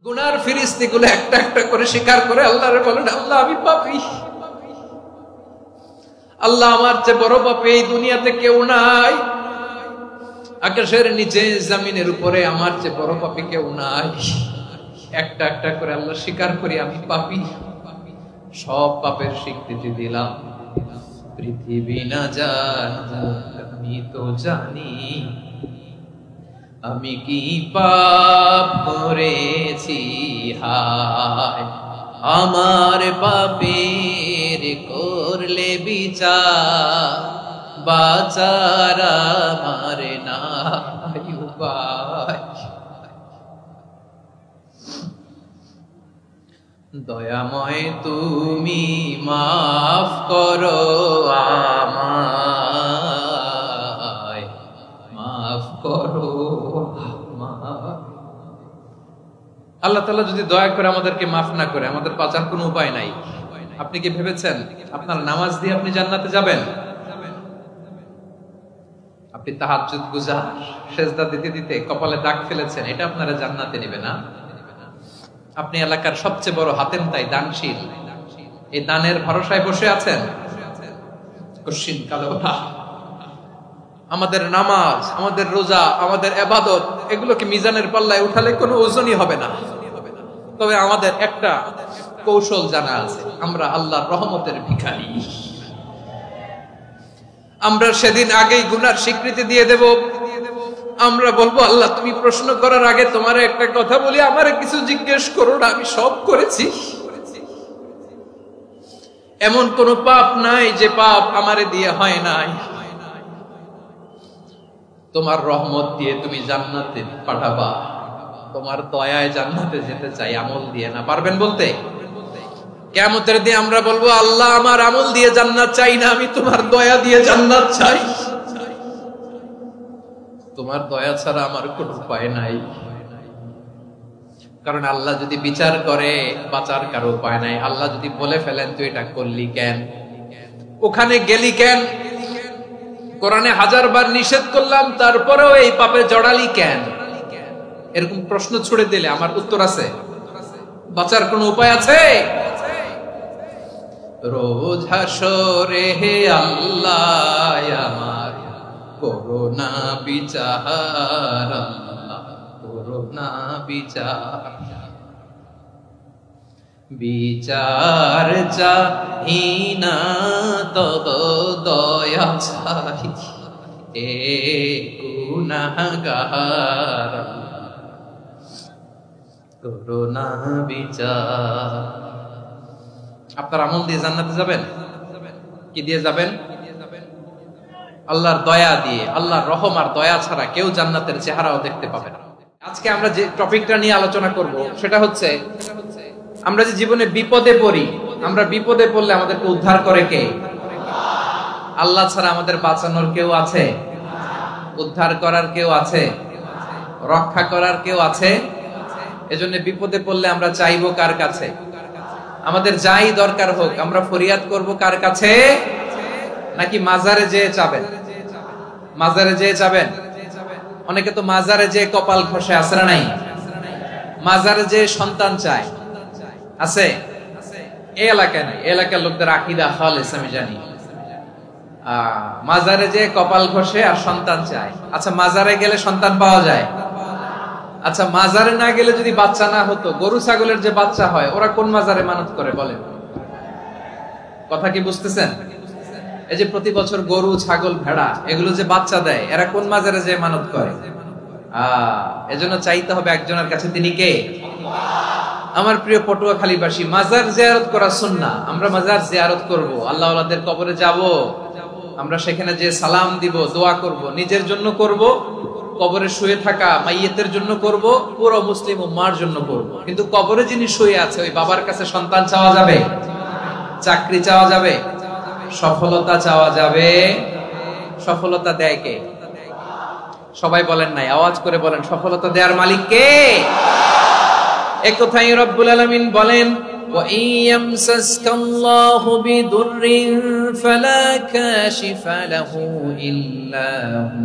গুনার ফিরিস্তিগুলো একটা একটা করে স্বীকার করে আল্লাহরে বলেন, আল্লাহ আমি পাপী, আল্লাহ আমার চেয়ে বড় পাপী এই দুনিয়াতে কেউ নাই, আকাশের নিচে জমিনের উপরে আমার চেয়ে বড় পাপী কেউ নাই। একটা একটা করে আল্লাহ স্বীকার করি আমি পাপী, সব পাপের স্বীকৃতি দিলাম। পৃথিবী না জানো আমি তো জানি, আমি কি পাপ করেছি, হায় আমার পাপের করলে বিচার, বাঁচার আমার নাই উপায়। দয়াময় তুমি মাফ করো আমায়, মাফ করো। আল্লাহ তাআলা যদি দয়া করে আমাদেরকে মাফ না করে, আমাদের বাঁচার কোনো উপায় নাই। আপনি কি ভেবেছেন আপনার নামাজ দিয়ে আপনি জান্নাতে যাবেন? আপনি তাহাজ্জুদ গুজার, সেজদা দিতে দিতে কপালে দাগ ফেলেছেন, এটা আপনারা জান্নাতে নেবে না। আপনি এলাকার সবচেয়ে বড় হাতেম তাই দানশীল, এই দানের ভরসায় বসে আছেন, কশিন কালো না। আমাদের নামাজ, আমাদের রোজা, আমাদের ইবাদত, এগুলোকে মিজানের পাল্লায় উঠালে কোনো ওজনই হবে না। তবে আমাদের একটা কৌশল জানা আছে, আমরা আল্লাহর রহমতের ভিখারি। আমরা সেদিন আগেই গুনার স্বীকৃতি দিয়ে দেব। আমরা বলবো, আল্লাহ তুমি প্রশ্ন করার আগে তোমার একটা কথা বলি, আমারে কিছু জিজ্ঞেস করো না, আমি সব করেছি। এমন কোন পাপ নাই যে পাপ আমারে দিয়ে হয় নাই। তোমার রহমত দিয়ে তুমি জান্নাতে পাঠাবা, তোমার দয়ায় জান্নাতে যেতে চাই, আমল দিয়ে না। পারবেন বলতে? কিয়ামতের দিন আমরা বলবো, আল্লাহ আমার আমল দিয়ে জান্নাত চাই না, আমি তোমার দয়া দিয়ে জান্নাত চাই। তোমার দয়া ছাড়া আমার কোনো উপায় নাই। কারণ আল্লাহ যদি বিচার করে, বাঁচার কারো উপায় নাই। আল্লাহ যদি বলে ফেলেন তুই এটা করলি কেন, ওখানে গেলি কেন, কোরআনে 1000 বার নিষেধ করলাম তারপরেও এই পাপে জড়ালি কেন, এরকম প্রশ্ন ছুড়ে দিলে আমার উত্তর আছে? বাঁচার কোনো উপায় আছে? রোজ হাসরে হে আল্লাহ আমার করোনা বিচার, আল্লাহ করোনা বিচার, বিচার চাহি না তব দয়া চাহি, এ গুনাহগার করোনা বিচার। আপনার আমল দিয়ে জান্নাতে যাবেন? কি দিয়ে যাবেন? আল্লাহর দয়া দিয়ে। আল্লাহর রহম আর দয়া ছাড়া কেউ জান্নাতের চেহারাও দেখতে পাবে না। আজকে আমরা যে টপিকটা নিয়ে আলোচনা করব সেটা হচ্ছে, আমরা যে জীবনে বিপদে পড়ি, আমরা বিপদে পড়লে আমাদেরকে উদ্ধার করে কে? আল্লাহ ছাড়া আমাদের বাঁচানোর কেউ আছে? উদ্ধার করার কেউ আছে? রক্ষা করার কেউ আছে? এজন্য বিপদে পড়লে আমরা চাইবো কার কাছে? আমাদের যাই দরকার হোক আমরা ফরিয়াদ করব কার কাছে? নাকি মাজারে যেয়ে চাবেন? মাজারে যেয়ে চাবেন? অনেকে তো মাজারে যেয়ে কপাল ঘষে, আছে না নাই? মাজারে যেয়ে সন্তান চায়, আছে? এই এলাকায় নাই, এলাকার লোকদের আকীদা খালেস আমি জানি। মাজারে যেয়ে কপাল ঘষে আর সন্তান চায়। আচ্ছা, মাজারে গেলে সন্তান পাওয়া যায়? আচ্ছা, মাজারে না গেলে যদি বাচ্চা না হতো, গরু ছাগলের যে বাচ্চা হয় ওরা কোন মাজারে মানত করে বলেন? কথা কি বুঝতেছেন? এই যে প্রতি বছর গরু ছাগল ভেড়া এগুলো যে বাচ্চা দেয়, এরা কোন মাজারে যে মানত করে? এজন্য চাইতে হবে একজনের কাছে, তিনি কে? আমার প্রিয় পটুয়াখালীবাসী, মাজার জিয়ারত করা সুন্নাহ। আমরা মাজার জিয়ারত করব, আল্লাহ ওয়ালাদের কবরে যাব, আমরা সেখানে যে সালাম দিব, দোয়া করব, নিজের জন্য করব, কবরে শুয়ে থাকা মাইয়েতের জন্য করব, পুরো মুসলিম উম্মার জন্য করব। কিন্তু কবরে যিনি শুয়ে আছে ওই বাবার কাছে সন্তান চাওয়া যাবে? চাকরি চাওয়া যাবে? সফলতা চাওয়া যাবে? সফলতা দেয় কে? সবাই বলেন নাই, আওয়াজ করে বলেন, সফলতা দেওয়ার মালিক কে? এক কথাই রব্বুল আলামিন বলেন, ওয়া ইয়ামসাসকাল্লাহু বিদুররিন ফালা কাশিফা লাহু ইল্লা হু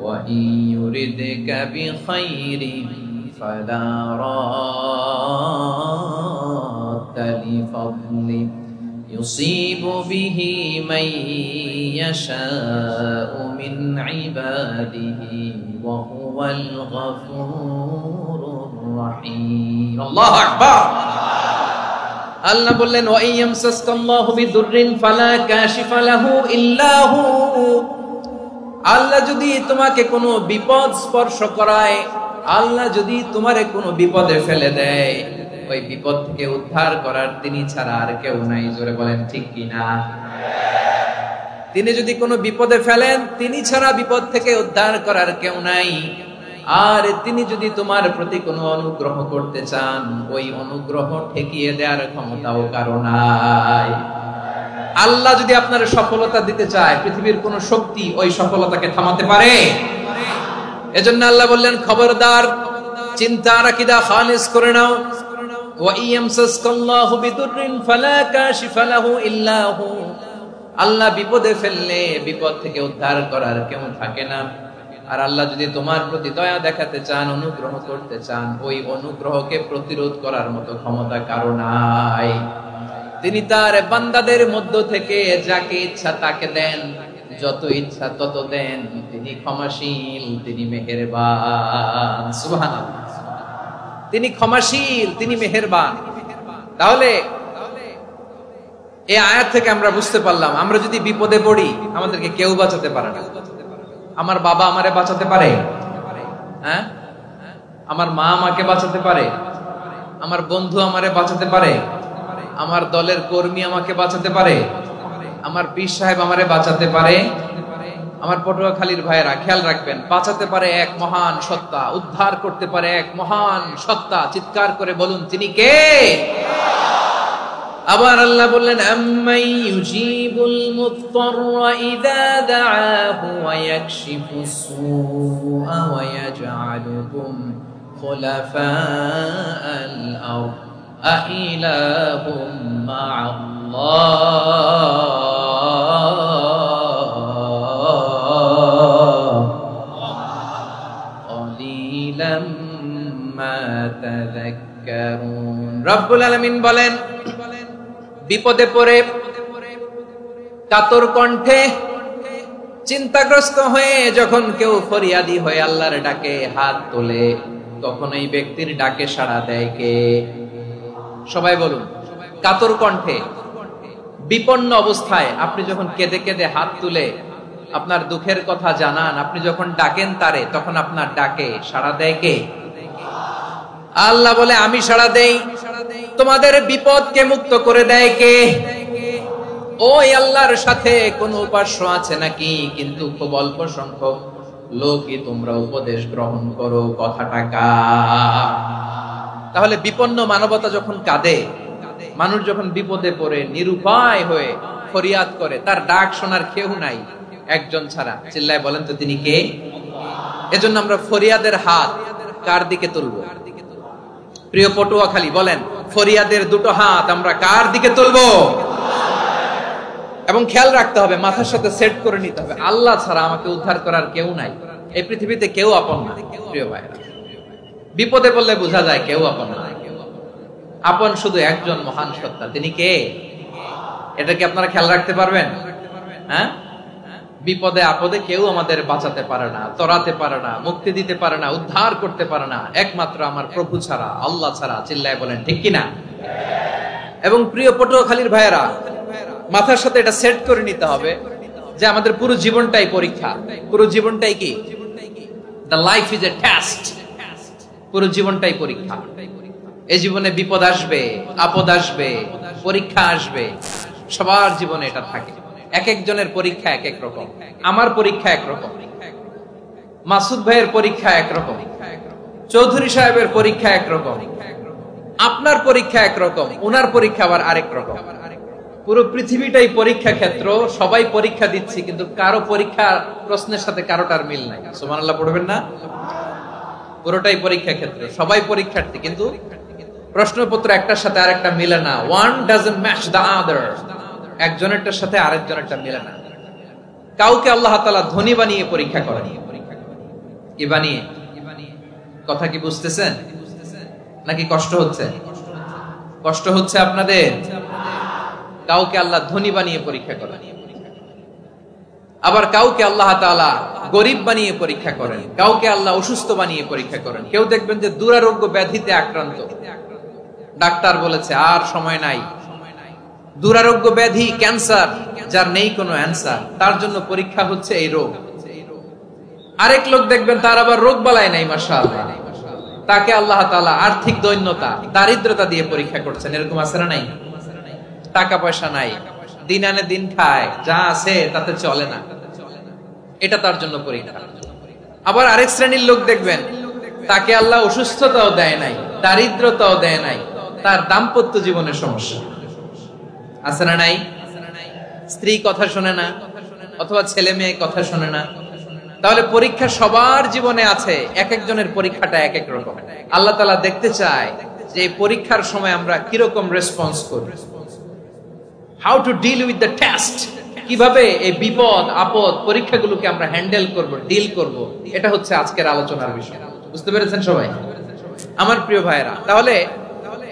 ওয়া ইয়ুরিদকা বিখাইরিন ফালা يصيب به من يشاء من عباده وهو الغفور الرحيم الله أكبر আল্লাহ বললেন ওয়া ইয়ামসাসকাল্লাহু বিদুররিন ফালা কাশিফা লাহু ইল্লা হু আল্লাহ যদি তোমাকে কোনো বিপদ স্পর্শ করায় আল্লাহ যদি তোমারে কোনো বিপদে ফেলে দেয় ওই বিপদ থেকে উদ্ধার করার তিনি ছাড়া আর কেউ নাই জোরে বলেন ঠিক কি না তিনি যদি কোনো বিপদে ফেলেন তিনি ছাড়া বিপদ থেকে উদ্ধার করার কেউ নাই আর তিনি যদি তোমার প্রতি কোনো অনুগ্রহ করতে চান ওই অনুগ্রহ ঠেকিয়ে দেওয়ার ক্ষমতাও কারো নাই আল্লাহ যদি আপনার সফলতা দিতে চায় পৃথিবীর কোন শক্তি ওই সফলতাকে থামাতে পারে এজন্য আল্লাহ বললেন খবরদার চিন্তার আকীদা খালিস করে নাও ওয়া ইয়ামসাসকাল্লাহু বিদুররিন ফালা কাশিফা লাহু ইল্লা হু আল্লাহ বিপদে ফেললে বিপদ থেকে উদ্ধার করার কেউ থাকে না আর আল্লাহ যদি তোমার প্রতি দয়া দেখাতে চান অনুগ্রহ করতে চান ওই অনুগ্রহকে প্রতিরোধ করার মতো ক্ষমতা কারো নাই তিনি তার বান্দাদের মধ্য থেকে যাকে ইচ্ছা তাকে দেন যত ইচ্ছা তত দেন তিনি ক্ষমাশীল তিনি মেহেরবান সুবহানাল্লাহ তিনি ক্ষমাশীল তিনি মেহেরবান তাহলে এই আয়াত থেকে আমরা বুঝতে পারলাম আমরা যদি বিপদে পড়ি আমাদেরকে কেউ বাঁচাতে পারে না আমার বাবা আমারে বাঁচাতে পারে হ্যাঁ আমার মা আমাকে বাঁচাতে পারে আমার বন্ধু আমারে বাঁচাতে পারে আমার দলের কর্মী আমাকে বাঁচাতে পারে আমার পীর সাহেব আমারে বাঁচাতে পারে আমার পটুয়াখালীর ভাইয়েরা খেয়াল রাখবেন বাঁচাতে পারে এক মহান সত্তা উদ্ধার করতে পারে এক মহান সত্তা চিৎকার করে বলুন তিনি কে আবার আল্লাহ বললেন আম্মাই ইউজিবুল মুত্তাররা ইযা দাআহু ওয়া ইয়াকশিফুস সুআ ওয়া ইয়াজআলুকুম খুলাফাআল আরদ আইলাহুম মা'আল্লাহ ক্বালিলাম মা তাযাক্কারুন রব্বুল আলামিন বলেন বিপদে পড়ে কাতর কণ্ঠে চিন্তাগ্রস্ত হয়ে যখন কেউ ফরিয়াদি হয়ে আল্লাহর ডাকে হাত তোলে তখন এই ব্যক্তির ডাকে সাড়া দেয় কে সবাই বলুন কাতর কণ্ঠে বিপন্ন অবস্থায় আপনি যখন কেঁদে কেঁদে হাত তুলে আপনার দুঃখের কথা জানান আপনি যখন ডাকেন তারে তখন আপনার ডাকে সাড়া দেয় কে আল্লাহ বলে আমি সাড়া দেই তোমাদের বিপদকে মুক্ত করে দেয় কে ওই আল্লাহর সাথে কোন উপাস্য আছে নাকি কিন্তু খুব অল্প সংখ্যক লোকই তোমরা উপদেশ গ্রহণ করো কথাটা কার তাহলে বিপন্ন মানবতা যখন কাঁদে মানুষ যখন বিপদে পড়ে নিরুপায় হয়ে ফরিয়াদ করে তার ডাক শোনার কেউ নাই একজন ছাড়া চিল্লায় বলেন তো তিনি কে এজন্য আমরা ফরিয়াদের হাত কার দিকে তুলবো প্রিয় পটুয়াখালী বলেন ফরিয়াদের দুটো হাত আমরা কার দিকে তুলবো এবং খেয়াল রাখতে হবে মাথার সাথে সেট করে নিতে হবে আল্লাহ ছাড়া আমাকে উদ্ধার করার কেউ নাই এই পৃথিবীতে কেউ আপন না প্রিয় ভাইরা বিপদে পড়লে বোঝা যায় কেউ আপন না আপন শুধু একজন মহান সত্তা তিনি কে এটা কি আপনারা খেয়াল রাখতে পারবেন হ্যাঁ বিপদে আপদে কেউ আমাদের বাঁচাতে পারে না তরাতে পারে না মুক্তি দিতে পারে না উদ্ধার করতে পারে না একমাত্র আমার প্রভু ছাড়া আল্লাহ ছাড়া চিল্লায় বলেন ঠিক কিনা এবং প্রিয় পটুয়াখালীর ভাইয়েরা মাথার সাথে এটা সেট করে নিতে হবে যে আমাদের পুরো জীবনটাই পরীক্ষা পুরো জীবনটাই কি the life is a test পুরো জীবনটাই পরীক্ষা এই জীবনে বিপদ আসবে আপদ আসবে পরীক্ষা আসবে সবার জীবনে এটা থাকে এক একজনের পরীক্ষা এক এক রকম আমার পরীক্ষা এক রকম মাসুদ ভাইয়ের পরীক্ষা এক রকম চৌধুরী সাহেবের পরীক্ষা এক রকম আপনার পরীক্ষা এক রকম ওনার পরীক্ষা আবার আরেক রকম পুরো পৃথিবীটাই পরীক্ষা ক্ষেত্র সবাই পরীক্ষা দিচ্ছি কিন্তু কারো পরীক্ষা প্রশ্নের সাথে কারোটার মিল নাই সুবহানাল্লাহ পড়বেন না পুরোটাই পরীক্ষা ক্ষেত্র সবাই পরীক্ষার্থী কিন্তু প্রশ্নপত্র একটার সাথে আরেকটা মিলে না one doesn't match the other একজনেরটার সাথে আরেকজনেরটা মিলে না কাউকে আল্লাহ তাআলা ধনী বানিয়ে পরীক্ষা করেন কি বানিয়ে কথা কি বুঝতেছেন নাকি কষ্ট হচ্ছে আপনাদের কাউকে আল্লাহ ধনী বানিয়ে পরীক্ষা করেন, আবার কাউকে আল্লাহ তাআলা গরিব বানিয়ে পরীক্ষা করেন, কাউকে আল্লাহ অসুস্থ বানিয়ে পরীক্ষা করেন। কেউ দেখবেন যে দুরারোগ্য ব্যাধিতে আক্রান্ত, ডাক্তার বলেছে আর সময় নাই, দুরারোগ্য ব্যাধি ক্যান্সার, যার নেই কোনো অ্যান্সার, তার জন্য পরীক্ষা হচ্ছে এই রোগ। আরেক লোক দেখবেন তার আবার রোগ বালাই নাই, মাশাআল্লাহ, তাকে আল্লাহ তাআলা আর্থিক দৈন্যতা, দারিদ্রতা দিয়ে পরীক্ষা করছেন। এরকম আছে না নাই? টাকা পয়সা নাই, দিন আনে দিন খায়, যা আছে তাতে চলে না, এটা তার জন্য পরীক্ষা। আবার আরেক শ্রেণীর লোক দেখবেন তাকে আল্লাহ অসুস্থতাও দেয় নাই, দারিদ্রতাও দেয় নাই, তার দাম্পত্য জীবনের সমস্যা আছে না নাই? স্ত্রী কথা শোনে না, অথবা ছেলে মেয়ে কথা শোনে না। তাহলে পরীক্ষা সবার জীবনে আছে, এক একজনের পরীক্ষাটা এক এক রকম। আল্লাহ তাআলা দেখতে চায় যে এই পরীক্ষার সময় আমরা কিরকম রেসপন্স করি, how to deal with the test, কিভাবে এই বিপদ আপদ পরীক্ষাগুলোকে আমরা হ্যান্ডেল করব, ডিল করব। এটা হচ্ছে আজকের আলোচনার বিষয়। বুঝতে পেরেছেন সবাই আমার প্রিয় ভাইরা? তাহলে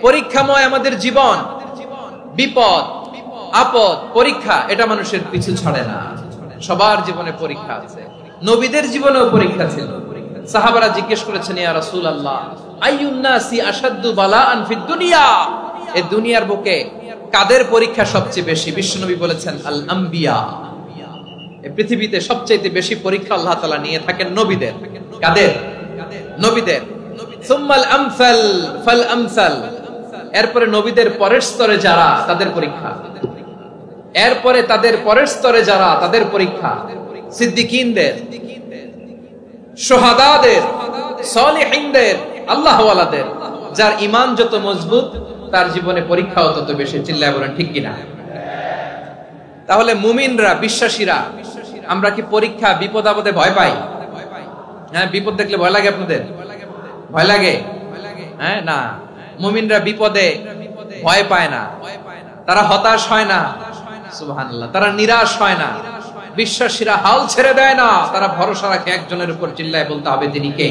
পরীক্ষাময় আমাদের জীবন, বিপদ আপদ পরীক্ষা, এটা মানুষের পিছু ছাড়ে না। সবার জীবনে পরীক্ষা আছে, নবীদের জীবনেও পরীক্ষা ছিল। সাহাবারা জিজ্ঞেস করেছেন, ইয়া রাসূলুল্লাহ, আইয়ুন নাসি আশাদ্দু বালাআন ফিদ দুনিয়া, এই দুনিয়ার বুকে কাদের পরীক্ষা সবচেয়ে বেশি? বিশ্বনবী বলেছেন, আল আম্বিয়া, এই পৃথিবীতে সবচেয়ে বেশি পরীক্ষা আল্লাহ তাআলা নিয়ে থাকেন নবীদের। কাদের? নবীদের। সুম্মাল আমসাল ফাল আমসাল, এরপরে নবীদের পরের স্তরে যারা, তাদের পরীক্ষা। এরপরে তাদের পরের স্তরে যারা, তাদের পরীক্ষা। সিদ্দিকীনদের, শুহাদাদের, সালিহিনদের, আল্লাহওয়ালাদের, যার ঈমান যত মজবুত তার জীবনে পরীক্ষাও তত বেশি। চিল্লায় বলেন ঠিক কিনা? তাহলে মুমিনরা, বিশ্বাসীরা, আমরা কি পরীক্ষা বিপদ আপদে ভয় পাই? হ্যাঁ, বিপদ দেখলে ভয় লাগে আপনাদের? ভয় লাগে? হ্যাঁ, না, মুমিনরা বিপদে ভয় পায় না, তারা হতাশ হয় না, সুবহানাল্লাহ, তারা নিরাশ হয় না। বিশ্বাসীরা হাল ছেড়ে দেয় না, তারা ভরসা রাখে একজনের উপর। চিল্লায় বলতে হবে তিনি কে?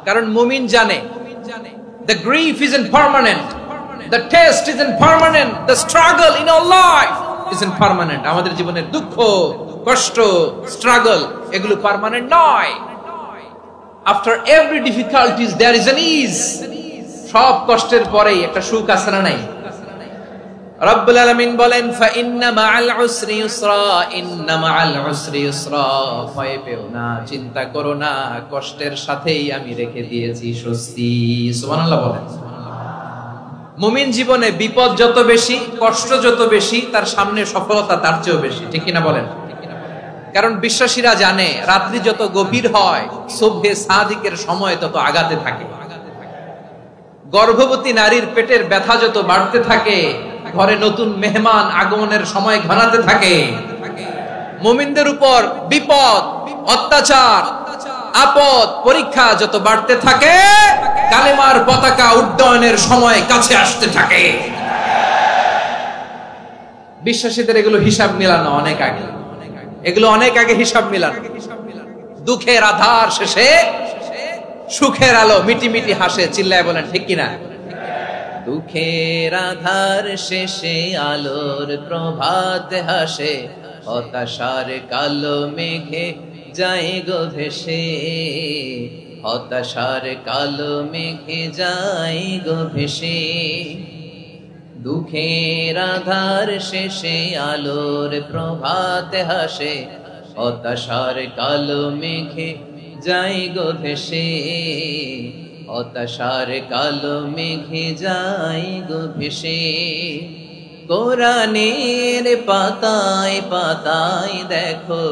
কারণ মুমিন জানে the grief isn't permanent, the test isn't permanent, the struggle in our life isn't permanent. আমাদের জীবনের দুঃখ, কষ্ট, স্ট্রাগল, এগুলো পার্মানেন্ট নয়। After every difficulties there is an ease. সব কষ্টের পরেই একটা সুখ আছে না নাই? রব্বুল আলামিন বলেন, ফা ইন্না মাআল উসরি ইউসরা, ইন্না মাআল উসরি ইউসরা, ভয় পেও না, চিন্তা করো না, কষ্টের সাথেই আমি রেখে দিয়েছি স্বস্তি। সুবহানাল্লাহ বলেন। মুমিন জীবনে বিপদ যত বেশি, কষ্ট যত বেশি, তার সামনে সফলতা তার চেয়েও বেশি। ঠিক কিনা বলেন? কারণ বিশ্বাসীরা জানে রাত্রি যত গভীর হয়, সুবহে সাদিকের সময় তত আগাতে থাকে। গর্ভবতী নারীর পেটের ব্যথা যত বাড়তে থাকে, ঘরে নতুন মেহমান আগমনের সময় ঘনাতে থাকে। মুমিনদের উপর বিপদ, অত্যাচার, আপদ, পরীক্ষা যত বাড়তে থাকে, কালেমার পতাকা উড্ডয়নের সময় কাছে আসতে থাকে। বিশ্বাসীদের এগুলো হিসাব মিলানো অনেক আগে, এগুলো অনেক আগে হিসাব মিলানো। দুঃখের আধার শেষে সুখের আলো মিটি মিটি হাসে। চিল্লায় বলেন ঠিক কিনা? দুঃখের আধার শেষে আলোর প্রভাত হাসে, হতাশার কালো মেঘে যায় গো ভেসে, হতাশার কালো মেঘে যায় গো ভেসে। দুঃখের আধার শেষে আলোর প্রভাত হাসে, হতাশার কালো মেঘে যায় গো ভেসে, হতাশার কালো মেঘে যায় গো ভেসে। কোরআনের পাতায় পাতায় দেখো,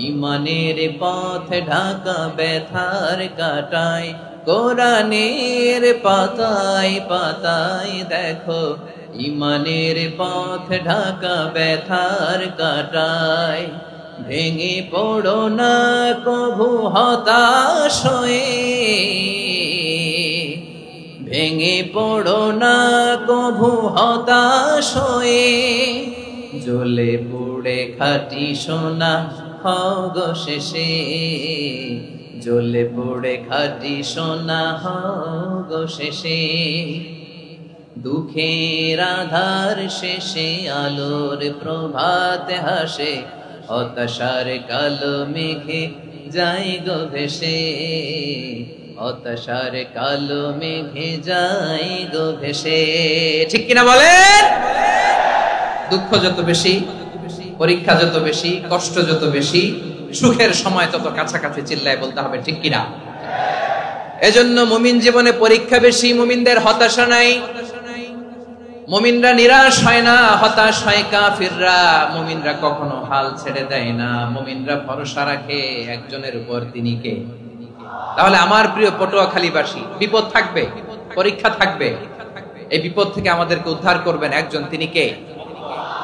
ঈমানের পথ ঢাকা ব্যথার কাটায়। কোরআনের পাতায় পাতায় দেখো, ঈমানের পথ ঢাকা ব্যথার কাটায়। ভেঙে পড়ো না কভু হতাশ হয়ে, ভেঙে পড়ো না কভু হতাশ হয়ে, জ্বলে পুড়ে খাঁটি সোনা হও গো শেষে, জ্বলে পুড়ে খাঁটি সোনা হও গো শেষে। দুঃখের আধার শেষে আলোর প্রভাত হাসে, হতাশার কালো মেঘে যাই গো ভেসে, হতাশার কালো মেঘে যাই গো ভেসে। ঠিক কিনা বলেন? দুঃখ যত বেশি, পরীক্ষা যত বেশি, কষ্ট যত বেশি, সুখের সময় তত কাছাকাছি চিল্লায় বলতে হবে ঠিক কিনা। এজন্য মুমিন জীবনে পরীক্ষা বেশি, মুমিনদের হতাশা নাই। মুমিনরা নিরাশ হয় না, হতাশ হয় কাফিররা। মুমিনরা কখনো হাল ছেড়ে দেয় না, মুমিনরা ভরসা রাখে একজনের উপর, তিনি কে? তাহলে আমার প্রিয় পটুয়াখালীবাসী, বিপদ থাকবে, পরীক্ষা থাকবে, এই বিপদ থেকে আমাদেরকে উদ্ধার করবেন একজন, তিনি কে?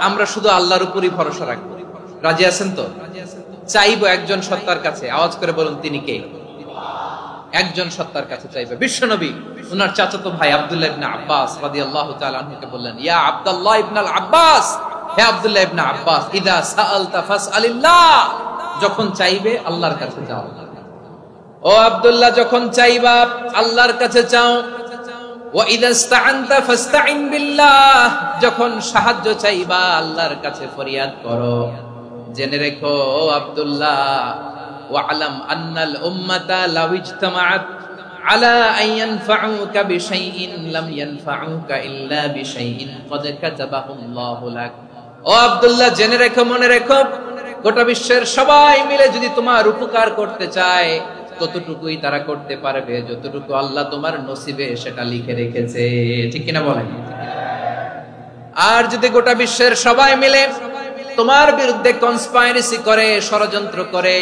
আমরা শুধু আল্লাহর উপরই ভরসা রাখবো। রাজি আছেন তো? চাইবো একজন সত্তার কাছে, আওয়াজ করে বলুন তিনি কে? একজন সত্তার কাছে চাইবে। বিশ্বনবী ওনার চাচাতো ভাই আব্দুল্লাহ ইবনে আব্বাস রাদিয়াল্লাহু তাআলা আনহুকে বললেন, ইয়া আব্দুল্লাহ ইবনে আব্বাস, হে আব্দুল্লাহ ইবনে আব্বাস, ইদা সাআলতা ফাসআলিল্লাহ, যখন চাইবে আল্লাহর কাছে যাও। ও আব্দুল্লাহ, যখন চাইবা আল্লাহর কাছে চাও। ওয়া ইদা ইসতাআনতা ফাসতাইন বিল্লাহ, যখন সাহায্য চাইবা আল্লাহর কাছে ফরিয়াদ করো। জেনে রেখো ও আব্দুল্লাহ, ওয়া'লাম আন্নাল উম্মাতা লাউ ইজতামাআত আলা আন ইয়ানফাউকা বিশাইইন লাম ইয়ানফাউকা ইল্লা বিশাইইন ক্বাদ কাতাবাহু আল্লাহু লাক। ও আব্দুল্লাহ, জেনে রেখো, মনে রেখো, গোটা বিশ্বের সবাই মিলে যদি তোমার উপকার করতে চায় ততটুকুই তারা করতে পারবে যতটুকু আল্লাহ তোমার নসিবে সেটা লিখে রেখেছে। ঠিক কিনা বলেন? আর যদি গোটা বিশ্বের সবাই মিলে তোমার বিরুদ্ধে কনস্পাইরেসি করে, ষড়যন্ত্র করে,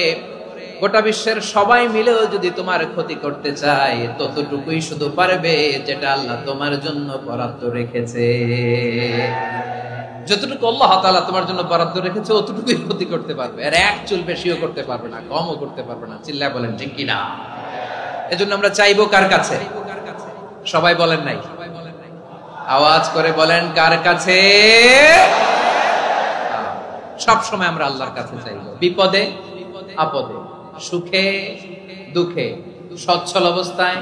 গোটা বিশ্বের সবাই মিলেও যদি তোমার ক্ষতি করতে চায় ততটুকুই শুধু পারবে যেটা আল্লাহ তোমার জন্য বরাদ্দ রেখেছে। যতটুকু আল্লাহ তাআলা তোমার জন্য বরাদ্দ রেখেছে অতটুকুই ক্ষতি করতে পারবে, আর এক চুল বেশিও করতে পারবে না, কমও করতে পারবে না। চিল্লায় বলেন ঠিক কিনা? এজন্য আমরা চাইবো কার কাছে? সবাই বলেন নাই, আওয়াজ করে বলেন কার কাছে? সব সময় আমরা আল্লাহর কাছে চাইবো, বিপদে আপদে, সুখে দুঃখে, সচ্ছল অবস্থায়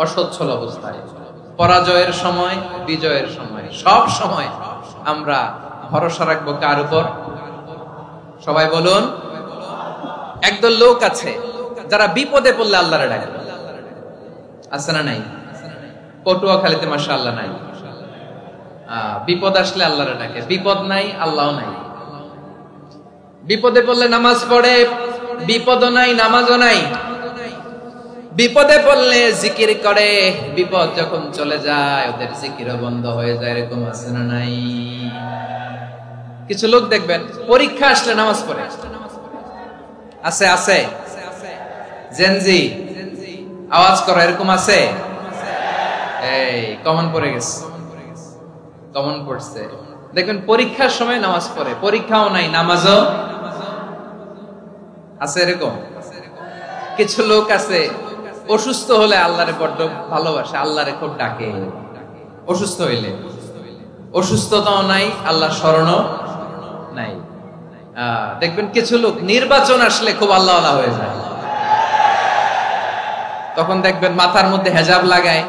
অসচ্ছল অবস্থায়, পরাজয়ের সময় বিজয়ের সময়, সব সময় আমরা ভরসা রাখবো কার উপর? সবাই বলুন। একদল লোক আছে যারা বিপদে পড়লে আল্লাহরে ডাকে, আছে না নাই? পটুয়াখালীতে মাশাআল্লাহ নাই। বিপদ আসলে আল্লাহরে ডাকে, বিপদ নাই আল্লাহও নাই। বিপদে পড়লে নামাজ পড়ে, বিপদও নাই নামাজও নাই। বিপদে পড়লে জিকির করে, বিপদ যখন চলে যায় ওদের জিকিরও বন্ধ হয়ে যায়। এরকম আছে না নাই? কিছু লোক দেখবেন পরীক্ষা আসলে নামাজ পড়ে, আছে আছে। জেনজি আওয়াজ করো, এরকম আছে? এই কমন পড়ে গেছে, কমন পড়ছে। দেখবেন পরীক্ষার সময় নামাজ পড়ে, পরীক্ষাও নাই নামাজও আছে। এরকম কিছু লোক আছে অসুস্থ হলে আল্লাহরে বড্ড ভালোবাসে, আল্লাহরে খুব ডাকে। অসুস্থ হইলে অসুস্থতাও নাই, আল্লাহ স্মরণও নাই। দেখবেন কিছু লোক নির্বাচন আসলে খুব আল্লাহওয়ালা হয়ে যায়, তখন দেখবেন মাথার মধ্যে হেজাব লাগায়,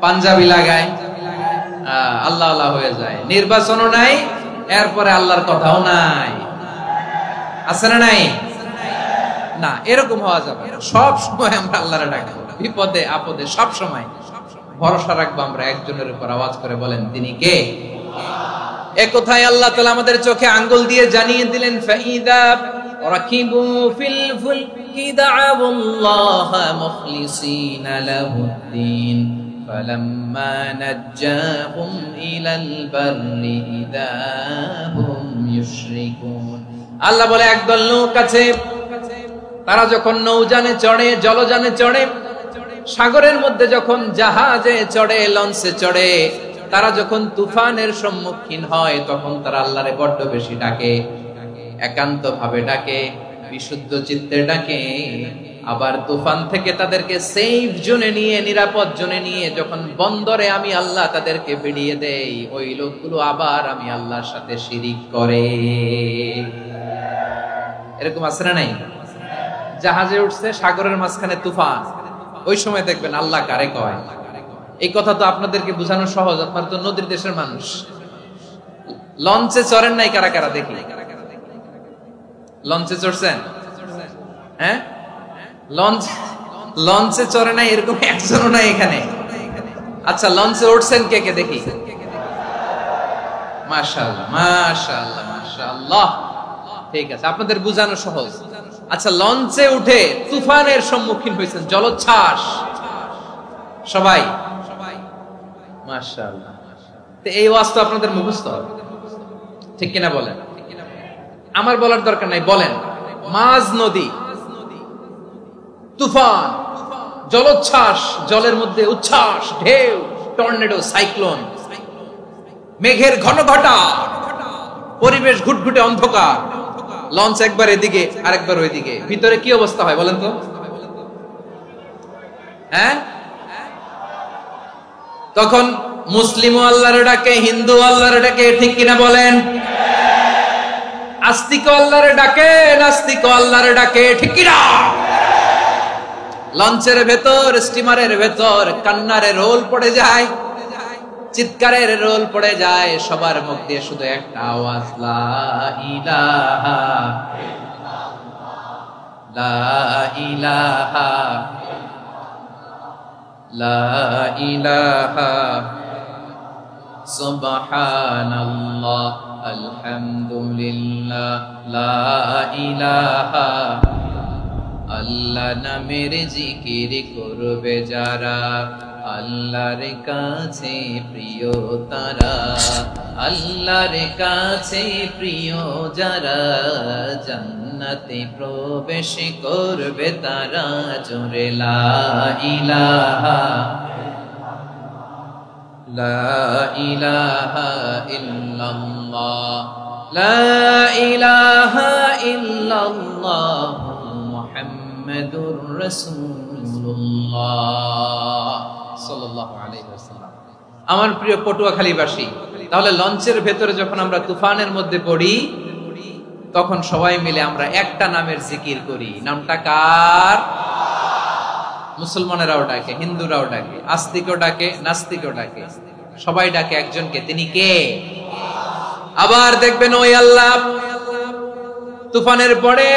পাঞ্জাবি লাগায়, আল্লাহওয়ালা হয়ে যায়। নির্বাচনও নাই, এরপরে আল্লাহর কথাও নাই। আছে না নাই? না, এরকম হওয়া যাবে না। সব সময় আমরা আল্লাহরে ডাকবো, বিপদে আপদে সব সময় ভরসা রাখবো আমরা একজনের উপর। আওয়াজ করে বলেন তিনি কে? এ কথাই আল্লাহ তাআলা আমাদের চোখে আঙ্গুল দিয়ে জানিয়ে দিলেন, ফাইদা রাকিবু ফিল ফুলকি দা'আবুল্লাহ মুখলিসিনা লাহুদ্দিন ফালাম্মা নাজ্জাহুম ইলাল বাররি ইযা হুম ইউশরিকুন। আল্লাহ বলে একদল লোক আছে, তারা যখন নৌযানে চড়ে, জলযানে চড়ে, সাগরের মধ্যে যখন জাহাজে চড়ে, লঞ্চে চড়ে, তারা যখন তুফানের সম্মুখীন হয় তখন তারা আল্লাহরে বড্ড বেশি ডাকে, একান্ত ভাবে ডাকে, বিশুদ্ধ চিত্তে ডাকে। আবার তুফান থেকে তাদেরকে সেফ জোনে নিয়ে, নিরাপদ জোনে নিয়ে যখন বন্দরে আমি আল্লাহ তাদেরকে ফিরিয়ে দেই, ওই লোকগুলো আবার আমি আল্লাহর সাথে শিরিক করে। এরকম আছে না নাই? জাহাজে উঠছে, সাগরের মাঝখানে তুফান, ওই সময় দেখবেন আল্লাহ কারে কয়? এই কথা তো আপনাদেরকে বোঝানো সহজ, আপনারা তো নদীর দেশের মানুষ। লঞ্চে চড়েন নাই কারা কারা দেখি? লঞ্চে চড়ছেন? হ্যাঁ, লঞ্চে চড়ে নাই এরকম একজনও নাই এখানে। আচ্ছা, লঞ্চে উঠছেন কে কে দেখি? মাশাআল্লাহ মাশাআল্লাহ মাশাআল্লাহ, ঠিক আছে, আপনাদের বোঝানো সহজ। আচ্ছা, লঞ্চে উঠে তুফানের সম্মুখীন হয়েছেন, জলোচ্ছ্বাস সবাই? মাশাআল্লাহ। তো এই ওয়াজ তো আপনাদের মুখস্থ, ঠিক কিনা বলেন? আমার বলার দরকার নাই, বলেন। মাঝ নদী, তুফান, জলোচ্ছ্বাস, জলের মধ্যে উচ্ছ্বাস, ঢেউ, টর্নেডো, সাইক্লোন, মেঘের ঘনঘটা, পরিবেশ ঘুটঘুটে অন্ধকার, লঞ্চ একবার এদিকে আরেকবার ওইদিকে, ভিতরে কি অবস্থা হয় বলেন তো? হ্যাঁ, তখন মুসলিম আল্লাহর ডাকে, হিন্দু আল্লাহর ডাকে, ঠিক কিনা বলেন? আস্তিক আল্লাহর ডাকে, নাস্তিক আল্লাহর ডাকে, ঠিক কিনা? লঞ্চের ভেতর, স্টিমারের ভেতর কান্নারে রোল পড়ে যায়, চিৎকারের রোল পড়ে যায়, সবার মুখ দিয়ে শুধু একটা আওয়াজ, লা ইলাহা লা ইলাহা লা ইলাহা সুবহানাল্লাহ আলহামদুলিল্লাহ লা ইলাহা। আল্লাহ নামের জিকির করবে যারা, আল্লাহর কাছে প্রিয় তারা, আল্লাহর কাছে প্রিয় যারা, জান্নাতে প্রবেশ করবে তারা, জোরে লা ইলাহা লা ইলাহা ইল্লাল্লাহ লা ইলাহা ইল্লাল্লাহ মুহাম্মাদুর রাসূলুল্লাহ সাল্লাল্লাহু আলাইহি ওয়াসাল্লাম। আমার প্রিয় পটুয়াখালীবাসী, তাহলে লঞ্চের ভেতরে যখন আমরা তুফানের মধ্যে পড়ি, তখন সবাই মিলে আমরা একটা নামের জিকির করি। নামটা কার? মুসলমানেরাও ডাকে, হিন্দুরাও ডাকে, আস্তিকও ডাকে, নাস্তিকও ডাকে, সবাই ডাকে একজনকে। তিনি কে? আবার দেখবেন ওই আল্লাহ তুফানের পরে,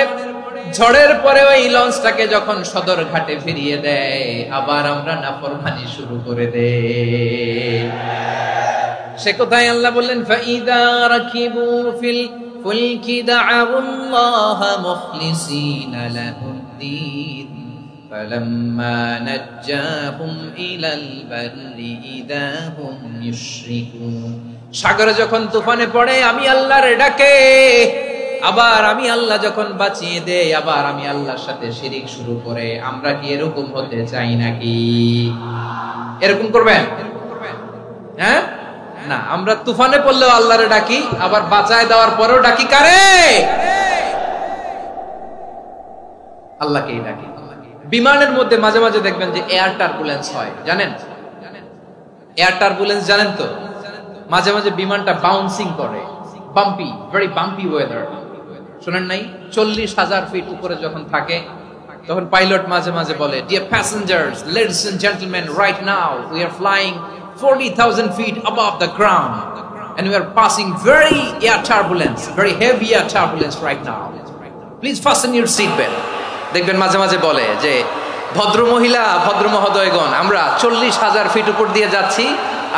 ঝড়ের পরে ওই লঞ্চটাকে যখন সদর ঘাটে ফিরিয়ে দেয়, আবার আমরা নাফরমানি শুরু করে দেই। সে কোথায় আল্লাহ বললেন, ফাইদা রাকিবু ফিল ফুলকি দা'আউল্লাহ মুখলিসিনা লাহুদ্দিন ফালাম্মা নাজ্জাহুম ইলাল বাররি ইযা হুম ইউশরিকুন। সাগরে যখন তুফানে পড়ে আমি আল্লাহর ডাকে, আবার আমি আল্লাহ যখন বাঁচিয়ে দেই, আবার আমি আল্লাহর সাথে শিরিক শুরু করে। আমরা কি এরকম হতে চাই নাকি? এরকম করবেন? হ্যাঁ না, আমরা তুফানে পড়লেও আল্লাহরে ডাকি, আবার বাঁচায় দেওয়ার পরেও ডাকি কারে? আল্লাহকেই ডাকি। বিমানের মধ্যে মাঝে মাঝে দেখবেন যে এয়ার টার্বুলেন্স হয়, জানেন? এয়ার টার্বুলেন্স জানেন তো? মাঝে মাঝে বিমানটা বাউন্সিং করে, বাম্পি, ভেরি বাম্পি ওয়েদার। শুনেন নাই? 40,000 ফিট উপরে যখন থাকে, তখন পাইলট মাঝে মাঝে বলে, dear passengers, ladies and gentleman, right now we are flying 40,000 feet above the ground and we are passing very heavy air turbulence right now. Please fasten your seat belt. দেখবেন মাঝে মাঝে বলে যে, ভদ্র মহিলা, ভদ্র মহোদয়গণ, আমরা 40,000 ফিট উপর দিয়ে যাচ্ছি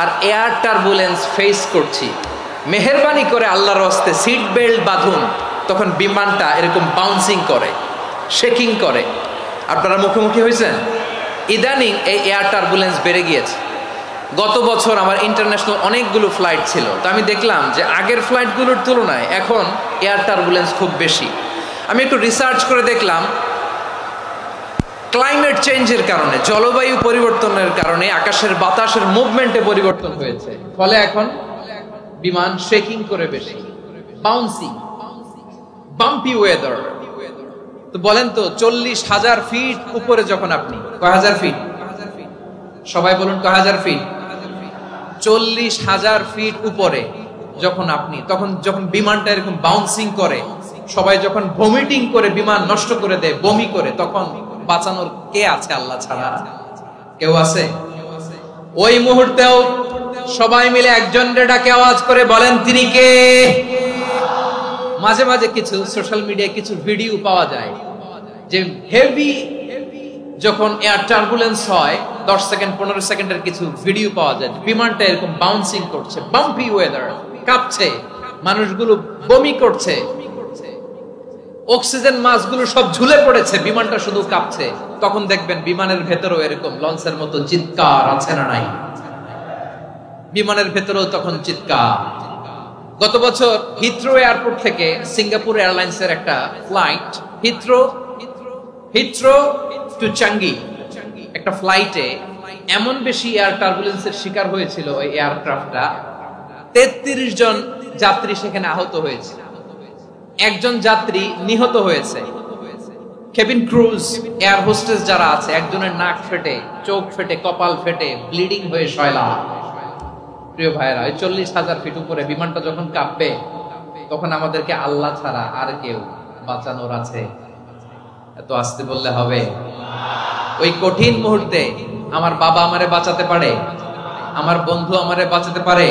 আর এয়ার টার্বুলেন্স ফেস করছি, মেহেরবানি করে আল্লাহর হস্তে সিট বেল্ট বাঁধুন। তখন বিমানটা এরকম বাউন্সিং করে, শেকিং করে। আপনারা মুখোমুখি হয়েছেন? ইদানিং এই এয়ার টার্বুলেন্স বেড়ে গিয়েছে। গত বছর আমার ইন্টারন্যাশনাল অনেকগুলো ফ্লাইট ছিল, তো আমি দেখলাম যে আগের ফ্লাইটগুলোর তুলনায় এখন এয়ার টার্বুলেন্স খুব বেশি। আমি একটু রিসার্চ করে দেখলাম, ক্লাইমেট চেঞ্জের কারণে, জলবায়ু পরিবর্তনের কারণে আকাশের বাতাসের মুভমেন্টে পরিবর্তন হয়েছে, ফলে এখন বিমান শেকিং করে বেশি, বাউন্সিং, বাম্পি ওয়েদার। তো বলেন তো, 40,000 ফিট উপরে যখন আপনি, কয় হাজার ফিট? সবাই বলুন, কয় হাজার ফিট? 40,000 ফিট উপরে যখন আপনি, তখন যখন বিমানটা এরকম বাউন্সিং করে, সবাই যখন ভমিটিং করে বিমান নষ্ট করে দেয়, বমি করে, তখন বাঁচানোর কে আছে আল্লাহ ছাড়া? কেউ আছে? ওই মুহূর্তেও সবাই মিলে একজনের ডাকে আওয়াজ করে বলেন তিনি কে? মাঝে মাঝে কিছু সোশ্যাল মিডিয়ায় কিছু ভিডিও পাওয়া যায় যে হেভি যখন এয়ার টার্বুলেন্স হয় 10 সেকেন্ড 15 সেকেন্ডের কিছু ভিডিও পাওয়া যায়, বিমানটা এরকম বাউন্সিং করছে, বাম্পি ওয়েদার, কাঁপছে, মানুষগুলো বমি করছে, অক্সিজেন মাস্কগুলো সব ঝুলে পড়েছে, বিমানটা শুধু কাঁপছে। তখন দেখবেন বিমানের ভেতরেও এরকম লঞ্চের মতো চিৎকার আছে না নাই? বিমানের ভেতরেও তখন চিৎকার। গত বছর হিথ্রো এয়ারপোর্ট থেকে সিঙ্গাপুর এয়ারলাইন্সের একটা ফ্লাইট হিথ্রো টু চাঙ্গি একটা ফ্লাইটে এমন বেশি এয়ার টার্বুলেন্সের শিকার হয়েছিল ওই এয়ারক্রাফটটা, 33 জন যাত্রী সেখানে আহত হয়েছে, একজন যাত্রী নিহত হয়েছে। কেবিন ক্রুজ, এয়ার হোস্টেস যারা আছে, একজনের নাক ফেটে, চোখ ফেটে, কপাল ফেটে, ব্লিডিং হয়ে শয়লা। প্রিয় ভাইরা, ওই 40,000 ফিট উপরে বিমানটা যখন কাঁপবে তখন আমাদেরকে আল্লাহ ছাড়া আর কেউ বাঁচানোর আছে? এত আস্তে বললে হবে? ওই কঠিন মুহূর্তে আমার বাবা আমারে বাঁচাতে পারে, আমার বন্ধু আমারে বাঁচাতে পারে।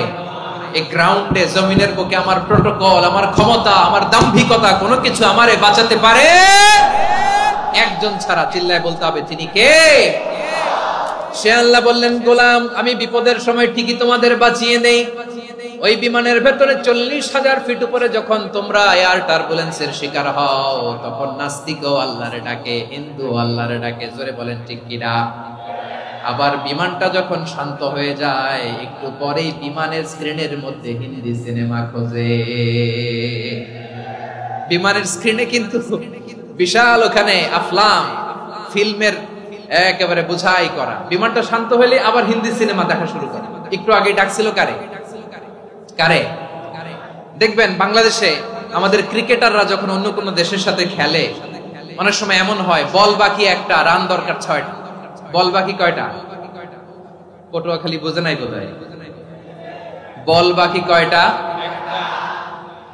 এই গ্রাউন্ডে, জমিনের বুকে আমার প্রোটোকল, আমার ক্ষমতা, আমার দাম্ভিকতা কোনো কিছু আমারে বাঁচাতে পারে? একজন ছাড়া। চিল্লায় বলতে হবে তিনি কে? সে আল্লাহ বললেন, গোলাম আমি বিপদের সময় ঠিকই তোমাদের বাঁচিয়ে নেই। ওই বিমানের ভেতরে 40,000 ফিট উপরে যখন তোমরা এয়ার টার্বুলেন্সের শিকার হও, তখন নাস্তিকও আল্লাহরে ডাকে, হিন্দু আল্লাহরে ডাকে। জোরে বলেন ঠিক কিনা? আবার বিমানটা যখন শান্ত হয়ে যায়, একটু পরেই বিমানের স্ক্রিনের মধ্যে হিন্দি সিনেমা খোঁজে। বিমানের স্ক্রিনে কিন্তু বিশাল ওখানে আফলাম ফিল্মের একেবারে বোঝাই করা। বিমানটা শান্ত হলে আবার হিন্দি সিনেমা দেখা শুরু করে। একটু আগে ডাকছিল কারে? দেখবেন বাংলাদেশে আমাদের ক্রিকেটাররা যখন অন্য কোনো দেশের সাথে খেলে, অনেক সময় এমন হয় বল বাকি একটা, রান দরকার 6টা। বল বাকি কয়টা? পটুয়াখালী বোঝে নাই বোধহয়। বল বাকি কয়টা?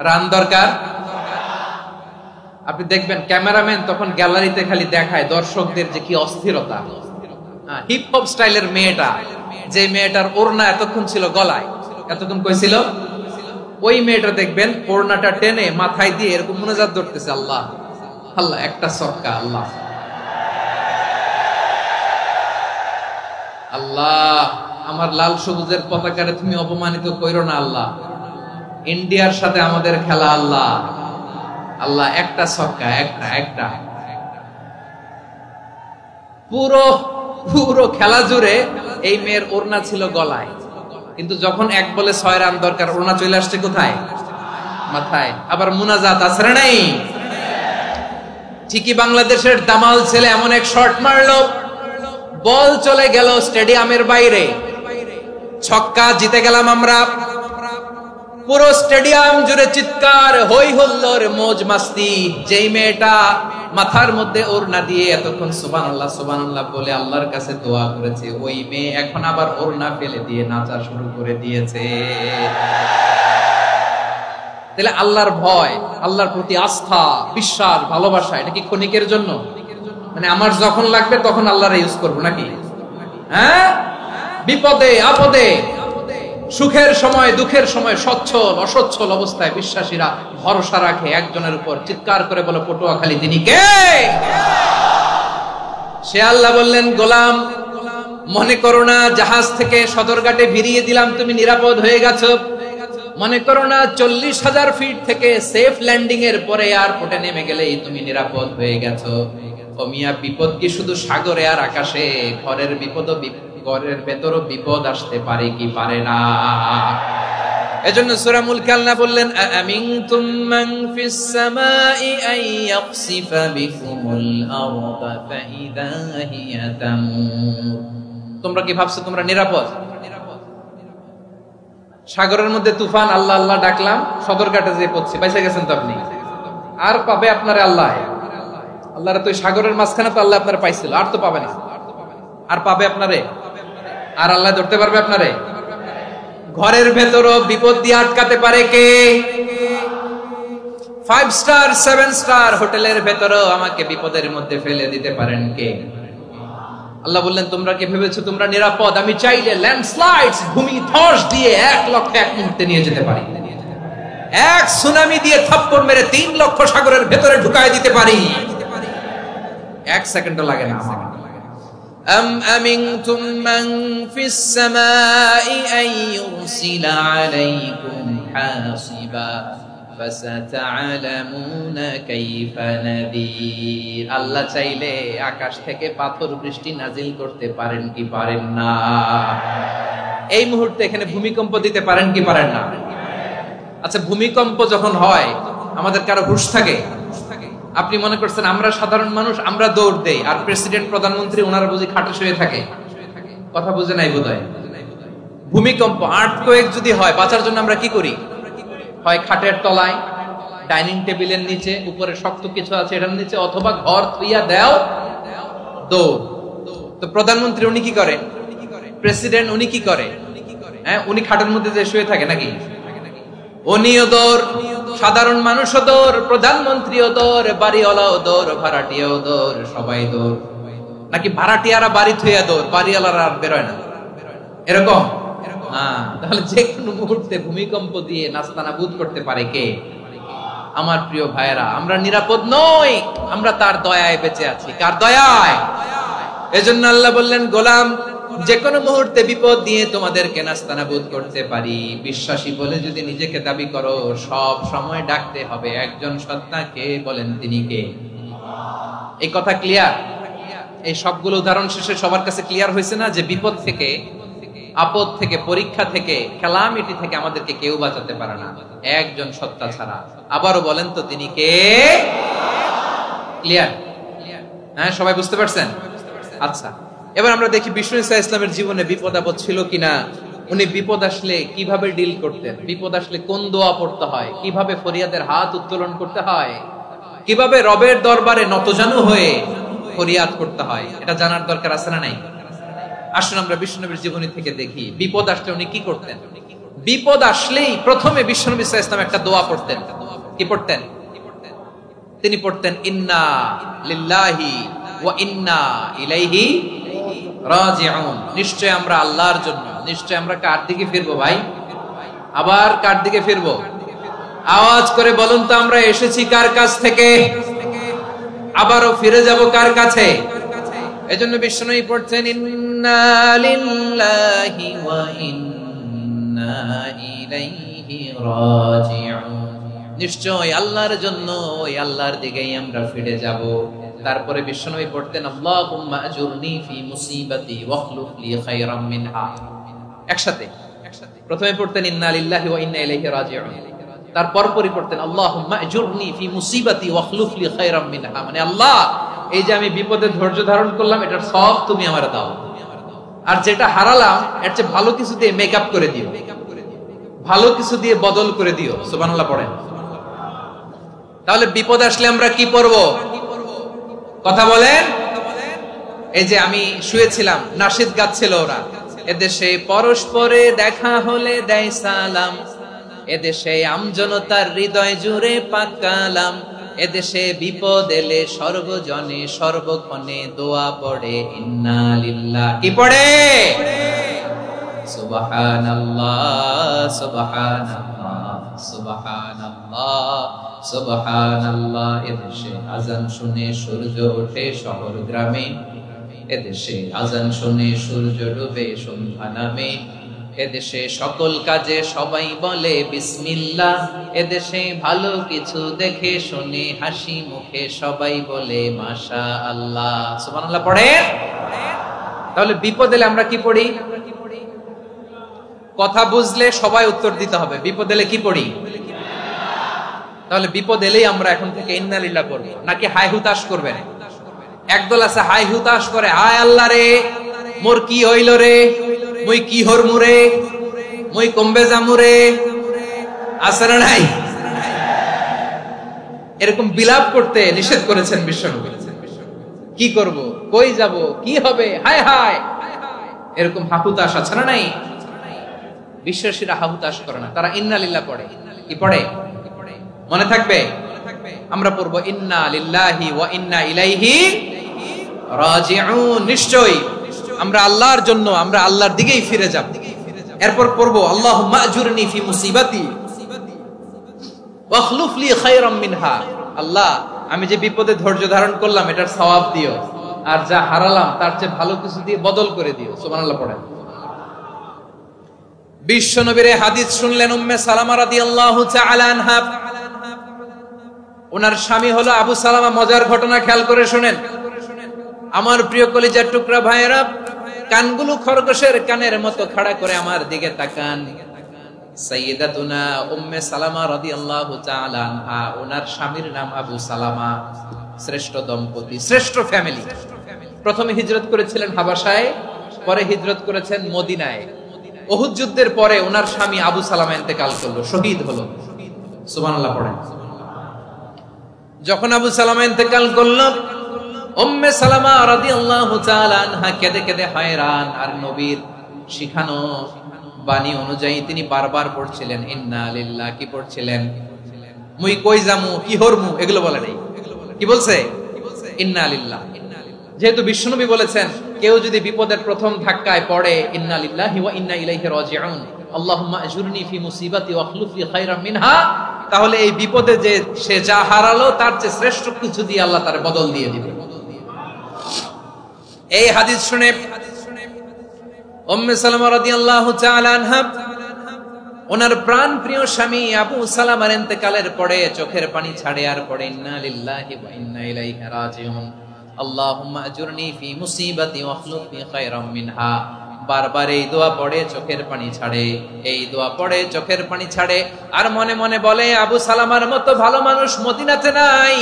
রান দরকার। আপনি দেখবেন ক্যামেরাম্যান তখন গ্যালারিতে খালি দেখায় দর্শকদের যে কি অস্থিরতা। হিপ হপ স্টাইলের মেয়েটা, যে মেয়েটার ওড়না এতক্ষণ ছিল গলায়, এতক্ষণ কই ছিল, ওই মেয়েটা দেখবেন ওড়নাটা টেনে মাথায় দিয়ে এরকম মুনাজাত ধরতেছে, আল্লাহ আল্লাহ, একটা সক্কা, আল্লাহ আল্লাহ, আমার লাল সবুজের পতাকারে তুমি অপমানিত কইরো না আল্লাহ, ইন্ডিয়ার সাথে আমাদের খেলা আল্লাহ আল্লাহ, একটা সক্কা, একটা। পুরো খেলা জুড়ে এই মেয়ের ওড়না ছিল গলায়, কিন্তু যখন 1 বলে 6 রান দরকার, ওড়না চলে আসছে কোথায়? মাথায়। আবার মুনাজাত আছে না নাই? ঠিকই বাংলাদেশের দামাল ছেলে এমন এক শট মারলো, বল চলে গেল স্টেডিয়ামের বাইরে, ছক্কা, জিতে গেলাম আমরা। পুরো স্টেডিয়াম জুড়ে চিৎকার, হই হুল্লোড়, মौज মাস্তি। যেই মেয়েটা মাথার মধ্যে ওড়না দিয়ে এতক্ষণ সুবহানাল্লাহ সুবহানাল্লাহ বলে আল্লাহর কাছে দোয়া করেছে, ওই মেয়ে এখন আবার ওড়না ফেলে দিয়ে নাচা শুরু করে দিয়েছে। তাহলে আল্লাহর ভয়, আল্লাহর প্রতি আস্থা, বিশ্বাস, ভালোবাসা, এটা কি ক্ষণিকের জন্য? মানে আমার যখন লাগবে তখন আল্লাহর ইউজ করবো নাকি? হ্যাঁ, বিপদে আপদে, সুখের সময় দুঃখের সময়, সচ্ছল অসচ্ছল অবস্থায় বিশ্বাসীরা ভরসা রাখে একজনের উপর। চিৎকার করে বলো, পটুয়াখালী তিনি কে? সে আল্লাহ বললেন, গোলাম মনে করো না জাহাজ থেকে সদরঘাটে ভিড়িয়ে দিলাম তুমি নিরাপদ হয়ে গেছো, মনে করো না 40,000 ফিট থেকে সেফ ল্যান্ডিং এর পরে এয়ারপোর্টে নেমে গেলেই তুমি নিরাপদ হয়ে গেছো। ও মিয়া, বিপদ কি শুধু সাগরে আর আকাশে? ঘরের বিপদও, ঘরের ভেতরও বিপদ আসতে পারে কি পারে না? এজন্য সূরা মুলক আল্লাহ বললেন, আমিনতুম মান ফিস সামাই আন ইয়াখসিফা বিকুমুল আরদা ফাইদা হিয়া তামুর। তোমরা কি ভাবছো তোমরা নিরাপদ? সাগরের মধ্যে তুফান, আল্লাহ আল্লাহ ডাকলাম, সদরঘাটে যেয়ে পড়ছি, বাইসা গেছেন তো আপনি। আর পাবে আপনারে আল্লাহ? আল্লাহরে তো সাগরের মাঝখানে তো আল্লাহ আপনারে পাইছিল, আর তো পাবে না। আর পাবে আপনারে? আর আল্লাহ ধরতে পারবে আপনারে? ঘরের ভেতরও বিপদ দিয়ে আটকাতে পারে কে? 5 স্টার 7 স্টার হোটেলের ভেতরও আমাকে বিপদের মধ্যে ফেলে দিতে পারেন কে? আল্লাহ বললেন তোমরা কি ভেবেছো তোমরা নিরাপদ? আমি চাইলে ল্যান্ডস্লাইডস, ভূমি ধস দিয়ে 1 লক্ষ 1 মুহূর্তে নিয়ে যেতে পারি। এক সুনামি দিয়ে থাপ্পড় মেরে 3 লক্ষ সাগরের ভেতরে ঢুকায় দিতে পারি। 1 সেকেন্ডও লাগে না আমার। أم أمنتم من في السماء أن يرسل عليكم حاصبا فستعلمون كيف نذير। আল্লাহ চাইলে আকাশ থেকে পাথর বৃষ্টি নাজিল করতে পারেন কি পারেন না? এই মুহূর্তে এখানে ভূমিকম্প দিতে পারেন কি পারেন না? আচ্ছা, ভূমিকম্প যখন হয় আমাদের কারো হুঁশ থাকে? আপনি মনে করছেন আমরা সাধারণ মানুষ, আমরা দৌড় দেই, আর প্রেসিডেন্ট প্রধানমন্ত্রী ওনারা বুঝি খাটে শুয়ে থাকে? কথা বুঝে নাই বোধহয়। ভূমিকম্প, আর্থকোয়েক যদি হয়, বাঁচার জন্য আমরা কি করি? হয় খাটের তলায়, ডাইনিং টেবিলের নিচে, উপরে শক্ত কিছু আছে এটার নিচে, অথবা ঘর থুইয়া দেও দৌড়। তো প্রধানমন্ত্রী উনি কি করে? প্রেসিডেন্ট উনি কি করে? হ্যাঁ, উনি খাটের মধ্যে যে শুয়ে থাকে নাকি? উনিও দৌড়, সাধারণ মানুষও দৌড়, প্রধানমন্ত্রীও দৌড়, বাড়িওয়ালাও দৌড়, ভাড়াটিয়াও দৌড়, সবাই দৌড়। নাকি ভাড়াটিয়ারা বাড়ি থুইয়া দৌড়, বাড়িওয়ালারা আর বেরোয় না? এরকম? তাহলে যে কোনো মুহূর্তে ভূমিকম্প দিয়ে নাস্তানাবুদ করতে পারে কে? আমার প্রিয় ভাইয়েরা, আমরা নিরাপদ নই, আমরা তার দয়ায় বেঁচে আছি। কার দয়ায়? এজন্য আল্লাহ বললেন, গোলাম যে কোনো মুহূর্তে বিপদ দিয়ে তোমাদেরকে নাস্তানাবুদ করতে পারি। বিশ্বাসী বলে যদি নিজেকে দাবি করো, সব সময় ডাকতে হবে একজন সত্তাকে। বলেন তিনি কে? এই কথা ক্লিয়ার? এই সবগুলো উদাহরণ শেষে সবার কাছে ক্লিয়ার হয়েছে না যে বিপদ থেকে, আপদ থেকে, পরীক্ষা থেকে, ক্যালামিটি থেকে আমাদেরকে কেউ বাঁচাতে পারে না একজন সত্তা ছাড়া। আবারও বলেন তো তিনি কে? ক্লিয়ার? হ্যাঁ, সবাই বুঝতে পারছেন? আচ্ছা, এবার আমরা দেখি বিষ্ণু ঈসা ইসলামের জীবনে বিপদ আপদ ছিল কিনা। উনি বিপদ আসলে কিভাবে ডিল করতেন, বিপদ আসলে কোন দোয়া পড়তে হয়, কিভাবে ফরিয়াদের হাত উত্তোলন করতে হয়, কিভাবে রবের দরবারে নতজানু হয়ে ফরিয়াদ করতে হয়, এটা জানার দরকার আছে না নাই? আসুন আমরা বিষ্ণুনবীর জীবনী থেকে দেখি বিপদ আসলে উনি কি করতেন। বিপদ আসলেই প্রথমে বিষ্ণু ঈসা ইসলাম একটা দোয়া পড়তেন। কি পড়তেন? তিনি পড়তেন ইন্না লিল্লাহি ওয়া ইন্না ইলাইহি রাজিউন। নিশ্চয় আমরা আল্লাহর জন্য, নিশ্চয় আমরা কার দিকে ফিরবো ভাই? আবার কার দিকে ফিরবো? আওয়াজ করে বলুন তো, আমরা এসেছি কার কাছ থেকে, আবারও ফিরে যাব কার কাছে? এজন্য বিষ্ণুই পড়ছেন ইন্না লিল্লাহি ওয়া ইন্না ইলাইহি রাজিউন। নিশ্চয় আল্লাহর জন্য, ওই আল্লাহর দিকেই আমরা ফিরে যাব। তারপরে বিষ্ণুই পড়তেন আল্লাহুম্মা আজুরনি ফি মুসিবাতি ওয়াখলুফ লি খায়রাম মিনহা। একসাথে প্রথমে পড়তেন ইন্না লিল্লাহি ওয়া ইন্না ইলাইহি রাজিউন, তারপর পরে পড়তেন আল্লাহুম্মা আজুরনি ফি মুসিবাতি ওয়াখলুফ লি খায়রাম মিনহা। মানে আল্লাহ, এই যে আমি বিপদে ধৈর্য ধারণ করলাম, এটার সব তুমি আমারে দাও, আর যেটা হারালাম এর চেয়ে ভালো কিছু দিয়ে মেকআপ করে দিও, ভালো কিছু দিয়ে বদল করে দিও। সুবহানাল্লাহ পড়েন। তাহলে বিপদ আসলে আমরা কি পড়ব? কথা বলেন। এই যে আমি শুয়েছিলাম, নাশিদ গাচ্ছিল ওরা, এদেশে পরস্পরে দেখা হলে দেয় সালাম, এদেশে আমজনতার হৃদয় জুড়ে পাক কালাম, এদেশে বিপদ এলে সর্বজনে সর্বক্ষণে দোয়া পড়ে ইন্না লিল্লাহ। কি পড়ে? সুবহানাল্লাহ সুবহানাল্লাহ সুবহানাল্লাহ সুবহানাল্লাহ। এদেশে আজান শুনে সূর্য ওঠে শহর গ্রামে, এদেশে আজান শুনে সূর্য ডুবে সন্ধ্যা নামে, এদেশে সকল কাজে সবাই বলে বিসমিল্লাহ, এদেশে ভালো কিছু দেখে শুনে হাসি মুখে সবাই বলে মাশাআল্লাহ। সুবহানাল্লাহ পড়ে। তাহলে বিপদ এলে আমরা কি পড়ি? কথা বুঝলে সবাই উত্তর দিতে হবে। বিপদ এলে কি পড়ি? তাহলে বিপদ এলেই আমরা এখন থেকে ইন্না লিল্লাহ পড়ব, নাকি হাই হুতাশ করবেন? একদল আছে হাই হুতাশ করে, হায় আল্লাহ রে মোর কি হইল রে, মুই কি হরমু রে, মুই কমবে যামু রে, আছে না নাই? এরকম বিলাপ করতে নিষেধ করেছেন বিশ্বনবী। কি করব, কই যাব, কি হবে, হায় হায়, এরকম হাহুতাশ আছে না নাই? বিশ্বাসীরা হাহুতাশ করে না, তারা ইন্না লিল্লাহ পড়ে। কি পড়ে? মনে থাকবে? আমরা পড়বো ইন্না লিল্লাহি ওয়া ইন্না ইলাইহি রাজিউন। নিশ্চয়ই আমরা আল্লাহর জন্য, আমরা আল্লাহর দিকেই ফিরে যাব। এরপর পড়বো আল্লাহুম্মা আজুরনি ফি মুসিবাতি ওয়াখলুফ লি খায়রাম মিনহা। আল্লাহ, আমি যে বিপদে ধৈর্য ধারণ করলাম এটার সওয়াব দিও, আর যা হারালাম তার চেয়ে ভালো কিছু দিয়ে বদল করে দিও। সুবহানাল্লাহ পড়েন। বিশ্ব নবীর হাদিস শুনলেন উম্মে সালামা রাদিয়াল্লাহু তাআলা আনহা। ওনার স্বামী হলো আবু সালামা। মজার ঘটনা খেয়াল করে শুনেন আমার প্রিয় কলিজার টুকরা ভাইয়েরা। কানগুলো খরগোশের কানের মতো খাড়া করে আমার দিকে তাকান। সাইয়্যিদাতুনা উম্মে সালামা রাদিয়াল্লাহু তাআলা আনহা, ওনার স্বামীর নাম আবু সালামা। শ্রেষ্ঠ দম্পতি, শ্রেষ্ঠ ফ্যামিলি। প্রথমে হিজরত করেছিলেন হাবাসায়, পরে হিজরত করেছেন মদিনায়। উহুদ যুদ্ধের পরে ওনার স্বামী আবু সালামা ইন্তেকাল করলো, শহীদ হলো। সুবহানাল্লাহ পড়েন। যখন আবু সালামা ইন্তেকাল করলো, উম্মে সালামা রাদিয়াল্লাহু তাআলা আনহা কেঁদে কেঁদে হয়রান। আর নবীর শিখানো বাণী অনুযায়ী তিনি বারবার পড়ছিলেন ইন্না লিল্লাহ। কি পড়ছিলেন? মুই কই যামু, কি হরমু, এগুলো বলে নাই। কি বলছে? ইন্না লিল্লাহ। যেহেতু বিশ্বনবী বলেছেন কেউ যদি বিপদের প্রথম ধাক্কায় পড়ে ইন্না লিল্লাহি ওয়া ইন্না ইলাইহি রাজিউন, আল্লাহুম্মা আজুরনি ফি মুসিবাতি ওয়াখলুফ লি খায়রাম মিনহা, তাহলে এই বিপদে যে সে যা হারালো তার চেয়ে শ্রেষ্ঠ কিছু দিয়ে আল্লাহ তার বদল দিয়ে দিবে। এই হাদিস শুনে উম্মে সালামা রাদিয়াল্লাহু তাআলা আনহা ওনার প্রাণ প্রিয় স্বামী আবু সালামার ইন্তেকালের পরে চোখের পানি ছাড়ে আর পড়ে ইন্না লিল্লাহি ওয়া ইন্না ইলাইহি রাজিউন, আল্লাহুম্মা আজুরনি ফি মুসিবাতি ওয়াখলুফ লি খায়রাম মিনহা। বারবার এই দোয়া পড়ে চোখের পানি ছাড়ে, এই দোয়া পড়ে চোখের পানি ছাড়ে, আর মনে মনে বলে আবু সালামার মতো ভালো মানুষ মদিনাতে নাই,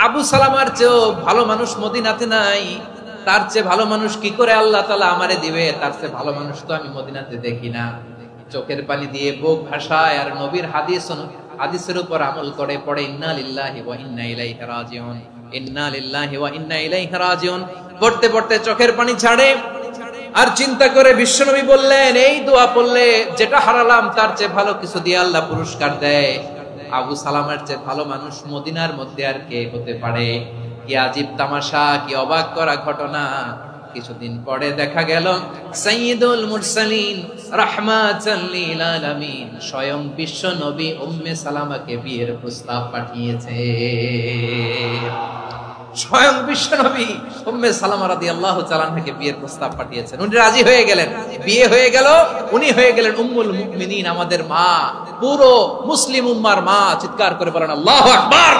আবু সালামার চেয়েও ভালো মানুষ মদিনাতে নাই, তার চেয়ে ভালো মানুষ কি করে আল্লাহ তাআলা আমারে দিবে, তার চেয়ে ভালো মানুষ তো আমি মদিনাতে দেখি না। চোখের পানি দিয়ে বুক ভাসায় আর নবীর হাদিসের উপর আমল করে পড়ে ইন্না লিল্লাহি ওয়া ইন্না ইলাইহি রাজিউন, ইন্না লিল্লাহি ওয়া ইন্না ইলাইহি রাজিউন। পড়তে পড়তে চোখের পানি ছাড়ে আর চিন্তা করে বিশ্বনবী বললেন এই দোয়া পড়লে যেটা হারালাম তার চেয়ে ভালো কিছু দিয়ে আল্লাহ পুরস্কার দেয়। আবু সালামার চেয়ে ভালো মানুষ মদিনার মধ্যে আর কে হতে পারে? কি আজীব তামাশা, কি অবাক করা ঘটনা। কিছুদিন পরে দেখা গেল সাইয়্যিদুল মুরসালিন রাহমাতাল লিল আলামিন স্বয়ং বিশ্ব নবী উম্মে সালামাকে বিয়ের প্রস্তাব পাঠিয়েছে। স্বয়ং বিশ্ব নবী উম্মে সালামা রাদিয়াল্লাহু তাআলা আনহাকে বিয়ের প্রস্তাব পাঠিয়েছেন। উনি রাজি হয়ে গেলেন, বিয়ে হয়ে গেল, উনি হয়ে গেলেন উম্মুল মুমিনিন, আমাদের মা, পুরো মুসলিম উম্মার মা। চিৎকার করে বলেন আল্লাহু আকবার।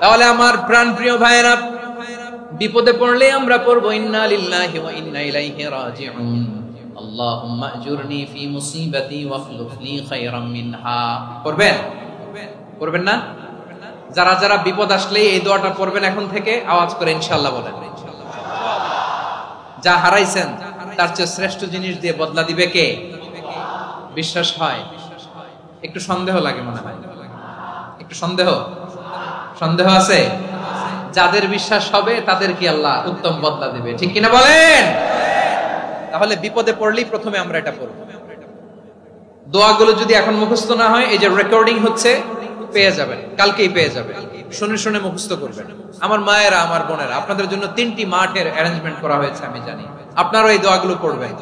তাহলে আমার প্রাণপ্রিয় ভাইয়েরা, বিপদে পড়লে আমরা পড়বো ইন্না লিল্লাহি ওয়া ইন্না ইলাইহি রাজিউন, আল্লাহুম্মা আজুরনি ফি মুসিবাতি ওয়াখলুফ লি খায়রাম মিনহা। পড়বেন? পড়বেন না? যারা যারা বিপদ আসলে এই দোয়াটা পড়বেন এখন থেকে আওয়াজ করে ইনশাআল্লাহ বলেন। যা হারাইছেন তার চেয়ে শ্রেষ্ঠ জিনিস দিয়ে বদলা দিবে কে? বিশ্বাস হয়? একটু সন্দেহ লাগে মনে হয়, একটু সন্দেহ আছে? যাদের বিশ্বাস হবে তাদের কি আল্লাহ উত্তম বদলা দিবে, ঠিক কিনা বলেন? তাহলে বিপদে পড়লেই প্রথমে আমরা এটা পড়ব। দোয়াগুলো যদি এখন মুখস্থ না হয়, এই যে রেকর্ডিং হচ্ছে পেয়ে যাবেন, কালকেই পেয়ে যাবেন। শুনে শুনে মুখস্থ করবেন। আমার মায়েরা, আমার বোনেরা, আপনাদের জন্য 3টি মাঠের অ্যারেঞ্জমেন্ট করা হয়েছে, আমি জানি। আপনারাও এই দোয়াগুলো পড়বেন,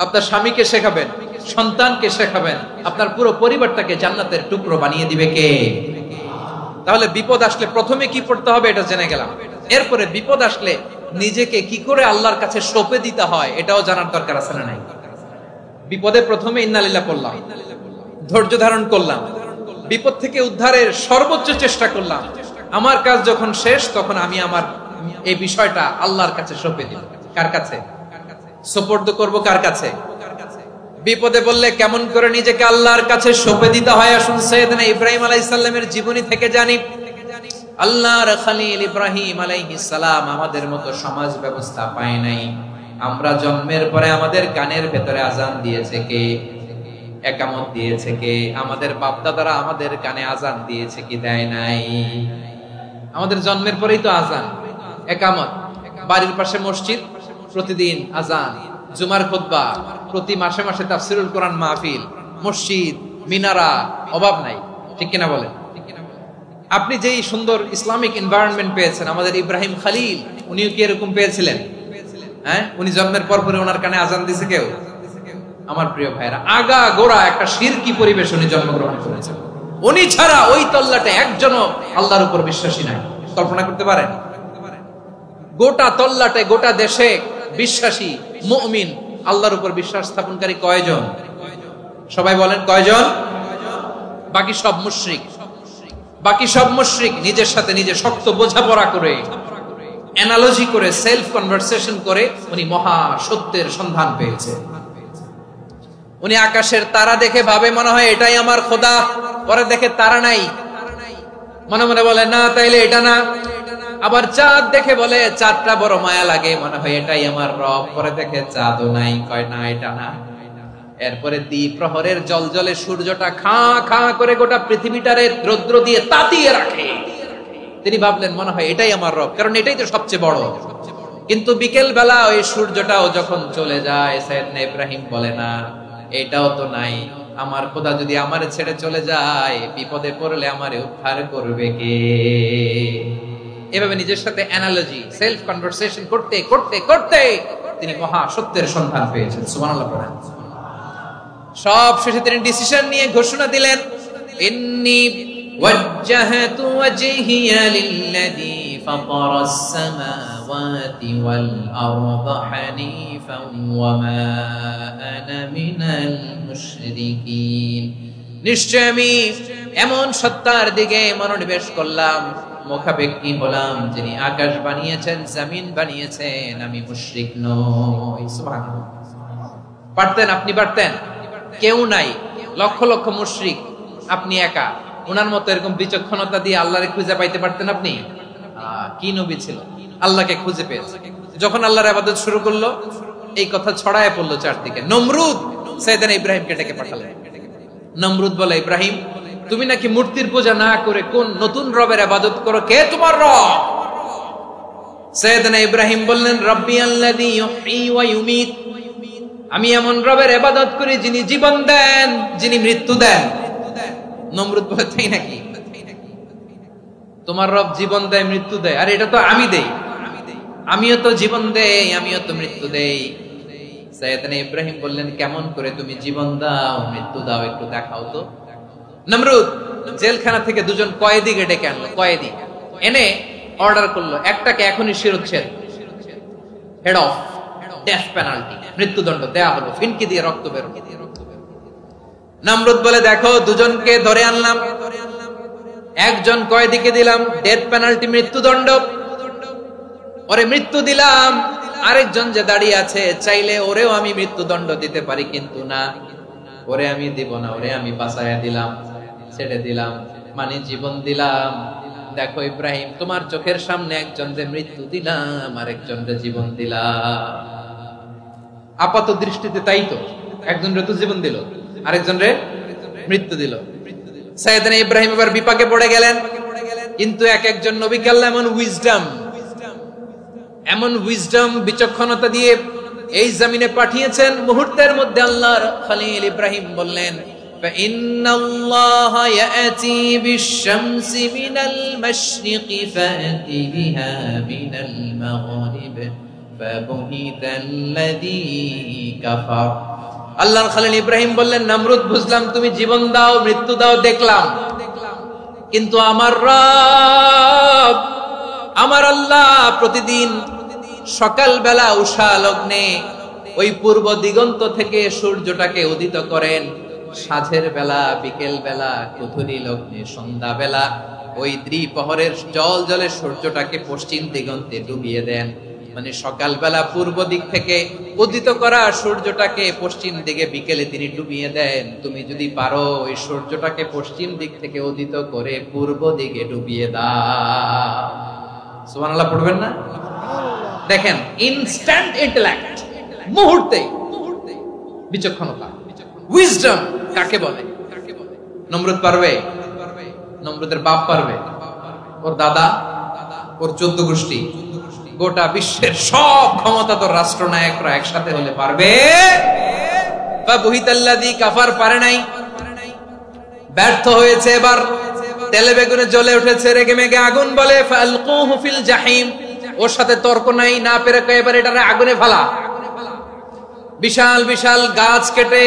আপনার স্বামীকে শেখাবেন, সন্তানকে শেখাবেন, আপনার পুরো পরিবারটাকে জান্নাতের টুকরো বানিয়ে দিবে কে? তাহলে বিপদ আসলে প্রথমে কি পড়তে হবে এটা জেনে গেলাম। এরপরে বিপদ আসলে নিজেকে কি করে আল্লাহর কাছে সঁপে দিতে হয় এটাও জানার দরকার আছে না নাই? বিপদে প্রথমে ইন্না লিল্লাহ পড়লাম, ধৈর্য ধারণ করলাম, বিপদ থেকে উদ্ধারের সর্বোচ্চ চেষ্টা করলাম। আমার কাজ যখন শেষ তখন আমি আমার এই বিষয়টা আল্লাহর কাছে সঁপে দিই। কার কাছে সুপর্দ করব? কার কাছে? বিপদে বললে কেমন করে নিজেকে আল্লাহর কাছে সঁপে দিতে হয় আসুন সাইয়েদনা ইব্রাহিম আলাইহিস সালামের জীবনী থেকে জানি। আল্লাহর খলিল ইব্রাহিম আলাইহিস সালাম আমাদের মতো সমাজ ব্যবস্থা পায় নাই। আমরা জন্মের পরে আমাদের কানের ভেতরে আজান দিয়েছে কে? একামত দিয়েছে কে? আমাদের বাপ দাদারা আমাদের কানে আজান দিয়েছে কি দেয় নাই? আমাদের জন্মের পরেই তো আজান, একামত, বাড়ির পাশে মসজিদ, প্রতিদিন আজান, জুমার খুতবা, প্রতি মাসে মাসে তাফসিরুল কোরআন মাহফিল, মসজিদ, মিনারা, অভাব নাই, ঠিক কিনা বলেন? আপনি যেই সুন্দর ইসলামিক এনভায়রনমেন্ট পেয়েছেন, আমাদের ইব্রাহিম খলিল উনিও কি এরকম পেয়েছিলেন? হ্যাঁ, উনি জন্মের পর পরে ওনার কানে আজান দিছে কেউ? আমার প্রিয় ভাইরা, আগা গোড়া একটা শিরকি পরিবেশ উনি জন্মগ্রহণ করেছেন। উনি ছাড়া ওই তল্লাটে একজনও আল্লাহর উপর বিশ্বাসী নাই। কল্পনা করতে পারেন? গোটা তল্লাটে, গোটা দেশে বিশ্বাসী মুমিন, আল্লাহর উপর বিশ্বাস স্থাপনকারী কয়জন? সবাই বলেন কয়জন? বাকি সব মুশরিক। বাকি সব মুশরিক নিজের সাথে নিজে শক্ত বোঝাপড়া করে, অ্যানালজি করে, সেলফ কনভারসেশন করে উনি মহা সত্যের সন্ধান পেয়েছে। উনি আকাশের তারা দেখে ভাবে মনে হয় এটাই আমার খোদা, পরে দেখে তারা নাই, মনে মনে বলে না তাইলে এটা না। আবার চাঁদ দেখে বলে চাঁদটা বড় মায়া লাগে, মনে হয় এটাই আমার রব, পরে দেখে চাঁদও নাই, কয় না এটা না। এরপরে দ্বীপ প্রহরের জলজলে সূর্যটা খাঁ খাঁ করে গোটা পৃথিবীটারে রৌদ্র দিয়ে তাতিয়ে রাখে। তিনি ভাবলেন মনে হয় এটাই আমার রব, কারণ এটাই তো সবচেয়ে বড়। কিন্তু বিকেল বেলা ওই সূর্যটাও যখন চলে যায়, সাইয়েদনা ইব্রাহিম বলে না এটাও তো নাই, আমার খোদা যদি আমারে ছেড়ে চলে যায়, বিপদে পড়লে আমারে উদ্ধার করবে কে? এভাবে নিজের সাথে অ্যানালজি, সেলফ কনভারসেশন করতে করতে করতে তিনি মহা সত্যের সন্ধান পেয়েছেন। সুবহানাল্লাহ পড়েন। সব শেষে তিনি ডিসিশন নিয়ে ঘোষণা দিলেন, ইন্নী ওয়াজ্জাহতু ওয়াজহিয়া লিল্লাযী ফাতারাস সামাওয়াতি ওয়াল আরদা হানিফান ওয়া মা আনা মিনাল মুশরিকিন। নিশ্চয় আমি এমন সত্তার দিকে মনোনিবেশ করলাম, মুখাপেক্ষী হলাম, যিনি আকাশ বানিয়েছেন, জমিন বানিয়েছেন, আমি মুশরিক নই। সুবহানাল্লাহ। পারতেন? আপনি পারতেন? কেউ নাই, লক্ষ লক্ষ মুশরিক, আপনি একা। ওনার মতো এরকম বিচক্ষণতা দিয়ে আল্লাহরে খুঁজে পাইতে পারতেন আপনি? কি নবী ছিল, আল্লাহকে খুঁজে পেয়েছে। যখন আল্লাহর ইবাদত শুরু করলো, এই কথা ছড়ায় পড়লো চারদিকে। নমরুদ সাইয়েদনা ইব্রাহিমকে ডেকে পাঠালেন। নমরুদ বলে, ইব্রাহিম তুমি নাকি মূর্তির পূজা না করে কোন নতুন রবের ইবাদত করো, কে তোমার রব? সাইয়েদনা ইব্রাহিম বললেন, রব্বি আল্লাযী ইউহয়ী ওয়া ইউমীত, আমি এমন রবের ইবাদত করি যিনি জীবন দেন, যিনি মৃত্যু দেন। নমরুদ বলে, তাই নাকি? তোমার রব জীবন দেয়, মৃত্যু দেয়, আর এটা তো আমি দেই, আমিও তো জীবন দেই, আমিও তো মৃত্যু দেই। সাইয়েদনা ইব্রাহিম বললেন, কেমন করে তুমি জীবন দাও, মৃত্যু দাও, একটু দেখাও তো। নমরুদ জেলখানা থেকে দুজন কয়েদিকে ডেকে আনলো। কয়েদি এনে অর্ডার করলো, একটাকে এখনই শিরোচ্ছেদ, হেড অফ, ডেথ পেনাল্টি, মৃত্যুদণ্ড দেয়া হলো, ফিনকি দিয়ে রক্ত বের। নমরুদ বলে, দেখো দুজনকে ধরে আনলাম, একজন কয়েদিকে দিলাম ডেথ পেনাল্টি, মৃত্যুদণ্ড, ওরে মৃত্যু দিলাম। আরেকজন যে দাঁড়িয়ে আছে, চাইলে ওরেও আমি মৃত্যুদণ্ড দিতে পারি, কিন্তু না, ওরে আমি দিব না, ওরে আমি বাঁচাইয়া দিলাম, ছেড়ে দিলাম, মানে জীবন দিলাম। দেখো ইব্রাহিম, তোমার চোখের সামনে একজন যে মৃত্যু দিলাম, আরেকজন যে জীবন দিলাম। আপাত দৃষ্টিতে তাই তো, একজন রে তো জীবন দিল, আরেকজন রে মৃত্যু দিল। সাইয়েদনা ইব্রাহিম এবার বিপাকে পড়ে গেলেন। কিন্তু এক একজন নবীকে আল্লাহ এমন উইজডম, বিচক্ষণতা দিয়ে এই জমিনে পাঠিয়েছেন। মুহূর্তের মধ্যে আল্লাহর খলিল ইব্রাহিম বললেন, ফাইন্নাল্লাহা ইয়াতি বিশ-শামসি মিনাল মাশরিকি ফাতি বিহা মিনাল মাগরিব ফাবুহিতাল্লাযী কাফার। আল্লাহর খলিল ইব্রাহিম বললেন, নমরুদ বুঝলাম তুমি জীবন দাও, মৃত্যু দাও, দেখলাম, কিন্তু আমার রব, আমার আল্লাহ প্রতিদিন সকালবেলা উষা লগ্নে ওই পূর্ব দিগন্ত থেকে সূর্যটাকে উদিত করেন, সাঁঝের বেলা, বিকেল বেলা, কুথুরি লগ্নে, সন্ধ্যা বেলা ওই দ্বিপ্রহরের জল জলে সূর্যটাকে পশ্চিম দিগন্তে ডুবিয়ে দেন। মানে সকালবেলা পূর্ব দিক থেকে উদিত করা সূর্যটাকে পশ্চিম দিকে বিকেলে তিনি ডুবিয়ে দেন। তুমি যদি পারো ওই সূর্যটাকে পশ্চিম দিক থেকে উদিত করে পূর্ব দিকে ডুবিয়ে দাও। সুবহানাল্লাহ পড়বেন না? দেখেন, ইনস্ট্যান্ট ইন্টেলেক্ট, মুহূর্তে বিচক্ষণতা, উইজডম কাকে বলে? নমরুদ পারবে? নমরুদের বাপ পারবে? ওর দাদা, ওর 14 গোষ্ঠী, গোটা বিশ্বের সব ক্ষমতাধর রাষ্ট্রনায়করা একসাথে হলে পারবে? ফাবুহিতাল্লাযী কাফার পারে নাই, ব্যর্থ হয়েছে। এবার তেলে বেগুনে জ্বলে উঠেছে, রেগে মেগে আগুন বলে ফালকুহু ফিল জাহিম। ওর সাথে তর্ক নাই, না পেরে এবার এটারে আগুনে ফেলা। বিশাল বিশাল গাছ কেটে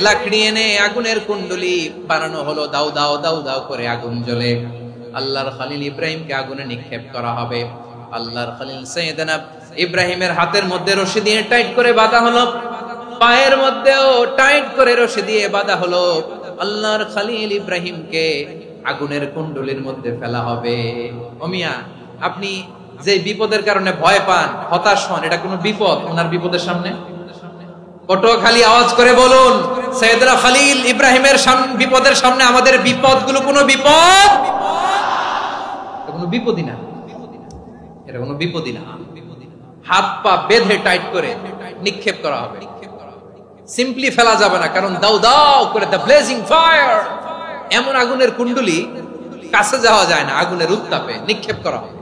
লাকড়ি এনে আগুনের কুণ্ডলি বানানো হলো, দাও দাও দাও দাও করে আগুন জ্বলে। আল্লাহর খলিল ইব্রাহিমকে আগুনে নিক্ষেপ করা হবে। আল্লাহর খলিল সাইয়েদনা ইব্রাহিমের হাতের মধ্যে রশি দিয়ে টাইট করে বাঁধা হলো, পায়ের মধ্যেও টাইট করে রশি দিয়ে বাঁধা হলো। আল্লাহর খলিল ইব্রাহিমকে আগুনের কুণ্ডলির মধ্যে ফেলা হবে। ও মিয়া, আপনি যে বিপদের কারণে ভয় পান, হতাশ হন, এটা কোনো বিপদ ওনার বিপদের সামনে? পটুয়াখালী আওয়াজ করে বলুন, সাইয়েদনা খলিল ইব্রাহিমের বিপদের সামনে আমাদের বিপদগুলো কোনো বিপদ? এটা কোনো বিপদই না, এটা কোনো বিপদই না। হাত পা বেঁধে টাইট করে নিক্ষেপ করা হবে, সিম্পলি ফেলা যাবে না, কারণ দাও দাও করে দ্য ব্লেজিং ফায়ার, এমন আগুনের কুণ্ডলি কাছে যাওয়া যায় না, আগুনের উত্তাপে নিক্ষেপ করা হবে।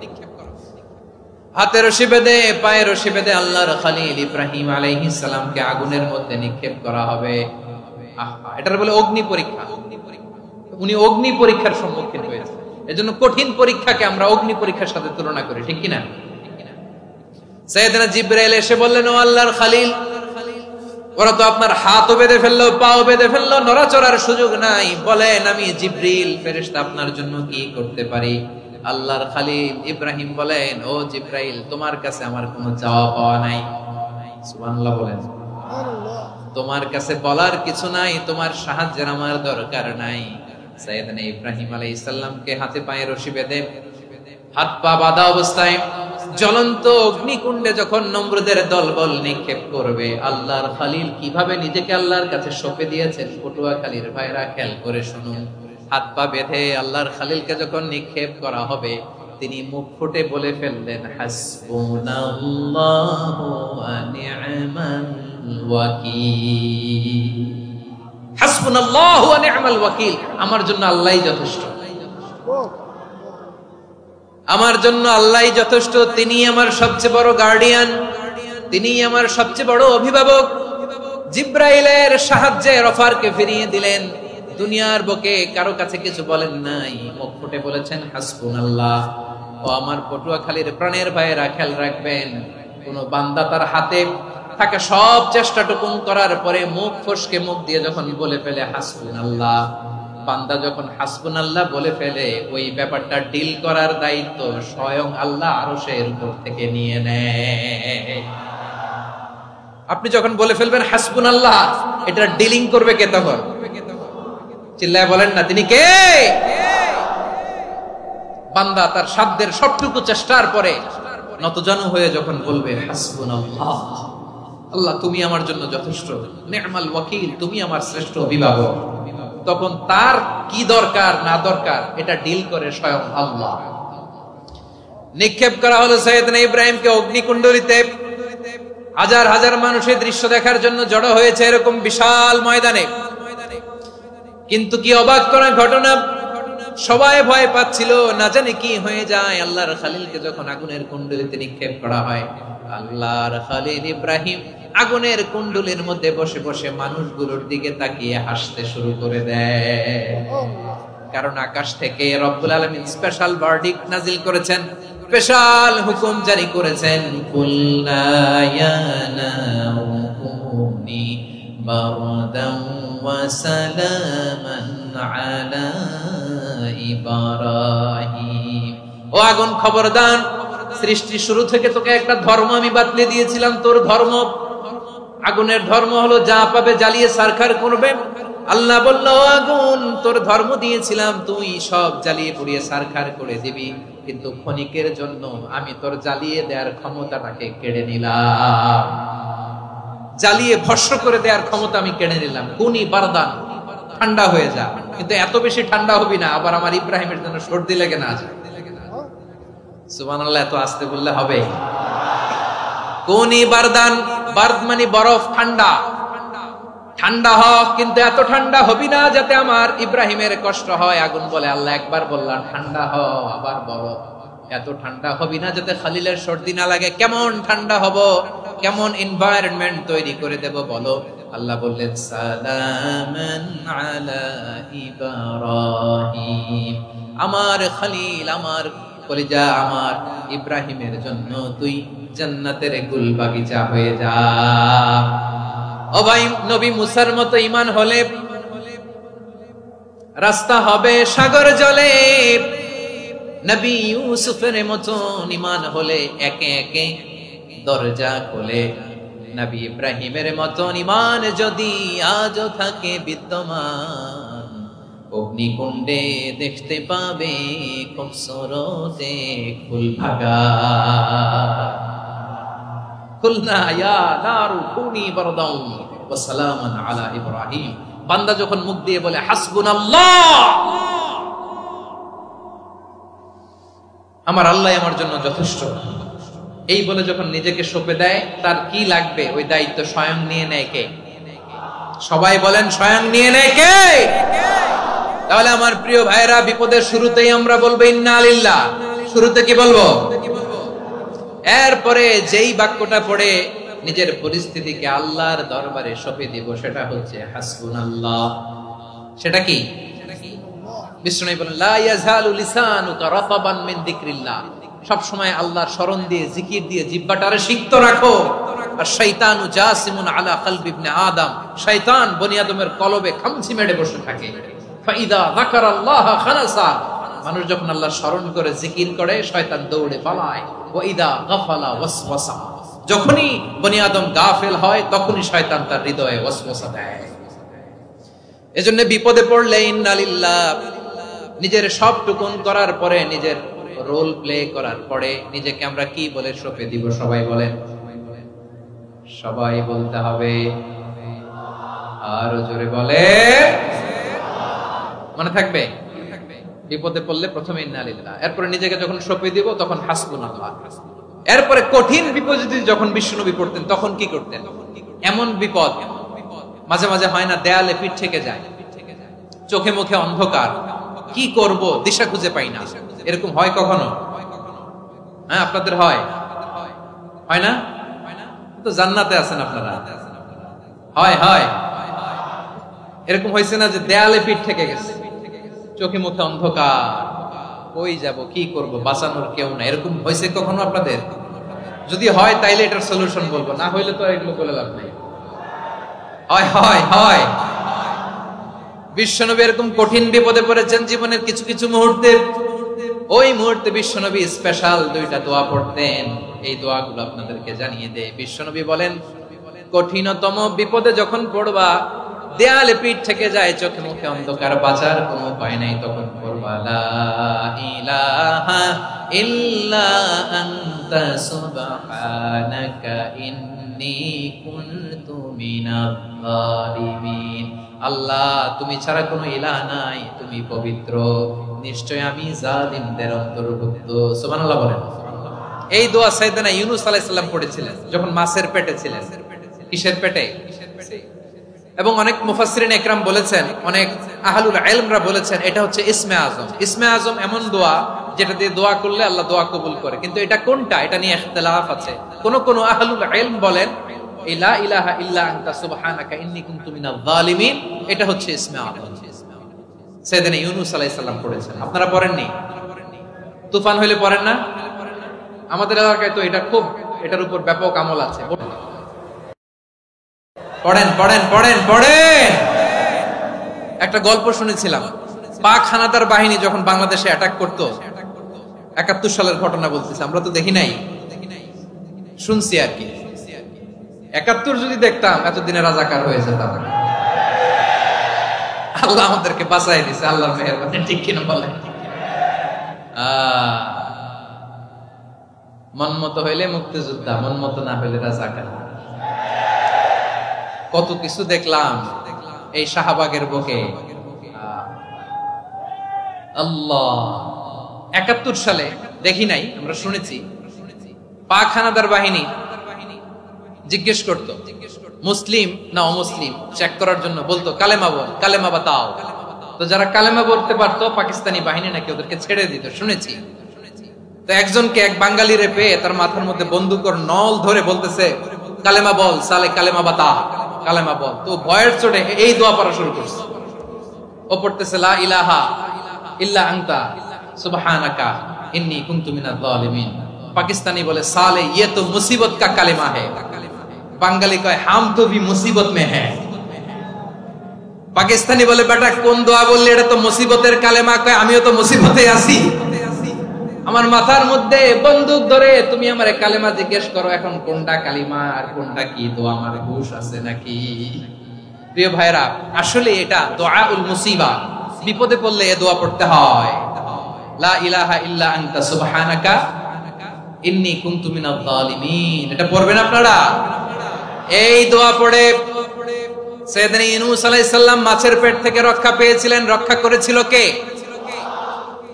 হাতে রশি বেঁধে পায়ে রশি বেঁধে আল্লাহর খলিল ইব্রাহিম আলাইহিস সালামকে আগুনের মধ্যে নিক্ষেপ করা হবে। এটার বলে অগ্নি পরীক্ষা। উনি অগ্নি পরীক্ষার সম্মুখীন হয়েছে, এজন্য কঠিন পরীক্ষাকে আমরা অগ্নি পরীক্ষার সাথে তুলনা করি, ঠিক কিনা? সাইয়েদনা জিবরাইল এসে বললেন, ও আল্লাহর খলিল, ওরা তো আপনার হাতও বেঁধে ফেললো, পাও বেঁধে ফেললো, নড়াচড়ার সুযোগ নাই, বলেন আমি জিবরিল ফেরেশতা আপনার জন্য কি করতে পারি? আল্লাহর খলিল ইব্রাহিম বলেন, ও জিবরাইল, তোমার কাছে আমার কোনো চাওয়া পাওয়া নাই। সুবহানাল্লাহ বলেন। তোমার কাছে বলার কিছু নাই, তোমার সাহায্যের আমার দরকার নাই। সাইয়েদনা ইব্রাহিম আলাইহিস সালামকে হাতে পায়ে রশি বেঁধে হাত পা বাঁধা অবস্থায় জ্বলন্ত অগ্নিকুণ্ডে যখন নমরুদের দলবল নিক্ষেপ করবে, আল্লাহর খলিল কিভাবে নিজেকে আল্লাহর কাছে সঁপে দিয়েছেন, পটুয়াখালীর ভাইরা খেয়াল করে শুনুন। হাত পা বেঁধে আল্লাহর খলিলকে যখন নিক্ষেপ করা হবে, তিনি মুখ ফুটে বলে ফেললেন, হাসবুনাল্লাহু ওয়া নি'মাল ওয়াকিল। হাসবুনাল্লাহু ওয়া নি'মাল ওয়াকিল, আমার জন্য আল্লাহই যথেষ্ট, আমার জন্য আল্লাহই যথেষ্ট। তিনি আমার সবচেয়ে বড় গার্ডিয়ান, তিনি আমার সবচেয়ে বড় অভিভাবক। জিবরাইলের সাহায্যে অফারকে ফিরিয়ে দিলেন, দুনিয়ার বুকে কারো কাছে কিছু বলেন নাই, মুখ ফুটে বলেছেন হাসবুনাল্লাহ। ও আমার পটুয়াখালীর প্রাণের ভাইয়েরা খেয়াল রাখবেন, কোন বান্দা তার হাতে থাকা সব চেষ্টাটুকু করার পরে মুখ ফসকে মুখ দিয়ে যখন বলে ফেলে হাসবুনাল্লাহ, বান্দা যখন হাসবুনাল্লাহ বলে ফেলে, ওই ব্যাপারটা ডিল করার দায়িত্ব স্বয়ং আল্লাহ আরশের উপর থেকে নিয়ে নেয়। আপনি যখন বলে ফেলবেন হাসবুনাল্লাহ, এটা ডিলিং করবে কে তখন? চিল্লায় বলেন না, তিনি কে? বান্দা তার সাধ্যের সবটুকু চেষ্টার পরে নতজানু হয়ে যখন বলবে হাসবুনাল্লাহ, আল্লাহ তুমি আমার জন্য যথেষ্ট, নি'মাল ওয়াকিল, তুমি আমার শ্রেষ্ঠ অভিভাবক, তখন তার কি দরকার না দরকার এটা ডিল করে স্বয়ং আল্লাহ। নিক্ষেপ করা হলো সাইয়েদনা ইব্রাহিমকে অগ্নিকুণ্ডলিতে। হাজার হাজার মানুষ এই দৃশ্য দেখার জন্য জড়ো হয়েছে এরকম বিশাল ময়দানে। কিন্তু কি অবাক করা ঘটনা, সবাই ভয় পাচ্ছিল, না জানে কি হয়ে যায়। আল্লাহর খলিলকে যখন আগুনের কুণ্ডলিতে নিক্ষেপ করা হয়, আল্লাহর খলিল ইব্রাহিম আগুনের কুণ্ডলীর মধ্যে বসে বসে মানুষগুলোর দিকে তাকিয়ে হাসতে শুরু করে দেয়। কারণ আকাশ থেকে রব্বুল আলামিন স্পেশাল ভার্ডিক্ট নাজিল করেছেন, স্পেশাল হুকুম জারি করেছেন, কুল্লা ইয়া নারুকুনি বারদান ওয়া সালামান আলা ইব্রাহিম। ও আগুন, খবরদার, সৃষ্টির শুরু থেকে তোকে একটা ধর্ম আমি বাতলে দিয়েছিলাম, তোর ধর্ম, আগুনের ধর্ম হলো যা পাবে জ্বালিয়ে সারখার করবে। আল্লাহ বলল, আগুন, তোর ধর্ম দিয়েছিলাম, তুই সব জ্বালিয়ে পুড়িয়ে সারখার করে দিবি, কিন্তু ক্ষণিকের জন্য আমি তোর জ্বালিয়ে দেওয়ার ক্ষমতাটাকে কেড়ে নিলাম, জ্বালিয়ে ভস্ম করে দেওয়ার ক্ষমতা আমি কেড়ে নিলাম। কুনি বারদান, ঠান্ডা হয়ে যা, কিন্তু এত বেশি ঠান্ডা হবি না আবার আমার ইব্রাহিমের জন্য সর্দি লেগে না যায়। সুবহানাল্লাহ, এত আস্তে বললে হবে? কুনি বারদান, বারদ মানে বরফ, ঠান্ডা, ঠান্ডা হ, কিন্তু এত ঠান্ডা হবি না যাতে আমার ইব্রাহিমের কষ্ট হয়। আগুন বলে, আল্লাহ একবার বললাম ঠান্ডা হ, আবার বরফ, এত ঠান্ডা হবি না যাতে খলিলের সর্দি না লাগে। কেমন ঠান্ডা হব, কেমন এনভায়রনমেন্ট তৈরি করে দেব বলো? আল্লাহ বললেন, সালামান আলা ইব্রাহিম, আমার খলিল, আমার কলিজা, আমার ইব্রাহিমের জন্য তুই জান্নাতের গুল বাগিচা হয়ে যা। ও ভাই, নবী মুসার মতো ঈমান হলে রাস্তা হবে সাগর জলে, নবী ইউসুফের মতো ঈমান হলে একে একে দরজা খোলে, নবী ইব্রাহিমের মতো ঈমান যদি আজও থাকে বিদ্যমান, অগ্নিকুণ্ডে দেখতে পাবে খুবসুরত এক ফুলভাগা। কুলনা ইয়া নারু কুনি বারদাও ওয়া সালামান আলা ইব্রাহিম। বান্দা যখন মুখ দিয়ে বলে হাসবুনাল্লাহ, আমার আল্লাহ আমার জন্য যথেষ্ট, এই বলে যখন নিজেকে সঁপে দেয়, তার কি লাগবে ওই দায়িত্ব স্বয়ং নিয়ে নেয় কে? সবাই বলেন, স্বয়ং নিয়ে নেয় কে? তাহলে আমার প্রিয় ভাইরা, বিপদের শুরুতেই আমরা বলবো ইন্না লিল্লাহ। শুরুতে কি বলবো? এরপরে যেই বাক্যটা পড়ে নিজের পরিস্থিতিকে আল্লাহর দরবারে সঁপে দিব, সেটা হচ্ছে হাসবুনাল্লাহ। সেটা কি? বিষ্ণু বলেন, লা ইয়াজালু লিসানুকা রাতাবান মিন যিকরিল্লাহ। সব সময় আল্লাহর স্মরণ দিয়ে, জিকির দিয়ে জিহ্বাটারে সিক্ত রাখো। আর শয়তানু জাসিমুন আলা কলবি ইবনে আদম। শয়তান বনি আদমের কলবে খামচি মেরে বসে থাকে। ফাইদা যাকারাল্লাহ খানাসা। মানুষ যখন আল্লাহর স্মরণ করে, জিকির করে, শয়তান দৌড়ে পালায়। ওয়া ইদা গাফালা ওয়াসওয়াসা। যখনই বনি আদম গাফেল হয়, তখনই শয়তান তার হৃদয়ে ওয়াসওয়াসা দেয়। এজন্য বিপদে পড়লে ইন্না লিল্লাহ, নিজের সব টুকুন করার পরে, নিজের রোল প্লে করার পরে নিজেকে আমরা কি বলে সঁপে দিব? সবাই বলেন, সবাই বলতে হবে। আরো জোরে বলে, মনে থাকবে? বিপদে পড়লে প্রথমে ইন্না লিল্লাহ, এরপরে নিজেকে যখন সঁপে দিব তখন হাসবুনাল্লাহ। এরপরে কঠিন বিপদ যখন বিশ্বনবী পড়তেন তখন কি করতেন? এমন বিপদ মাঝে মাঝে হয় না, দেয়ালে পিঠ থেকে যায়, চোখে মুখে অন্ধকার, কি করব দিশা খুঁজে পাই না, এরকম হয় কখনো? হ্যাঁ, আপনাদের হয়? হয় না? তো জান্নাতে আছেন আপনারা। হয় হয় এরকম হয়েছে না যে দেয়ালে পিঠ থেকে গেছে, চোখে মুখে অন্ধকার, কই যাব, কি করব, বাঁচানোর কেউ না, এরকম হয়েছে কখনো আপনাদের? যদি হয় তাইলে এটার সলিউশন বলবো, না হইলে তো এগুলো বলে লাভ নাই। হয় হয় হয় বিশ্বনবী এরকম কঠিন বিপদে পড়েছেন জীবনের কিছু কিছু মুহূর্তে। ওই মুহূর্তে বিশ্বনবী স্পেশাল দুইটা দোয়া পড়তেন। এই দোয়াগুলো আপনাদেরকে জানিয়ে দেয়। বিশ্বনবী বলেন, কঠিনতম বিপদে যখন পড়বা, দেয়ালে পিঠ থেকে যায়, চোখে মুখে অন্ধকার, বাঁচার কোনো উপায় নাই, তখন পড়বা লা ইলাহা ইল্লা আনতা সুবহানাকা ইন্নী কুনতু মিনাজ জালিমিন। আল্লাহ, তুমি ছাড়া কোনো ইলাহ নাই, তুমি পবিত্র, নিশ্চয় আমি জালিমদের অন্তর্ভুক্ত। সুবহানাল্লাহ বলেন। এই দোয়া সাইয়েদনা ইউনূস আলাইহিস সালাম পড়েছিলেন যখন মাছের পেটে ছিলেন। কিসের পেটে? এবং অনেক মুফাসসিরিন ইকরাম বলেছেন, অনেক আহলুল ইলমরা বলেছেন, এটা হচ্ছে ইসমে আজম। ইসমে আজম এমন দোয়া যেটা দিয়ে দোয়া করলে আল্লাহ দোয়া কবুল করে, কিন্তু এটা কোনটা, এটা নিয়ে ইখতিলাফ আছে। কোন আহলুল ইলম বলেন লা ইলাহা ইল্লা আনতা সুবহানাকা ইন্নী কুনতু মিনাজ জালিমিন, এটা হচ্ছে ইসমে আজম। সাইয়েদনা ইউনূস আলাইহিস সালাম পড়েছেন, আপনারা পড়েননি? তুফান হইলে পড়েন না? আমাদের এলাকায় তো এটা খুব, এটার উপর ব্যাপক আমল আছে। পড়েন পড়েন পড়েন পড়েন। একটা গল্প শুনেছিলাম, পাক হানাদার বাহিনী যখন বাংলাদেশে অ্যাটাক করতো, ৭১ সালের ঘটনা বলতেছি, আমরা তো দেখি নাই, শুনছি আর কি। ৭১ যদি দেখতাম, এতদিনে রাজাকার হয়ে যেতাম। আল্লাহ আমাদেরকে বাঁচাই দিছে, আল্লাহর মেহেরবানি, ঠিক কিনা বলেন? মন মতো হইলে মুক্তিযোদ্ধা, মন মতো না হইলে রাজাকার। কত কিছু দেখলাম এই শাহবাগের বুকে। আল্লাহ, ৭১ সালে দেখি নাই, আমরা শুনেছি পাক হানাদার বাহিনী জিজ্ঞেস করতো মুসলিম না অমুসলিম চেক করার জন্য, বলতো কালেমা বল, কালেমা বাতাও। তো যারা কালেমা বলতে পারতো, পাকিস্তানি বাহিনী নাকি ওদেরকে ছেড়ে দিত, শুনেছি। তো একজনকে, এক বাঙালিরে পেয়ে তার মাথার মধ্যে বন্দুকর নল ধরে বলতেছে, কালেমা বল সালে, কালেমা বাতা, কালেমা বল। তো ভয়ের চোটে এই দোয়া পড়া শুরু করছে। ও পড়তেছে লা ইলাহা ইল্লা আনতা সুবহানাকা ইন্নী কুনতু মিনাজ জালিমিন। পাকিস্তানি বলে সালে ये तो मुसीबत का कलिमा है, বাঙালি কয় হাম তো ভি মুসিবত মে হ্যায়। পাকিস্তানি বলে বেটা কোন দোয়া বললি, এটা তো মুসিবতের কালেমা। কয় আমিও তো মুসিবতে আছি, আমার মাথার মধ্যে বন্দুক ধরে তুমি আমারে কালেমা জিজ্ঞেস করো, এখন কোনটা কালিমা আর কোনটা কি দোয়া, আমার হুঁশ আছে নাকি? প্রিয় ভাইরা, আসলে এটা দুআউল মুসিবা, বিপদে পড়লে এই দোয়া পড়তে হয়। লা ইলাহা ইল্লা আনতা সুবহানাকা ইন্নী কুনতু মিনাজ জালিমিন। এটা পড়বেন আপনারা। এই দোয়া পড়ে সাইয়েদনা ইউনূস আলাইহিস সালাম মাছের পেট থেকে রক্ষা পেয়েছিলেন। রক্ষা করেছিল কে?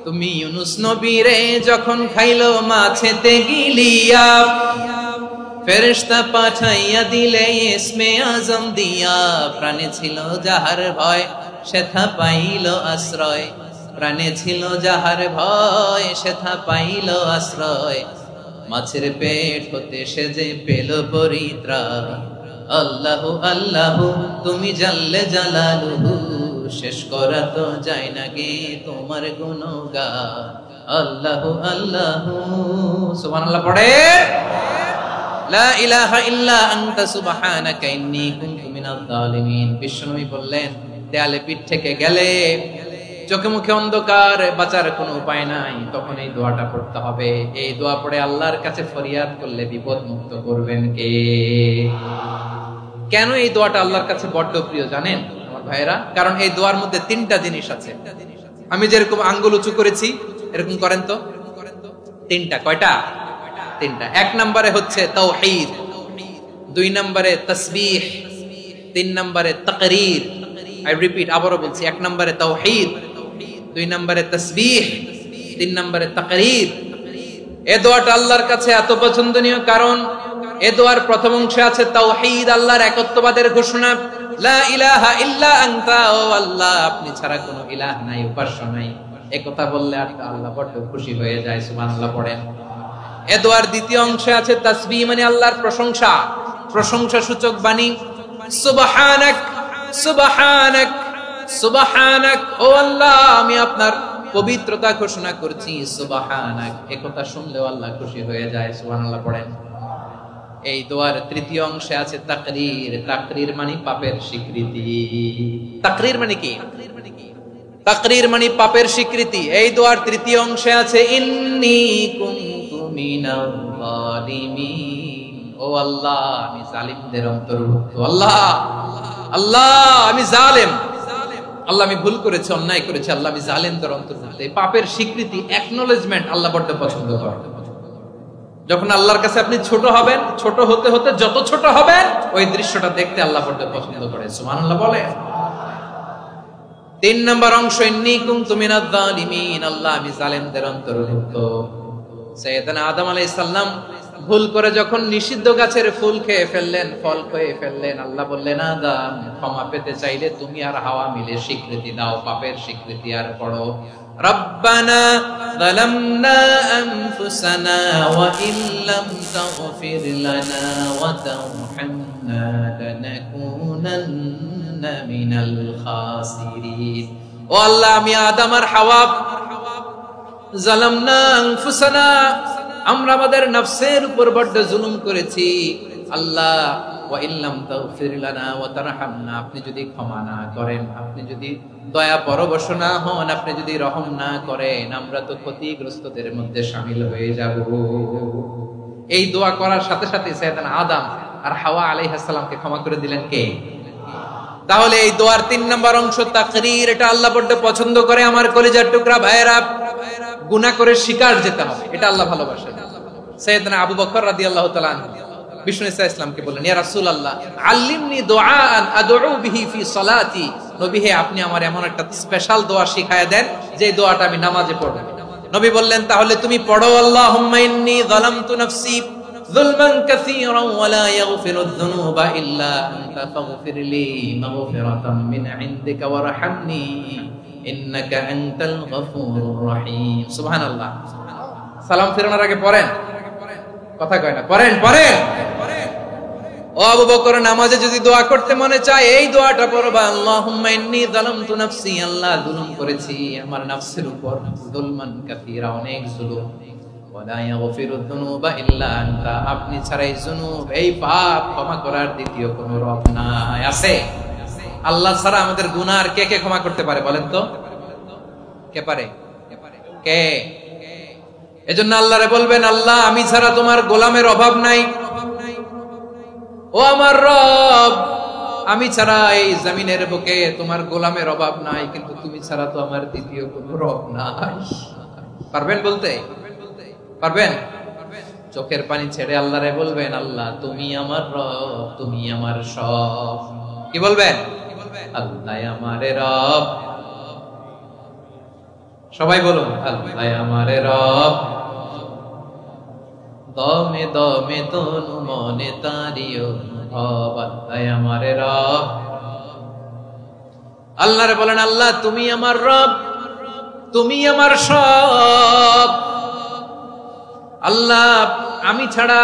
তুমি ইউনূস নবীরে যখন খাইলো মাছেতে গিলিয়া, ফেরেশতা পাঠাইয়া দিলে ইসমে আজম দিয়া। প্রাণে ছিল যাহার ভয় সেথা পাইল আশ্রয়, প্রাণে ছিল যাহার ভয় সেথা পাইল আশ্রয়। মাছের পেট হতে সে যে পেল পরিত্রাণ। আল্লাহু আল্লাহু তুমি জাল্লে জালালুহু, শেষ করা তো যায় না গে তোমার গুণগান। আল্লাহু আল্লাহু সুবহানাল্লাহ পড়ে। লা ইলাহা ইল্লা আনতা সুবহানাকা ইন্নী কুনতু মিনাজ জালিমিন। বিশ্বনবী বললেন, দেয়ালে পিঠ থেকে গেলে, চোখে মুখে অন্ধকার, বাঁচার কোনো উপায় নাই, তখন এই দোয়াটা পড়তে হবে। এই দোয়া পড়ে আল্লাহর কাছে ফরিয়াদ করলে বিপদ মুক্ত করবেন কে? কেন এই দোয়াটা আল্লাহর কাছে বড্ড প্রিয় জানেন আমার ভাইরা? কারণ এই দোয়ার মধ্যে তিনটা জিনিস আছে। আমি যেরকম আঙ্গুল উঁচু করেছি এরকম করেন তো। তিনটা। কয়টা? তিনটা। এক নম্বরে হচ্ছে তাওহীদ, দুই নম্বরে তাসবিহ, তিন নম্বরে তাকরীর। আই রিপিট, আবারও বলছি, এক নম্বরে তাওহীদ, দুই নম্বরে তাসবিহ, তিন নম্বরে তাকরীর। এই দোয়াটা আল্লাহর কাছে এত পছন্দনীয় কারণ এই দোয়ার প্রথম অংশে আছে তাওহীদ, আল্লাহর একত্ববাদের ঘোষণা। লা ইলাহা ইল্লা আনতা, ও আল্লাহ আপনি ছাড়া কোনো ইলাহ নাই, উপাস্য নাই। এই কথা বললে আল্লাহ বড় খুশি হয়ে যায়। সুবহানাল্লাহ পড়েন। এই দোয়ার দ্বিতীয় অংশে আছে তাসবিহ, মানে আল্লাহর প্রশংসা, প্রশংসা সূচক বাণী। সুবহানাক সুবহানাক সুবহানাক, ও আল্লাহ আমি আপনার পবিত্রতা ঘোষণা করছি। সুবহানাক, এই কথা শুনলেও আল্লাহ খুশি হয়ে যায়। সুবহানাল্লাহ পড়েন। এই দোয়ার তৃতীয় অংশে আছে তাকরীর, তাকরীর মানে পাপের স্বীকৃতি। তাকরীর মানে কি? তাকরীর মানে পাপের স্বীকৃতি। এই দোয়ার তৃতীয় অংশে আছে ইন্নী কুনতু মিনাল জালিমিন, ও আল্লাহ আমি জালিমদের অন্তর্ভুক্ত। আল্লাহ আল্লাহ আমি জালেম, আল্লাহ আমি ভুল করেছি, অন্যায় করেছি, আল্লাহ আমি জালেমদের অন্তর্ভুক্ত। এই পাপের স্বীকৃতি, অ্যাকনলেজমেন্ট আল্লাহ বড় পছন্দ করেন। যখন আল্লাহর কাছে আপনি ছোট হবেন, ছোট হতে হতে যত ছোট হবেন ওই দৃশ্যটা দেখতে আল্লাহ বড় পছন্দ করে। সুবহানাল্লাহ বলে। তিন নম্বর অংশ ইন্নী কুনতু মিনাজ জালিমিন, আল্লাহ আমি জালেমদের অন্তর্ভুক্ত। সাইয়েদনা আদম আলাইহিস সালাম ভুল করে যখন নিষিদ্ধ গাছের ফুল খেয়ে ফেললেন, ফল খেয়ে ফেললেন, আল্লাহ বললেন আদম ক্ষমা পেতে চাইলে তুমি আর হাওয়া মিলে স্বীকৃতি দাও, পাপের স্বীকৃতি। আর পড়ো রব্বানা যালামনা আনফুসানা ওয়া ইল্লাম তাগফির লানা ওয়া তারহামনা লানাকুনান্না মিনাল খাসিরিন। ও আল্লাহ আমি আদম আর হাওয়া যালামনা আনফুসানা, আমরা আমাদের নফসের উপর বড় জুলুম করেছি। আল্লাহ ওয়া ইল্লাম তাগফির লানা ওয়া তারহামনা, আপনি যদি ক্ষমা না করেন, আপনি যদি দয়া পরবশ না হন, আপনি যদি রহম না করেন, আমরা তো ক্ষতিগ্রস্তদের মধ্যে শামিল হয়ে যাব। এই দোয়া করার সাথে সাথে সাইয়েদনা আদম আর হাওয়া আলাইহিস সালামকে ক্ষমা করে দিলেন কে? তাহলে এই দোয়ার তিন নম্বর অংশ তাকরীর, এটা আল্লাহ বড় পছন্দ করে। আমার কলিজার টুকরা ভাইয়েরা, গুনাহ করে শিকার যেতে হবে, এটা আল্লাহ ভালোবাসেন। সাইয়েদনা আবু বকর রাদিয়াল্লাহু তাআলা আনহু বিষ্ণু ইসা ইসলামকে বললেন, ইয়া রাসূলুল্লাহ আল্লিমনি দুআআন আদউ বিহি ফি সালাতি, নবী হে আপনি আমার এমন একটা স্পেশাল দোয়া শিখায়া দেন যে দোয়াটা আমি নামাজে পড়ব। নবী বললেন, তাহলে তুমি পড়ো আল্লাহুম্মা ইন্নী যালামতু নাফসি যুলমান কাসীরান ওয়া লা ইয়াগফিরুয যুনুবা ইল্লা আনতা ফাগফিরলি মাগফিরাতাম মিন ইনদিকা ওয়ারহামনি ইন্নাকা আনতাল গফুরুর রহিম। সুবহানাল্লাহ। সালাম ফেরানোর আগে পড়েন, কথা কয় না, পড়েন পড়েন। ও আবু বকর, নামাজে যদি দোয়া করতে মনে চায় এই দোয়াটা পড়বা, আল্লাহুম্মা ইন্নী যালামতু নাফসি, আল্লাহ জুলুম করেছি আমার নফসের উপর, যুলমান কাসীরা, অনেক জুলুম, ওয়ালা ইয়াগফিরুয যুনুবা ইল্লা আনতা, আপনি ছাড়া এই যুনুব, এই পাপ ক্ষমা করার দ্বিতীয় কোনো রব নাই। আছে? আল্লাহ ছাড়া আমাদের গুনাহ আর কে কে ক্ষমা করতে পারে বলেন তো? কে পারে? কে? এজন্য আল্লাহরে বলবেন, আল্লাহ আমি ছাড়া তোমার গোলামের অভাব নাই, ও আমার রব আমি ছাড়া এই জমিনের বুকে তোমার গোলামের অভাব নাই, কিন্তু তুমি ছাড়া তো আমার দ্বিতীয় কোনো রব নাই। পারবেন বলতে? পারবেন? চোখের পানি ছেড়ে আল্লাহরে বলবেন, আল্লাহ তুমি আমার রব, তুমি আমার সব। কি বলবেন? আল্লাহ আমারে রব। সবাই বলুন, আল্লাহ আমারে রব, দমে দমে তনু মনে তারি অনুভব, আল্লাহ আমারে রব। আল্লাহরে বলেন, আল্লাহ তুমি আমার রব, তুমি আমার সব। আল্লাহ আমি ছাড়া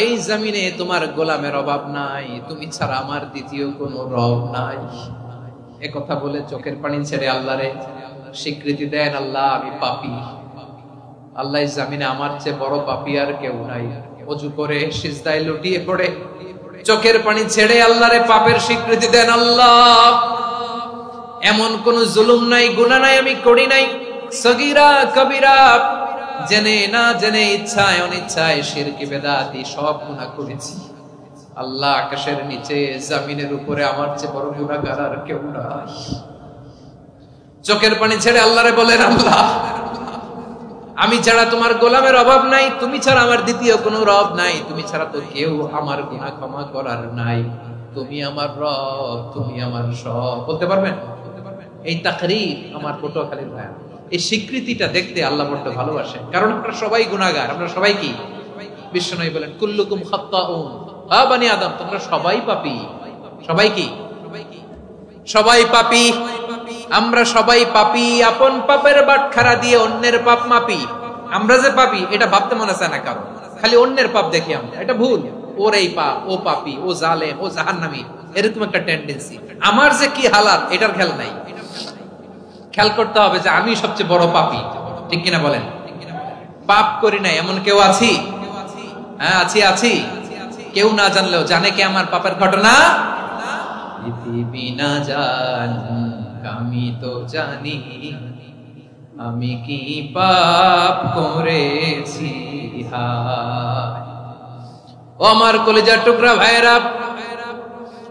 এই জমিনে তোমার গোলামের অভাব নাই, তুমি ছাড়া আমার দ্বিতীয় কোনো রব নাই। এ কথা বলে চোখের পানি ছেড়ে আল্লাহরে স্বীকৃতি দেন, আল্লাহ আমি পাপী, আল্লাহ এই জমিনে আমার চেয়ে বড় পাপী আর কেউ নাই। ওযু করে সিজদায় লুটিয়ে পড়ে চোখের পানি ছেড়ে আল্লাহরে পাপের স্বীকৃতি দেন, আল্লাহ এমন কোন জুলুম নাই, গুনাহ নাই আমি করি নাই, সগীরা কবিরা, জেনে না জেনে, ইচ্ছায় অনিচ্ছায়, শিরকি বেদাতি সব গুনাহ করেছি। আল্লাহ আকাশের নিচে জমিনের উপরে আমার চেয়ে বড় গুনাহগার আর কেউ নাই। চোখের পানি ছেড়ে আল্লাহরে বলেন, আল্লাহ আমি ছাড়া তোমার গোলামের অভাব নাই, তুমি ছাড়া আমার দ্বিতীয় কোনো রব নাই, তুমি ছাড়া তো কেউ আমার গুনাহ ক্ষমা করার নাই, তুমি আমার রব, তুমি আমার সব। বলতে পারবেন? এই তাকরীর আমার পটুয়াখালীর ভাইয়া, এই স্বীকৃতিটা দেখতে আল্লাহ বড় ভালোবাসে, কারণ আমরা সবাই গুনাহগার, আমরা সবাই কি? বিশ্বনবী বলেন, কুল্লুকুম খাত্তাউন, আ বনি আদম তোমরা সবাই পাপী। সবাই কি? সবাই পাপী। আমরা সবাই পাপী, আপন পাপের বাটখারা দিয়ে অন্যের পাপ মাপি। আমরা যে পাপী এটা ভাবতে মনে চায় না কারো, খালি অন্যের পাপ দেখি আমরা, এটা ভুল। ওর এই পাপ, ও পাপী, ও জালেম, ও জাহান্নামী, এরকম একটা টেন্ডেন্সি। আমার যে কি হালাত এটার খেয়াল নাই। খেয়াল করতে হবে যে আমি সবচেয়ে বড় পাপী, ঠিক কিনা বলেন? পাপ করি না এমন কেউ আছি? হ্যাঁ আছি, আছি। কেউ না জানলেও জানে কে আমার পাপের ঘটনা? পৃথিবী না জান আমি তো জানি, আমি কি পাপ করেছি। ও আমার কলিজার টুকরা ভাইরা,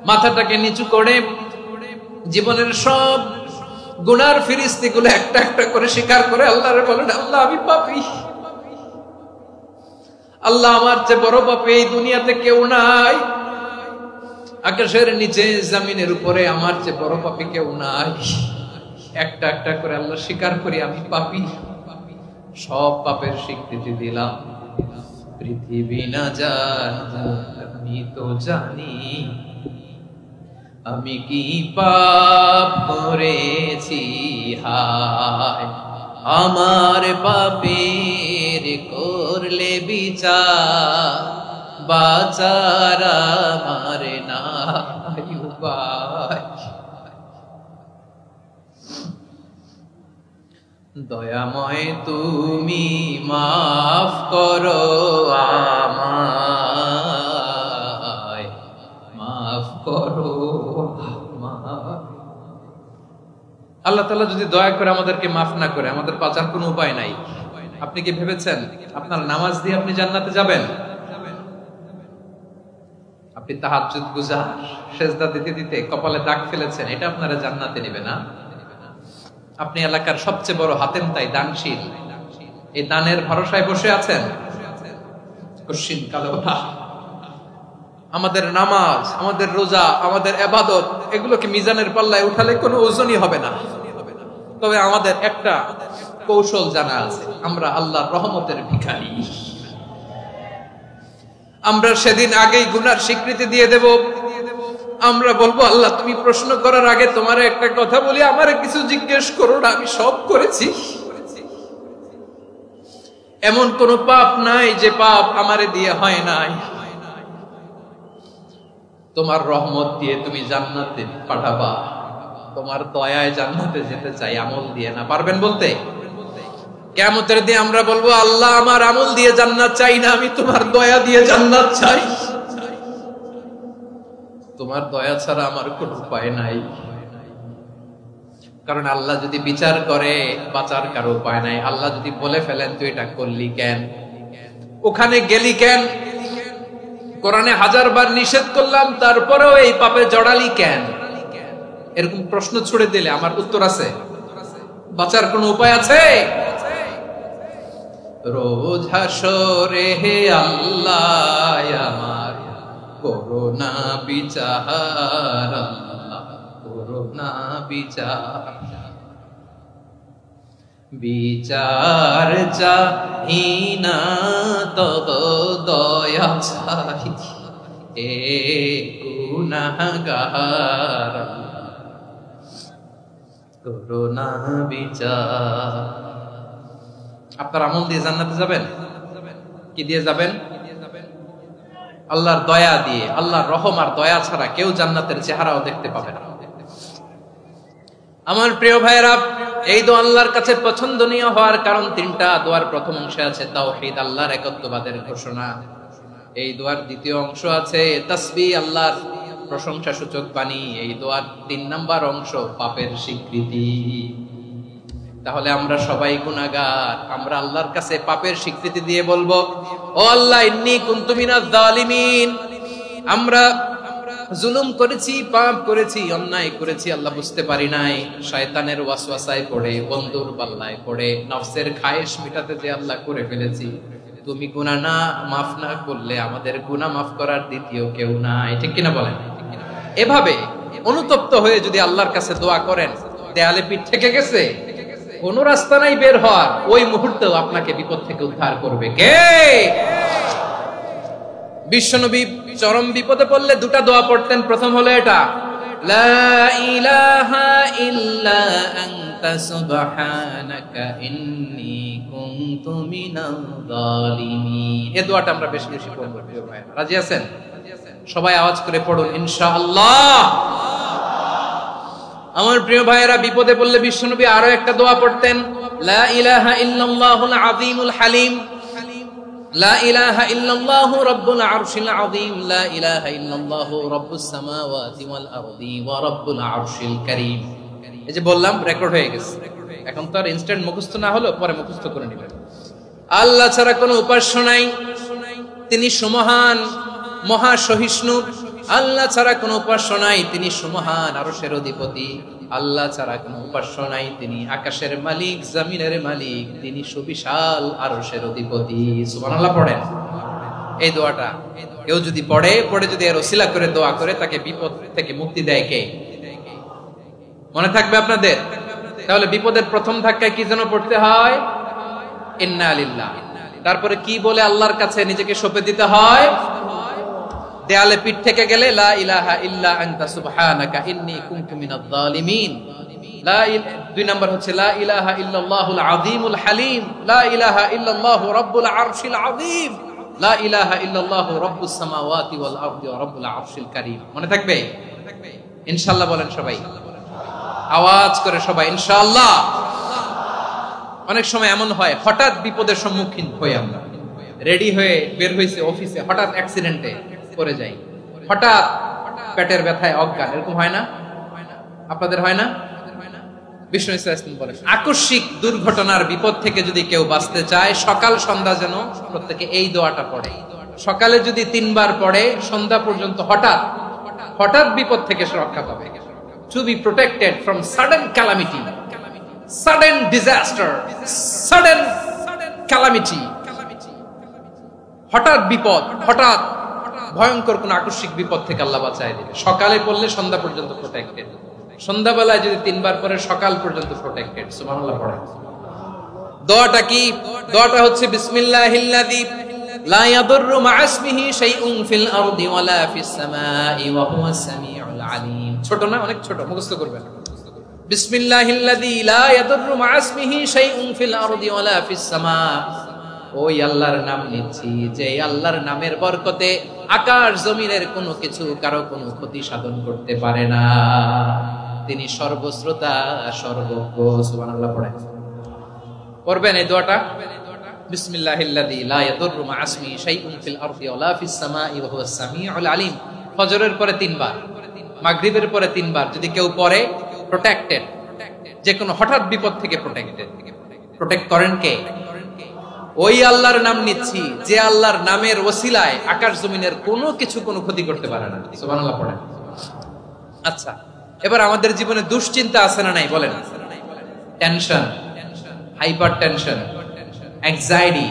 মাথাটাকে নিচু করে জীবনের সব গুনার ফিরিস্তিগুলো একটা একটা করে স্বীকার করে আল্লাহরে বলেন, আল্লাহ আমি পাপী, আল্লাহ আমার চেয়ে বড় পাপী এই দুনিয়াতে কেউ নাই, আকাশের নিচে জমিনের উপরে আমার চেয়ে বড় পাপী কেউ নাই। একটা একটা করে আল্লাহ স্বীকার করি আমি পাপী, সব পাপের স্বীকৃতি দিলাম। পৃথিবী না জানো আমি তো জানি, আমি কি পাপ করেছি। হায় আমার পাপের করলে বিচার, বাঁচার আমার নাই উপায়। দয়াময় তুমি মাফ করো আমায়, মাফ করো। আল্লাহ তাআলা যদি দয়া করে আমাদেরকে মাফ না করে, আমাদের বাঁচার কোনো উপায় নাই। আপনি কি ভেবেছেন আপনার নামাজ দিয়ে আপনি জান্নাতে যাবেন? আপনি তাহাজ্জুদ গুজার, সেজদা দিতে দিতে কপালে দাগ ফেলেছেন, এটা আপনারা জান্নাতে নেবে না। আপনি এলাকার সবচেয়ে বড় হাতেম তাই দানশীল, এই দানের ভরসায় বসে আছেন, কশিন কালো না। আমাদের নামাজ, আমাদের রোজা, আমাদের ইবাদত, এগুলোকে মিজানের পাল্লায় উঠালে কোনো ওজনই হবে না। তবে আমাদের একটা কৌশল জানা আছে, আমরা আল্লাহর রহমতের ভিখারি। আমরা সেদিন আগেই গুনার স্বীকৃতি দিয়ে দেব। আমরা বলবো, আল্লাহ তুমি প্রশ্ন করার আগে তোমার একটা কথা বলি, আমারে কিছু জিজ্ঞেস করো না, আমি সব করেছি। এমন কোন পাপ নাই যে পাপ আমারে দিয়ে হয় নাই। তোমার রহমত দিয়ে তুমি জান্নাতে পাঠাবা, তোমার দয়ায় জান্নাতে যেতে চাই, আমল দিয়ে না। পারবেন বলতে? কিয়ামতের দিন আমরা বলবো, আল্লাহ আমার আমল দিয়ে জান্নাত চাই না, আমি তোমার দয়া দিয়ে জান্নাত চাই। তোমার দয়া ছাড়া আমার কোনো উপায় নাই। কারণ আল্লাহ যদি বিচার করে বাঁচার কারো উপায় নাই। আল্লাহ যদি বলে ফেলেন তুই এটা করলি কেন, ওখানে গেলি কেন, কোরআনে 1000 বার নিষেধ করলাম তারপরেও এই পাপে জড়ালি কেন, এরকম প্রশ্ন ছুড়ে দিলে আমার উত্তর আছে? বাঁচার কোনো উপায় আছে? রোজ হাসরে হে আল্লাহ আমার করোনা বিচার, আল্লাহ করোনা বিচার, বিচার চাহি না তব দয়া চাই, এ গুনাহগার করোনা বিচার। আপনার আমল দিয়ে জান্নাতে যাবেন? কি দিয়ে যাবেন? আল্লাহর দয়া দিয়ে। আল্লাহর রহম আর দয়া ছাড়া কেউ জান্নাতের চেহারাও দেখতে পাবে না। আমার প্রিয় ভাইরা, এই দোয়া আল্লাহর কাছে পছন্দনীয় হওয়ার কারণ 3টা। দোয়ার প্রথম অংশে আছে তাওহীদ, আল্লাহর একত্ববাদের ঘোষণা। এই দোয়ার দ্বিতীয় অংশ আছে তাসবিহ, আল্লাহর প্রশংসা সূচক বাণী। এই দোয়ার 3 নাম্বার অংশ পাপের স্বীকৃতি। তাহলে আমরা সবাই গুনাহগার, আমরা আল্লাহর কাছে পাপের স্বীকৃতি দিয়ে বলবো, ও আল্লাহ ইন্নী কুনতু মিনাজ জালিমিন, আমরা জুলুম করেছি, পাপ করেছি, অন্যায় করেছি, আল্লাহ বুঝতে পারি নাই, শয়তানের ওয়াসওয়াসায় পড়ে, বন্ধুর পাল্লায় পড়ে, নফসের খায়েশ মিটাতে যে আল্লাহ করে ফেলেছি। তুমি গুনাহ না মাফ না করলে আমাদের গুনাহ মাফ করার দ্বিতীয় কেউ নাই। ঠিক কিনা বলেন? এভাবে অনুতপ্ত হয়ে যদি আল্লাহর কাছে দোয়া করেন, দেয়ালে পিঠ থেকে গেছে, কোন রাস্তা নাই বের হওয়ার, ওই মুহূর্তেও আপনাকে বিপদ থেকে উদ্ধার করবে কে? বিশ্বনবী চরম বিপদে পড়লে 2টা দোয়া পড়তেন। প্রথম হলো এটা, লা ইলাহা ইল্লা আনতা সুবহানাকা ইন্নী কুনতু মিনাল জালিমিন। এই দোয়াটা আমরা বেশি বেশি পড়ব প্রিয় ভাই। রাজি আছেন? সবাই আওয়াজ করে পড়ুন ইনশাআল্লাহ। আমার প্রিয় ভাইয়েরা, বিপদে পড়লে বিশ্বনবী আরো একটা দোয়া পড়তেন, লা ইলাহা ইল্লাল্লাহুল আযীমুল হালিম, লা ইলাহা ইল্লাল্লাহু রাব্বুল আরশিল আযীম, লা ইলাহা ইল্লাল্লাহু রাব্বুস সামাওয়াতি ওয়াল আরদি ওয়া রাব্বুল আরশিল কারীম। এই যে বললাম, রেকর্ড হয়ে গেছে। এখন তো আর ইনস্ট্যান্ট মুখস্থ না হলো, পরে মুখস্থ করে নেবেন। আল্লাহ ছাড়া কোনো উপাস্য নাই, তিনি সুমহান, মহা সহিষ্ণু। আল্লাহ ছাড়া কোনো উপাস্য নাই, তিনি সুমহান, আরশের অধিপতি। আল্লাহ ছাড়া কোনো উপাস্য নাই, তিনি আকাশের মালিক, জমিনের মালিক, তিনি সুবিশাল আরশের অধিপতি। সুবহানাল্লাহ পড়েন। এই দোয়াটা কেউ যদি পড়ে যদি এর ওসিলা করে দোয়া করে, তাকে বিপদ থেকে মুক্তি দেয় কে? মনে থাকবে আপনাদের? তাহলে বিপদের প্রথম ধাক্কায় কি যেন পড়তে হয়? ইন্না লিল্লাহ। তারপরে কি বলে আল্লাহর কাছে নিজেকে সঁপে দিতে হয়? দেয়ালে পিঠ থেকে গেলে লা ইলাহা ইল্লা আনতা সুবহানাকা ইন্নী কুনতু মিনাজ জালিমিন। 2 নাম্বার হচ্ছে লা ইলাহা ইল্লাল্লাহুল আযীমুল হালিম, লা ইলাহা ইল্লাল্লাহু রাব্বুল আরশিল আযীম, লা ইলাহা ইল্লাল্লাহু রাব্বুস সামাওয়াতি ওয়াল আরদি ওয়া রাব্বুল আরশিল কারীম। মনে থাকবে? ইনশাআল্লাহ বলেন সবাই, আওয়াজ করে সবাই ইনশাআল্লাহ। অনেক সময় এমন হয়, হঠাৎ বিপদের সম্মুখীন হই আমরা, রেডি হয়ে বের হইছে অফিসে, হঠাৎ অ্যাক্সিডেন্টে পড়ে যাই, হঠাৎ পেটের ব্যথায় অজ্ঞান, এরকম হয় না? আপনাদের হয় না? বিষ্ণু ইসলাম বলেন, আকস্মিক দুর্ঘটনার বিপদ থেকে যদি কেউ বাঁচতে চায়, সকাল সন্ধ্যা যেন প্রত্যেকে এই দোয়াটা পড়ে। সকালে যদি 3 বার পড়ে, সন্ধ্যা পর্যন্ত হঠাৎ বিপদ থেকে সে রক্ষা পাবে। To be protected from sudden calamity, sudden disaster, sudden calamity, হঠাৎ বিপদ, হঠাৎ ভয়ঙ্কর কোন আকস্মিক বিপদ থেকে আল্লাহ বাঁচায় দিবে। সকালে পড়লে সন্ধ্যা পর্যন্ত প্রোটেক্টেড, সন্ধ্যাবেলায় যদি 3 বার পরে সকাল পর্যন্ত প্রোটেক্টেড। সুবহানাল্লাহ পড়েন। দোয়াটা কি? দোয়াটা হচ্ছে বিসমিল্লাহিল্লাযী লা ইয়াদুররু মা'a ইসমিহি শাইউন ফিল আরদি ওয়ালা ফিস সামাই ওয়া হুয়াস সামিউল আলীম। ছোট না? অনেক ছোট, মুখস্থ করবেন। বিসমিল্লাহিল্লাযী লা ইয়াদুররু মা'a ইসমিহি শাইউন ফিল আরদি ওয়ালা ফিস সামা। ওই আল্লাহর নাম নিচ্ছি যে আল্লাহর নামের বরকতে আকাশ জমিনের কোনো কিছু কারো কোনো ক্ষতি সাধন করতে পারে না। তিনি সর্বশ্রোতা সর্বজ্ঞ। সুবহানাল্লাহ পড়েন, পড়বেন এই দোয়াটা। বিসমিল্লাহিল্লাযী লা ইয়াদুররু মা ইসমিহি শাইউন ফিল আরদি ওয়ালা ফিস সামাই ওয়া হুয়াস সামিউল আলিম। ফজরের পরে 3 বার, মাগরিবের পরে 3 বার যদি কেউ পড়ে প্রোটেক্টেড, যে কোনো হঠাৎ বিপদ থেকে প্রোটেক্টেড। প্রোটেক্ট করেন কে? ওই আল্লাহর নাম নিচ্ছি যে আল্লাহর নামের ওসিলায় আকাশ জমিনের কোনো কিছু কোনো ক্ষতি করতে পারে না। সুবহানাল্লাহ পড়েন। আচ্ছা, এবার আমাদের জীবনে দুশ্চিন্তা আছে না নাই বলেন? Tension, hyper tension, anxiety,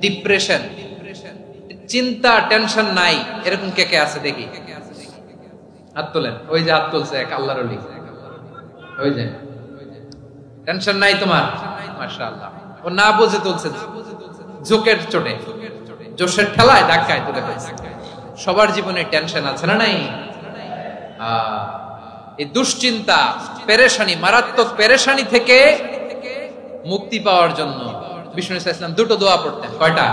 depression, চিন্তা, টেনশন নাই এরকম কে কে আছে দেখি? হাত তোলেন। ওই যে হাত তুলছে এক আল্লাহর ওলি, ওই যে টেনশন নাই তোমার, মাশাআল্লাহ। ও না বুঝে তুলছে, জোকের চোটে, জোশের ঠেলায় ধাক্কায় তুলে ফেলছে। সবার জীবনে টেনশন আছে না নাই? এই দুশ্চিন্তা, পেরেশানি, মারাত্মক পেরেশানি থেকে মুক্তি পাওয়ার জন্য বিষ্ণু সাল্লাল্লাহু আলাইহি ওয়াসাল্লাম দুটো দোয়া পড়তেন। কয়টা?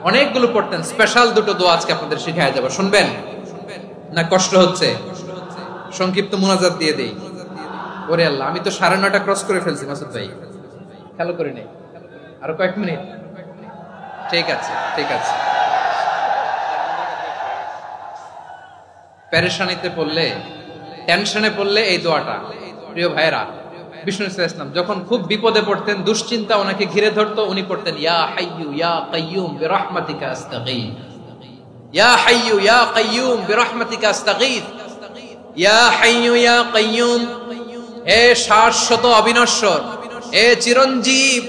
অনেকগুলো পড়তেন। স্পেশাল দুটো দোয়া আজকে আপনাদের শিখায় যাব, শুনবেন না? কষ্ট হচ্ছে? সংক্ষিপ্ত মুনাজাত দিয়ে দেই। ওরে আল্লাহ, আমি তো 9:30 ক্রস করে ফেলছি মাসুদ ভাই, খেয়াল করি নাই। আরো কয়েক মিনিট? ঠিক আছে, ঠিক আছে। পেরেশানিতে পড়লে, টেনশনে পড়লে এই দোয়াটা, প্রিয় ভাইরা, বিষ্ণু সাল্লাল্লাহু আলাইহি ওয়াসাল্লাম যখন খুব বিপদে পড়তেন, দুশ্চিন্তা ওনাকে ঘিরে ধরতো, উনি পড়তেন ইয়া হাইয়্যু ইয়া কাইয়্যুম বিরহমাতিকা আস্তাগীথ। ইয়া হাইয়্যু ইয়া কাইয়্যুম বিরহমাতিকা আস্তাগীথ। ইয়া হাইয়্যু ইয়া কাইয়্যুম, হে শাশ্বত অবিনশ্বর, হে চিরঞ্জীব,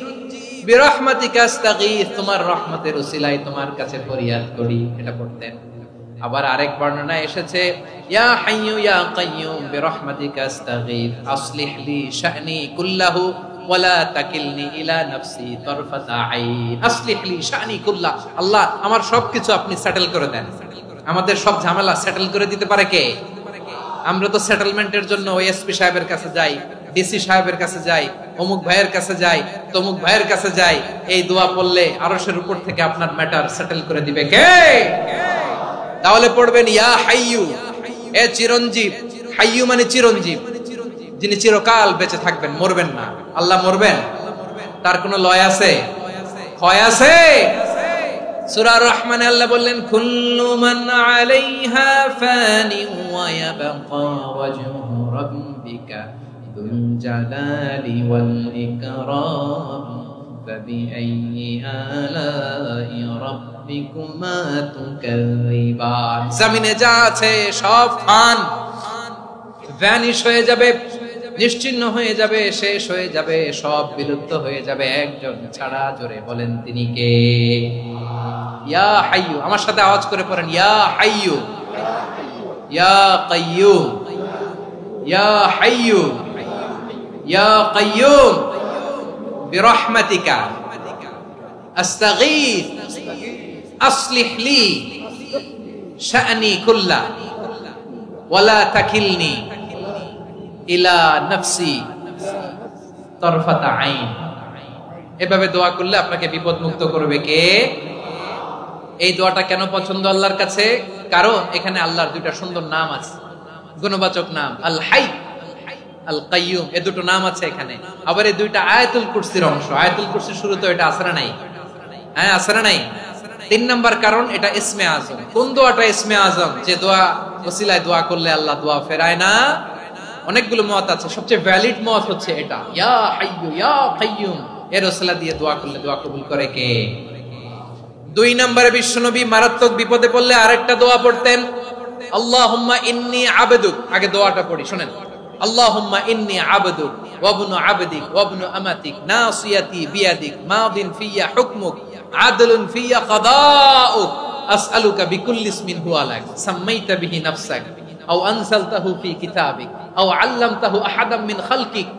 বিরহমাতিকা আস্তাগীথ, তোমার রহমতের উসিলায় তোমার কাছে ফরিয়াদ করি। এটা পড়তেন। আবার আরেক বর্ণনা এসেছে ইয়া হাইয়্যু ইয়া কাইয়্যুম বিরহমাতিকা আস্তাগীথ আসলিহ লি শা'নি কুল্লাহু ওয়া লা তাকিলনি ইলা নাফসি তারফাতা আইন। আসলিহ লি শা'নি কুল্লাহ, আল্লাহ আমার সবকিছু আপনি সেটেল করে দেন। আমাদের সব ঝামেলা সেটেল করে দিতে পারে কে? আমরা তো সেটেলমেন্টের জন্য ওএসপি সাহেবের কাছে যাই, ডিসি সাহেবের কাছে যাই, অমুক ভাইয়ের কাছে যাই, তমুক ভাইয়ের কাছে যাই। এই দোয়া পড়লে আরশের উপর থেকে আপনার ম্যাটার সেটেল করে দিবে কে? তাহলে পড়বেন ইয়া হাইয়্যু, এ চিরঞ্জীব। হাইয়্যু মানে চিরঞ্জীব, যিনি চিরকাল বেঁচে থাকবেন, মরবেন না। আল্লাহ মরবেন? তার কোনো লয় আছে? ক্ষয় আছে? সূরা রহমানে আল্লাহ বললেন কুল্লু মান আলাইহা ফানি ওয়া ইয়াবকা ওয়াজহু রাব্বিকা যুল জালালি ওয়াল ইকরাম ফাবিআইয়ি আলাই রাব্বিকুমা তুকাযিবান। জমিনে যা আছে সব ফান, ভ্যানিশ হয়ে যাবে, নিশ্চিহ্ন হয়ে যাবে, শেষ হয়ে যাবে, সব বিলুপ্ত হয়ে যাবে, একজন ছাড়া। জোরে বলেন তিনি কে? ইয়া হাইয়্যু, আমার সাথে আওয়াজ করে পড়েন ইয়া হাইয়্যু ইয়া কাইয়্যুম ইয়া হাইয়্যু ইয়া কাইয়্যুম বিরহমাতিকা আস্তাগীথ আসলিহ লি শা'নি কুল্লাহ ওয়া লা তাকিলনি ইলা নাফসি তারফাতা আইন। এভাবে দোয়া করলে আপনাকে বিপদ মুক্ত করবে কে? এই দোয়াটা কেন পছন্দ আল্লাহর কাছে? কারণ এখানে আল্লাহর দুইটা সুন্দর নাম আছে, গুণবাচক নাম, আল হাই, আল কাইয়ুম। এই দুটো নাম আছে এখানে। আবার এই দুইটা আয়াতুল কুরসির অংশ। আয়াতুল কুরসির শুরুতে এটা আছে না নাই? হ্যাঁ, আছে না নাই? 3 নাম্বার কারণ এটা ইসমে আজম। কোন দোয়াটা ইসমে আজম? যে দোয়া ওসিলায় দোয়া করলে আল্লাহ দোয়া ফেরায় না। অনেকগুলো মত আছে, সবচেয়ে ভ্যালিড মত হচ্ছে এটা, ইয়া হাইয়্যু ইয়া কাইয়্যুম। এর ওসিলা দিয়ে দোয়া করলে দোয়া কবুল করে কে? 2 নম্বরে বিশ্বনবী মারাত্মক বিপদে পড়লে আরেকটা দোয়া পড়তেন, আল্লাহুম্মা ইন্নী আবদুক। আগে দোয়াটা পড়ি, শুনেন। আল্লাহুম্মা ইন্নী আবদুক ওয়া ইবনু আবদিক ওয়া ইবনু আমাতিক নাসিয়াতি বিয়াদিক মাদিন ফিয়া হুকমুক আদলুন ফিয়া কাদাউক আসআলুকা বিকুল্লি ইসমিন হুয়া লাক সাম্মাইতা বিহি নাফসাক আও আনসালতাহু ফি কিতাবিক আও আল্লামতাহু আহাদাম মিন খালকিক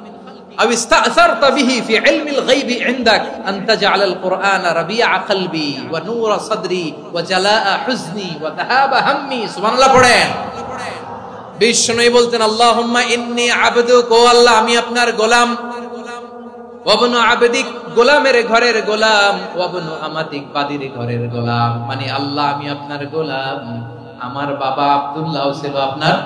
أو استأثرت به في علم الغيب عندك أن تجعل القرآن ربيع قلبي ونور صدري وجلاء حزني وذهاب همي. سبحان الله পড়েন। বিষ্ণু বলতেন আল্লাহুম্মা ইন্নী আবদুক, ও আল্লাহ আমি আপনার গোলাম, ওয়াবনু আবদিক, গোলামের ঘরের গোলাম, ওয়াবনু আমাতিক, বাদির ঘরের গোলাম। মানে আল্লাহ আমি আপনার গোলাম, আমার বাবা আব্দুল্লাহ ছিল আপনার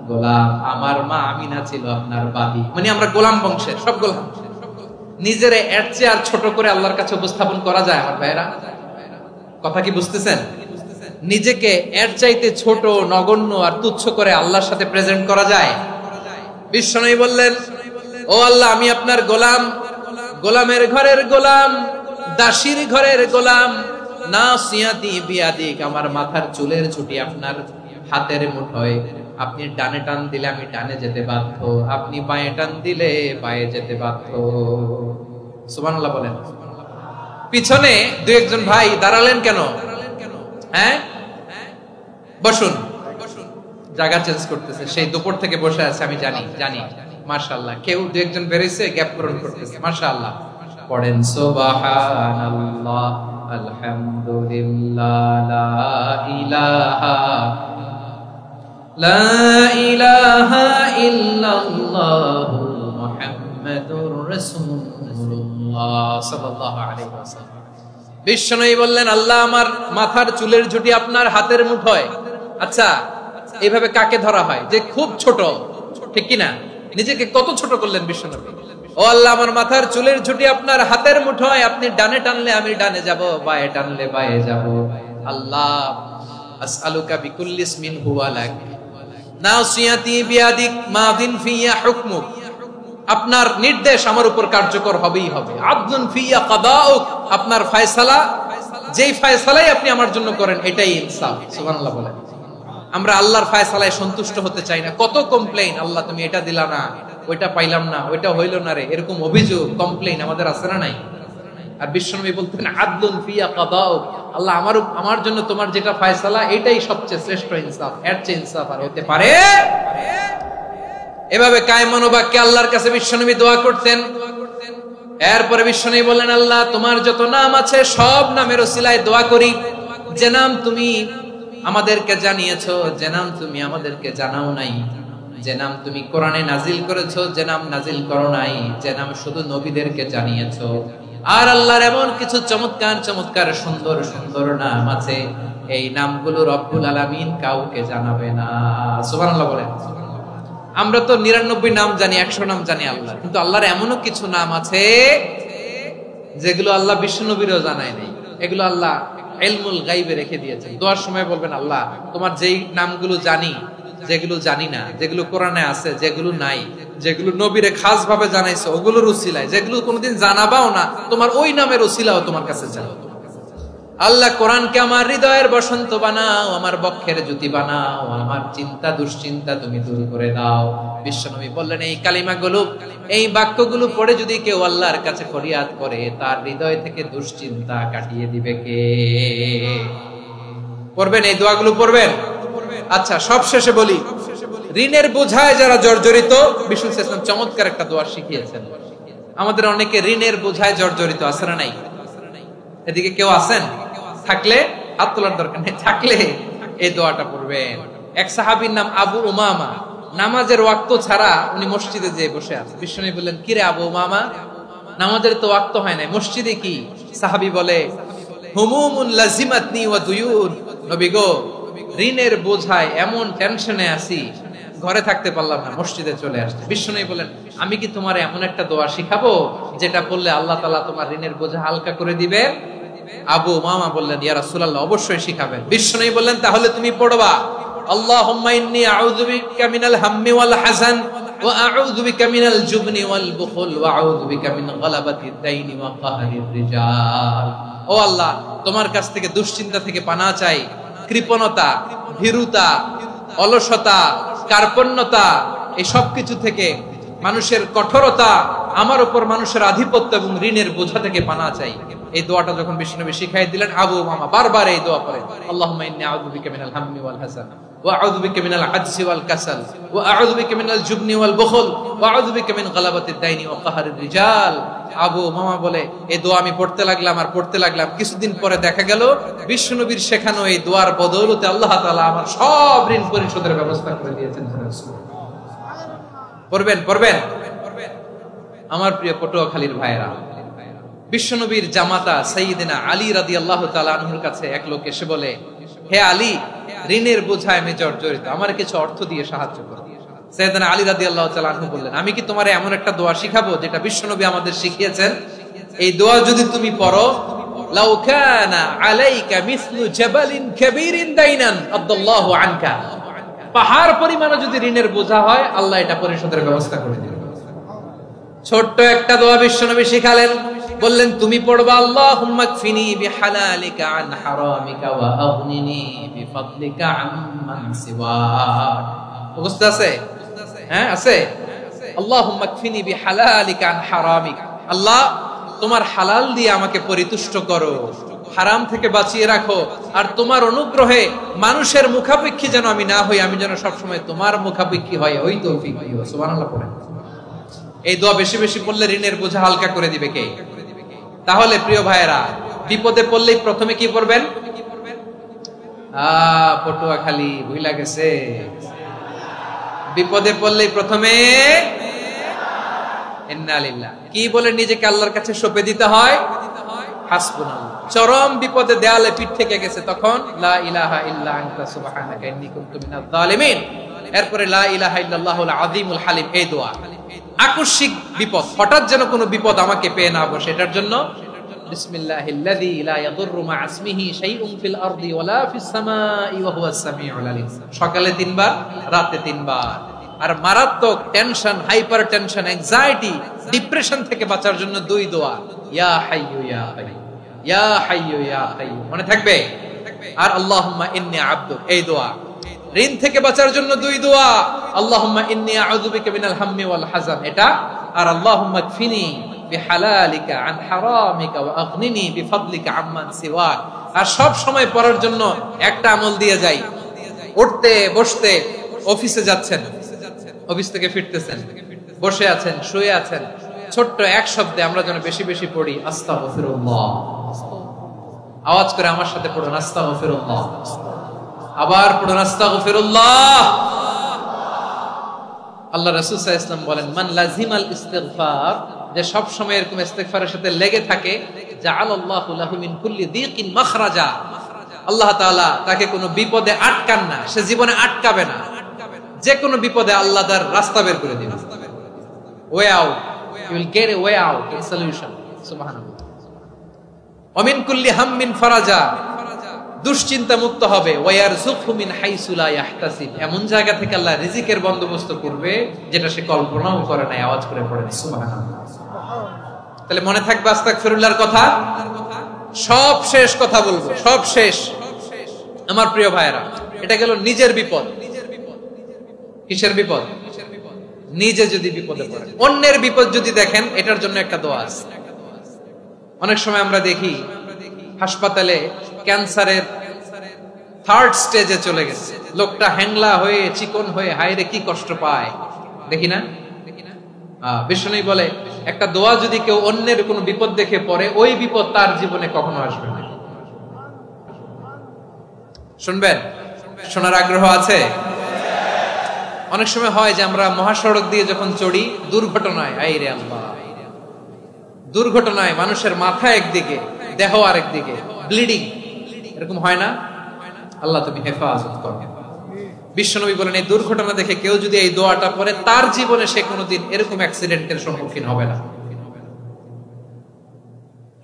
গোলাম, আমার মা আমিনা ছিল আপনার বাদী। মানে আমরা গোলাম বংশের, সব গোলাম। নিজেরে এর চেয়ে আর ছোট করে আল্লাহর কাছে উপস্থাপন করা যায় আমার ভাইরা? কথা কি বুঝতেছেন? নিজেকে এর চাইতে ছোট, নগণ্য আর তুচ্ছ করে আল্লাহর সাথে প্রেজেন্ট করা যায়? বিশ্বনবী বললেন, ও আল্লাহ আমি আপনার গোলাম, গোলামের ঘরের গোলাম, দাসীর ঘরের গোলাম। নাসিয়াতি বিয়াদিক, আমার মাথার চুলের ছুটি আপনার হাতের মুঠোয়। আপনি ডানে টান দিলে আমি ডানে যেতে বাধ্য, আপনি বাঁয়ে টান দিলে বাঁয়ে যেতে বাধ্য। সুবহানাল্লাহ বলেন। পিছনে দুই একজন ভাই দাঁড়ালেন কেন? হ্যাঁ, বসুন। জায়গা চেঞ্জ করতেছে, সেই দুপুর থেকে বসে আছে আমি জানি। মাশাআল্লাহ, কেউ দুই একজন বেরিয়েছে, গ্যাপ পূরণ করতেছে। মাশাআল্লাহ। পড়েন সুবহানাল্লাহ, আলহামদুলিল্লাহ, লা ইলাহা ইল্লাল্লাহ, মুহাম্মাদুর রাসূলুল্লাহ সাল্লাল্লাহু আলাইহি ওয়াসাল্লাম। বিশ্বনবী বললেন, আল্লাহ আমার মাথার চুলের ঝুঁটি আপনার হাতের মুঠোয়। আচ্ছা, এইভাবে কাকে ধরা হয়? যে খুব ছোট, ঠিক কিনা? নিজেকে কত ছোট করলেন বিশ্বনবী। ও আল্লাহ আমার মাথার চুলের ঝুঁটি আপনার হাতের মুঠোয়, আপনি ডানে টানলে আমি ডানে যাব, বাঁয়ে টানলে বাঁয়ে যাব। আল্লাহ আসআলুকা বিকুল্লি ইসমিন হুয়া লাক, নাসিয়াতি বিয়াদিক, মাদিন ফিয়া হুকমুক, আপনার নির্দেশ আমার উপর কার্যকর হবেই হবে। আদলুন ফিয়া কাদাউক, আপনার ফয়সালা, যেই ফয়সালাই আপনি আমার জন্য করেন এটাই ইনসাফ। সুবহানাল্লাহ বলেন। আমরা আল্লাহর ফয়সালায় সন্তুষ্ট হতে চাই না। কত কমপ্লেইন, আল্লাহ তুমি এটা দিলা না, ওইটা পাইলাম না, ওইটা হইল না রে, এরকম অভিযোগ, কমপ্লেইন আমাদের আছে না নাই? আর বিশ্বনবী বলতেন আদলুন ফিয়া কাদাউক, আল্লাহ আমার জন্য তোমার যেটা ফয়সালা এটাই সবচেয়ে শ্রেষ্ঠ ইনসাফ, এর চেয়ে ইনসাফ আর হতে পারে? এভাবে কায়মনোবাক্যে আল্লাহর কাছে বিশ্বনবী দোয়া করতেন। এরপরে বিশ্বনবী বললেন, আল্লাহ তোমার যত নাম আছে সব নামের ওসিলায় দোয়া করি, যে নাম তুমি আমাদেরকে জানিয়েছো, যে নাম তুমি আমাদেরকে জানাও নাই, যে নাম তুমি কোরআনে নাজিল করেছো, যে নাম নাজিল করো নাই, যে নাম শুধু নবীদেরকে জানিয়েছো। আর আল্লাহর এমন কিছু চমৎকার চমৎকার সুন্দর সুন্দর নাম আছে, এই নামগুলো রব্বুল আলামিন কাউকে জানাবে না। সুবহানাল্লাহ বলেন। আমরা তো 99 নাম জানি, 100 নাম জানি আল্লাহ, কিন্তু আল্লাহর এমনও কিছু নাম আছে যেগুলো আল্লাহ বিশ্বনবীরও জানায় নাই। এগুলো আল্লাহ ইলমুল গায়বে রেখে দিয়েছেন। দোয়ার সময় বলবেন, আল্লাহ তোমার যেই নামগুলো জানি, যেগুলো জানি না, যেগুলো কোরআনে আছে, যেগুলো নাই, যেগুলো নবীরে খাস ভাবে জানাইছো ওগুলোর উসিলায়, যেগুলো কোনোদিন জানাবাও না তোমার ওই নামের উসিলাও তোমার কাছে চাও। আল্লাহ কোরআনকে আমার হৃদয়ের বসন্ত বানাও, আমার বক্ষের জ্যোতি বানাও, আমার চিন্তা দুশ্চিন্তা তুমি দূর করে দাও। বিশ্বনবী বললেন, এই কালিমাগুলো, এই বাক্যগুলো পড়ে যদি কেউ আল্লাহর কাছে ফরিয়াদ করে, তার হৃদয় থেকে দুশ্চিন্তা কাটিয়ে দিবে কে? পড়বেন, এই দোয়াগুলো পড়বেন। আচ্ছা, সব শেষে বলি, ঋণের বোঝায় যারা জর্জরিত, বিষ্ণু ইসলাম চমৎকার একটা দোয়া শিখিয়েছেন। আমাদের অনেকে ঋণের বোঝায় জর্জরিত, আছে না নাই? এদিকে কেউ আছেন? থাকলে হাত তোলার দরকার নেই, থাকলে এই দোয়াটা পড়বেন। এক সাহাবীর নাম আবু উমামা, নামাজের ওয়াক্ত ছাড়া উনি মসজিদে যেয়ে বসে আছে। বিশ্বনবী বললেন, কি রে আবু উমামা, নামাজের তো ওয়াক্ত হয় নাই, মসজিদে কি? সাহাবী বলে, হুমুমুন লাজিমাতনি ওয়া দুয়ুন, নবী গো ঋণের বোঝায় এমন টেনশনে আছি, ঘরে থাকতে পারলাম না, মসজিদে চলে আসছে। বিশ্বনবী বলেন, আমি কি তোমার এমন একটা দোয়া শিখাবো যেটা পড়লে আল্লাহ তাআলা তোমার ঋণের বোঝা হালকা করে দিবে? আবু উমামা বললেন, ইয়া রাসূলুল্লাহ, অবশ্যই শিখাবেন। বিশ্বনবী বললেন, তাহলে তুমি পড়বা, আল্লাহুম্মা ইন্নী আউযু বিকা মিনাল হাম্মি ওয়াল হাযান ওয়া আউযু বিকা মিনাল জুবনি ওয়াল বুখল ওয়া আউযু বিকা মিন গালাবাতিদ দাইনি ওয়া কাহরির রিজাল। ও আল্লাহ, তোমার কাছ থেকে দুশ্চিন্তা থেকে পানাহ চাই, কৃপণতা, ভীরুতা, অলসতা, কার্পণ্যতা, এই সব কিছু থেকে, মানুষের কঠোরতা, আমার উপর মানুষের আধিপত্য এবং ঋণের বোঝা থেকে পানাহ চাই। এই দোয়াটা যখন বিশ্বনবী শিখাই দিলেন, আবু উমামা বারবার এই দোয়া পড়েন, আল্লাহুম্মা ইন্নী আউযু বিকা মিনাল হাম্মি ওয়াল হাযান ওয়া আউযু বিকা মিনাল আজজি ওয়াল কাসাল ওয়া আউযু বিকা মিনাল জুবনি ওয়াল বুখল ওয়া আউযু বিকা মিন গালাবাতিদ দাইনি ওয়া কাহরির রিজাল। আবু উমামা বলে, এই দোয়া আমি পড়তে লাগলাম আর পড়তে লাগলাম, কিছুদিন পরে দেখা গেল বিশ্বনবীর শেখানো এই দোয়ার বদৌলতে আল্লাহ তাআলা আমার সব ঋণ পরিশোধের ব্যবস্থা করে দিয়েছেন। পড়বেন পড়বেন। আমার প্রিয় পটুয়াখালীর ভাইয়েরা, বিশ্বনবীর জামাতা সাইয়্যিদিনা আলী রাদিয়াল্লাহু তাআলা আনহুর কাছে এক লোক এসে বলে, হে আলী, ঋণের বোঝায় আমি জর্জরিত, আমার কিছু অর্থ দিয়ে সাহায্য করো। সাইয়্যিদিনা আলী রাদিয়াল্লাহু তাআলা আনহু বললেন, আমি কি তোমারে এমন একটা দোয়া শিখাবো যেটা বিশ্বনবী আমাদের শিখিয়েছেন? এই দোয়া যদি তুমি পড়ো, লাউ কানা আলাইকা মিসলু জাবালিন কাবীরিন দাইনান আদাল্লাহু আনকা, পাহাড় পরিমাণ যদি ঋণের বোঝা হয়, আল্লাহ এটা পরিশোধের ব্যবস্থা করে দিবেন। ছোট্ট একটা দোয়া বিশ্বনবী শিখালেন, বললেন তুমি পড়বা, আল্লাহুম্মা কফিনি বিহালালিকা আন হারামিকা ওয়া আগনিনি বিফাদলিকা আম্মান সিওয়াক। মুখস্থ আছে? হ্যাঁ আছে। আল্লাহুম্মা কফিনি বিহালালিকা আন হারামিকা, আল্লাহ তোমার হালাল দিয়ে আমাকে পরিতুষ্ট করো, হারাম থেকে বাঁচিয়ে রাখো, আর তোমার অনুগ্রহে মানুষের মুখাপেক্ষী যেন আমি না হই, আমি যেন সবসময় তোমার মুখাপেক্ষী হই, ওই তৌফিক দিও। সুবহানাল্লাহ পড়েন। এই দোয়া বেশি বেশি পড়লে ঋণের বোঝা হালকা করে দিবে কে? তাহলে প্রিয় ভাইয়েরা, বিপদে পড়লেই প্রথমে কি পড়বেন? পটুয়াখালী ভুইলা গেছে। বিপদে পড়লেই প্রথমে ইন্না লিল্লাহ কি বলে নিজেকে আল্লাহর কাছে সঁপে দিতে হয়? হাসবুনাল্লাহ। চরম বিপদে দেয়ালে পিঠ থেকে গেছে, তখন লা ইলাহা ইল্লা আনতা সুবহানাকা ইন্নী কুনতু মিনাজ জালিমিন। এরপরে লা ইলাহা ইল্লাল্লাহুল আযীমুল হালিম, এই দোয়া। আকস্মিক বিপদ, হঠাৎ যেন কোনো বিপদ আমাকে পেয়ে না বসে, এটার জন্য বিসমিল্লাহিল্লাযী লা ইয়াদুররু মা ইসমিহি শাইউন ফিল আরদি ওয়ালা ফিস সামাই ওয়া হুয়াস সামিউল আলীম। সকালে 3 বার, রাতে 3 বার। আর মারাত্মক tension, hyper tension, anxiety, depression থেকে বাঁচার জন্য 2 দোয়া, ইয়া হাইয়্যু ইয়া কাইয়্যুম, ইয়া হাইয়্যু ইয়া কাইয়্যুম, মনে থাকবে? আর আল্লাহুম্মা ইন্নী আবদুক, এই দোয়া। ঋণ থেকে বাঁচার জন্য 2 দোয়া, আল্লাহুম্মা ইন্নী আউযু বিকা মিনাল হাম্মি ওয়াল হাযান, এটা। আর আল্লাহুম্মা কফিনি বিহালালিকা আন হারামিকা ওয়া আগনিনি বিফাদলিকা আম্মান সিওয়াক। আর সব সময় পড়ার জন্য একটা আমল দিয়ে যাই, উঠতে বসতে, অফিসে যাচ্ছেন, অফিস থেকে ফিরতেছেন, বসে আছেন, শুয়ে আছেন, ছোট্ট এক শব্দে আমরা যেন বেশি বেশি পড়ি আস্তাগফিরুল্লাহ। আওয়াজ করে আমার সাথে পড়ুন আস্তাগফিরুল্লাহ, আবার পড়ুন আস্তাগফিরুল্লাহ। আল্লাহ রাসূল সাল্লাল্লাহু আলাইহি ওয়াসাল্লাম বলেন, মান লাজিমাল ইস্তিগফার, যে সব সময় এরকম ইস্তিগফারের সাথে লেগে থাকে, জাআলাল্লাহু লাহু মিন কুল্লি দীকিন মাখরাজা, আল্লাহ তাআলা তাকে কোনো বিপদে আটকান না, সে জীবনে আটকাবে না, যে কোনো বিপদে আল্লাহ তার রাস্তা বের করে দিবেন। Way out, you will get a way out, a solution. সুবহানাল্লাহ। ওয়া মিন কুল্লি হাম্মিন ফারাজা, দুশ্চিন্তা মুক্ত হবে। ওয়া ইয়ারযুকহু মিন হাইসু লা ইয়াহতাসিব, এমন জায়গা থেকে আল্লাহ রিজিকের বন্দোবস্ত করবে যেটা সে কল্পনাও করে না। আওয়াজ করে পড়েন সুবহানাল্লাহ। তাহলে মনে থাকবে আস্তাগফিরুল্লাহর কথা। সব শেষ কথা বলবো, সব শেষ আমার প্রিয় ভাইয়েরা। এটা গেল নিজের বিপদ। কিসের বিপদ? নিজে যদি বিপদে পড়েন। অন্যের বিপদ যদি দেখেন, এটার জন্য একটা দোয়া আছে। অনেক সময় আমরা দেখি হাসপাতালে ক্যান্সারের 3rd স্টেজে চলে গেছে, লোকটা হ্যাংলা হয়ে, চিকন হয়ে, হায়রে কি কষ্ট পায়, দেখি না? বিষ্ণু বলে, একটা দোয়া যদি কেউ অন্যের কোনো বিপদ দেখে পড়ে, ওই বিপদ তার জীবনে কখনো আসবে না। শুনবেন? শোনার আগ্রহ আছে? অনেক সময় হয় যে আমরা মহাসড়ক দিয়ে যখন চড়ি, দুর্ঘটনায়, আইরে আল্লাহ, দুর্ঘটনায় মানুষের মাথা একদিকে, দেহ আরেকদিকে, ব্লিডিং, এরকম হয় না? আল্লাহ তুমি হেফাজত করো। বিশ্বনবী বলেন, এই দুর্ঘটনা দেখে কেউ যদি এই দোয়াটা পড়ে, তার জীবনে সে কোনোদিন এরকম অ্যাক্সিডেন্টের সম্মুখীন হবে না।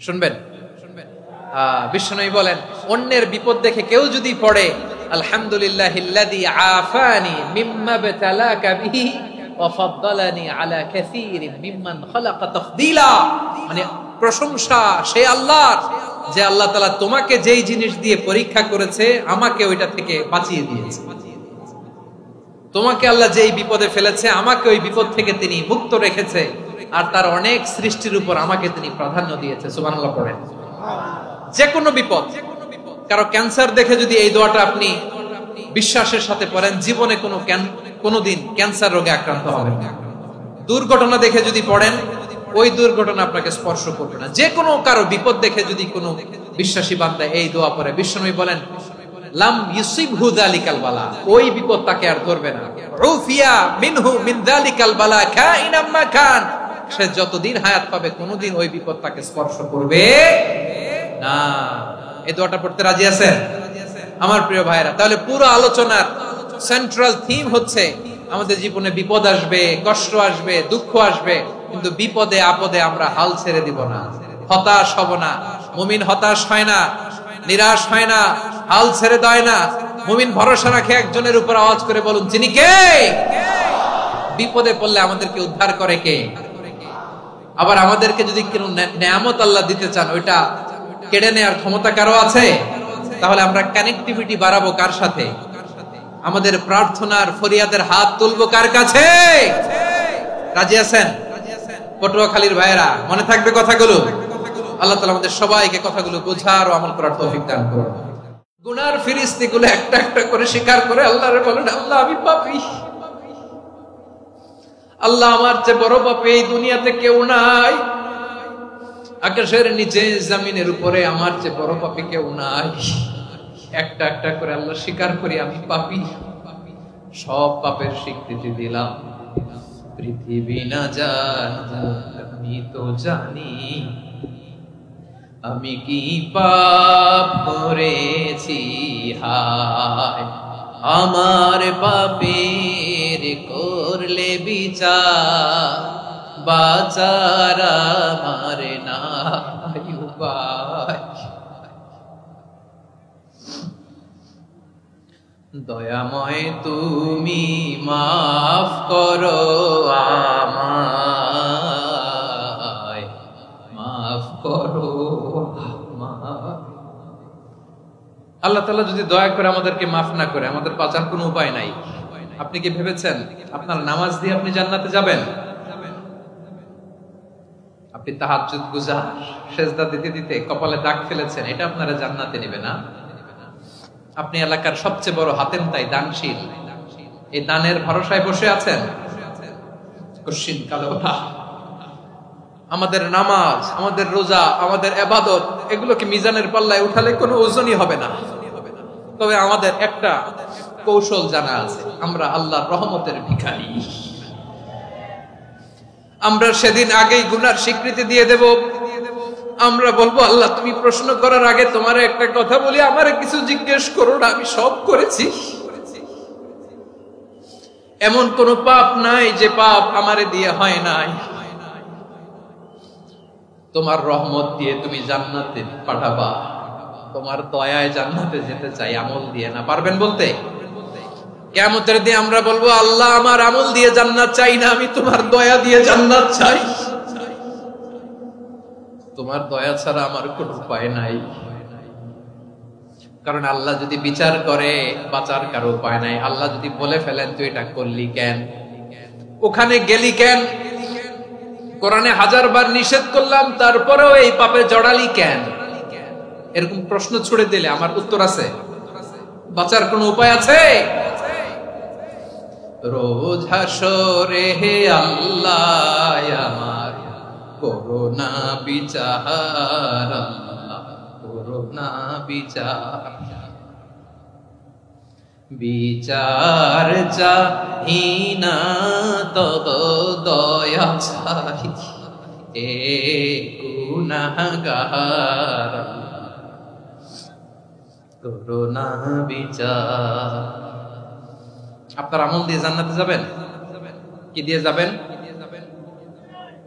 শুনবেন? বিশ্বনবী বলেন, অন্যের বিপদ দেখে কেউ যদি পড়ে, আলহামদুলিল্লাহিল্লাযী আফানি মিম্মা বতালাকা বিহি ওয়া ফাদ্দালানি আলা কাসীরিন মিম্মান খালাকা তাফদীলা, মানে প্রশংসা সে আল্লাহর, যে আল্লাহ তাআলা তোমাকে যেই জিনিস দিয়ে পরীক্ষা করেছে, আমাকে ওইটা থেকে বাঁচিয়ে দিয়েছে। তোমাকে আল্লাহ যেই বিপদে ফেলেছে, আমাকে ওই বিপদ থেকে তিনি মুক্ত রেখেছে, আর তার অনেক সৃষ্টির উপর আমাকে তিনি প্রাধান্য দিয়েছে। সুবহানাল্লাহ পড়েন। যে কোনো বিপদ, কারো ক্যান্সার দেখে যদি এই দোয়াটা আপনি বিশ্বাসের সাথে পড়েন, জীবনে কোনোদিন ক্যান্সার রোগে আক্রান্ত হবেন না। দুর্ঘটনা দেখে যদি পড়েন, ওই দুর্ঘটনা আপনাকে স্পর্শ করবে না। যে কোনো কারো বিপদ দেখে যদি কোনো বিশ্বাসী বান্দা এই দোয়া পড়ে, বিশ্বনবী বলেন, লাম ইউসিবহু যালিকাল বালা, ওই বিপদ তাকে আর ধরবে না। উফিয়া মিনহু মিন যালিকাল বালা কাইনাম মা কান, সে যতদিন হায়াত পাবে কোনোদিন ওই বিপদ তাকে স্পর্শ করবে না। এই দোয়াটা পড়তে রাজি আছেন আমার প্রিয় ভাইরা? তাহলে পুরো আলোচনার সেন্ট্রাল থিম হচ্ছে আমাদের জীবনে বিপদ আসবে, কষ্ট আসবে, দুঃখ আসবে, কিন্তু বিপদে আপদে আমরা হাল ছেড়ে দিব না, হতাশ হব না। মুমিন হতাশ হয় না, নিরাশ হয় না, হাল ছেড়ে দেয় না। মুমিন ভরসা রাখে একজনের উপর। আওয়াজ করে বলুন, যিনি কে? বিপদে পড়লে আমাদেরকে উদ্ধার করে কে? আবার আমাদেরকে যদি কোনো নেয়ামত আল্লাহ দিতে চান, ওইটা কেড়ে নেওয়ার ক্ষমতা কারো আছে? তাহলে আমরা কানেক্টিভিটি বাড়াবো কার সাথে? আমাদের প্রার্থনার ফরিয়াদের হাত তুলবো কার কাছে? রাজি আছেন পটুয়াখালীর ভাইয়েরা? মনে থাকবে কথাগুলো? আল্লাহ তাআলা আমাদের সবাইকে কথাগুলো বোঝার ও আমল করার তৌফিক দান করুন। গুনার ফিরিস্তিগুলো একটা একটা করে স্বীকার করে আল্লাহরে বলেন, আল্লাহ আমি পাপী, আল্লাহ আমার চেয়ে বড় পাপী এই দুনিয়াতে কেউ নাই, আকাশের নিচে জমিনের উপরে আমার চেয়ে বড় পাপী কেউ নাই। একটা একটা করে আল্লাহ স্বীকার করি আমি পাপী, সব পাপের স্বীকৃতি দিলাম। পৃথিবী না জানো আমি তো জানি, আমি কি পাপ করেছি, হায় আমার পাপের করলে বিচার, বাঁচার আমার নাই উপায়। দয়াময় তুমি মাফ করো আমায়, মাফ করো আমায়। আল্লাহ তাআলা যদি দয়া করে আমাদেরকে মাফ না করে, আমাদের বাঁচার কোনো উপায় নাই। আপনি কি ভেবেছেন আপনার নামাজ দিয়ে আপনি জান্নাতে যাবেন? আপনি তাহাজ্জুদ গুজার, সেজদা দিতে দিতে কপালে দাগ ফেলেছেন, এটা আপনারা জান্নাতে নেবে না। আপনি এলাকার সবচেয়ে বড় হাতেম তাই দানশীল, এই দানের ভরসায় বসে আছেন, কশিন কালো ওঠা। আমাদের নামাজ, আমাদের রোজা, আমাদের ইবাদত, এগুলোকে মিজানের পাল্লায় উঠালে কোনো ওজনই হবে না। তবে আমাদের একটা কৌশল জানা আছে, আমরা আল্লাহর রহমতের ভিখারি। আমরা সেদিন আগেই গুনার স্বীকৃতি দিয়ে দেব। আমরা বলবো, আল্লাহ তুমি প্রশ্ন করার আগে তোমার একটা কথা বলি, আমারে কিছু জিজ্ঞেস করো না, আমি সব করেছি। এমন কোন পাপ নাই যে পাপ আমারে দিয়ে হয় নাই। তোমার রহমত দিয়ে তুমি জান্নাতে পাঠাবা, তোমার দয়ায় জান্নাতে যেতে চাই, আমল দিয়ে না। পারবেন বলতে? কিয়ামতের দিন আমরা বলবো, আল্লাহ আমার আমল দিয়ে জান্নাত চাই না, আমি তোমার দয়া দিয়ে জান্নাত চাই। তোমার দয়া ছাড়া আমার কোনো উপায় নাই। কারণ আল্লাহ যদি বিচার করে, বাঁচার কারো উপায় নাই। আল্লাহ যদি বলে ফেলেন তুই এটা করলি কেন, ওখানে গেলি কেন, কোরআনে 1000 বার নিষেধ করলাম তারপরেও এই পাপে জড়ালি কেন, এরকম প্রশ্ন ছুড়ে দিলে আমার উত্তর আছে? বাঁচার কোনো উপায় আছে? রোজ হাসরে হে আল্লাহ আমার করোনা বিচার, করোনা বিচার, বিচার চাহিনা তব দয়া চাই, এ গুনাহগার করোনা বিচার। আপনার আমল দিয়ে জান্নাতে যাবেন? কি দিয়ে যাবেন?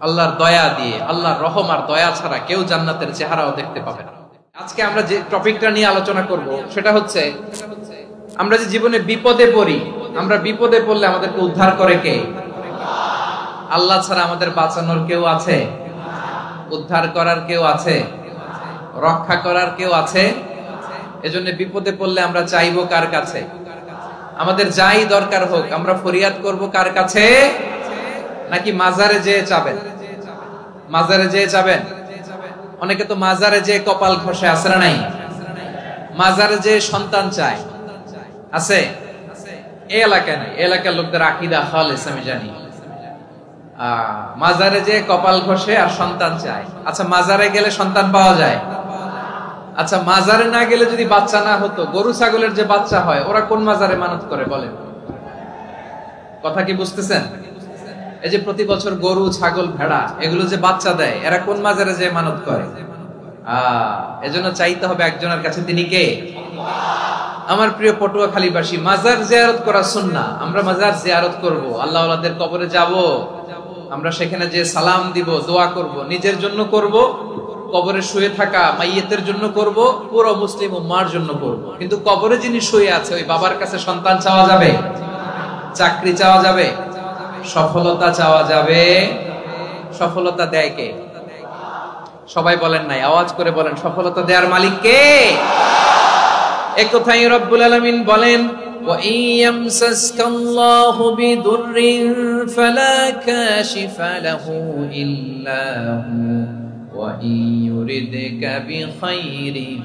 আল্লাহর দয়া দিয়ে। আল্লাহর রহম আর দয়া ছাড়া কেউ জান্নাতের চেহারাও দেখতে পাবে না। আজকে আমরা যে টপিকটা নিয়ে আলোচনা করব সেটা হচ্ছে, আমরা যে জীবনে বিপদে পড়ি, আমরা বিপদে পড়লে আমাদেরকে উদ্ধার করে কে? আল্লাহ ছাড়া আমাদের বাঁচানোর কেউ আছে? উদ্ধার করার কেউ আছে? রক্ষা করার কেউ আছে? এজন্য বিপদে পড়লে আমরা চাইবো কার কাছে? আমাদের যাই দরকার হোক আমরা ফরিয়াদ করব কার কাছে? নাকি মাজারে যেয়ে চাবেন? মাজারে যেয়ে চাবেন? অনেকে তো মাজারে যেয়ে কপাল ঘষে, আছে না নাই? মাজারে যেয়ে সন্তান চায়, আছে? এই এলাকায় নাই, এলাকার লোকদের আকীদা খালেস আমি জানি। মাজারে যেয়ে কপাল ঘষে আর সন্তান চায়। আচ্ছা, মাজারে গেলে সন্তান পাওয়া যায়? আচ্ছা, মাজারে না গেলে যদি বাচ্চা না হতো, গরু ছাগলের যে বাচ্চা হয় ওরা কোন মাজারে মানত করে বলেন? কথা কি বুঝতেছেন? এই যে প্রতি বছর গরু ছাগল ভেড়া এগুলো যে বাচ্চা দেয়, এরা কোন মাজারে যে মানত করে? এজন্য চাইতে হবে একজনের কাছে, তিনি কে? আমার প্রিয় পটুয়াখালীবাসী, মাজার জিয়ারত করা সুন্নাহ। আমরা মাজার জিয়ারত করব, আল্লাহ ওয়ালাদের কবরে যাব, আমরা সেখানে যে সালাম দিব, দোয়া করব, নিজের জন্য করব, কবরে শুয়ে থাকা মাইয়েতের জন্য করব, পুরো মুসলিম উম্মার জন্য করব। কিন্তু কবরে যিনি শুয়ে আছে ওই বাবার কাছে সন্তান চাওয়া যাবে, চাকরি চাওয়া যাবে, সফলতা চাওয়া যাবে? সফলতা দেয় কে? সবাই বলেন নাই, আওয়াজ করে বলেন, সফলতা দেওয়ার মালিক কে? এক কথাই রব্বুল আলামিন বলেন, ওয়া ইয়ামসাসকাল্লাহু বিদুররিন ফালা কাশিফা লাহু ইল্লা হু ওয়া ইয়ুরিদকা বিখাইরিন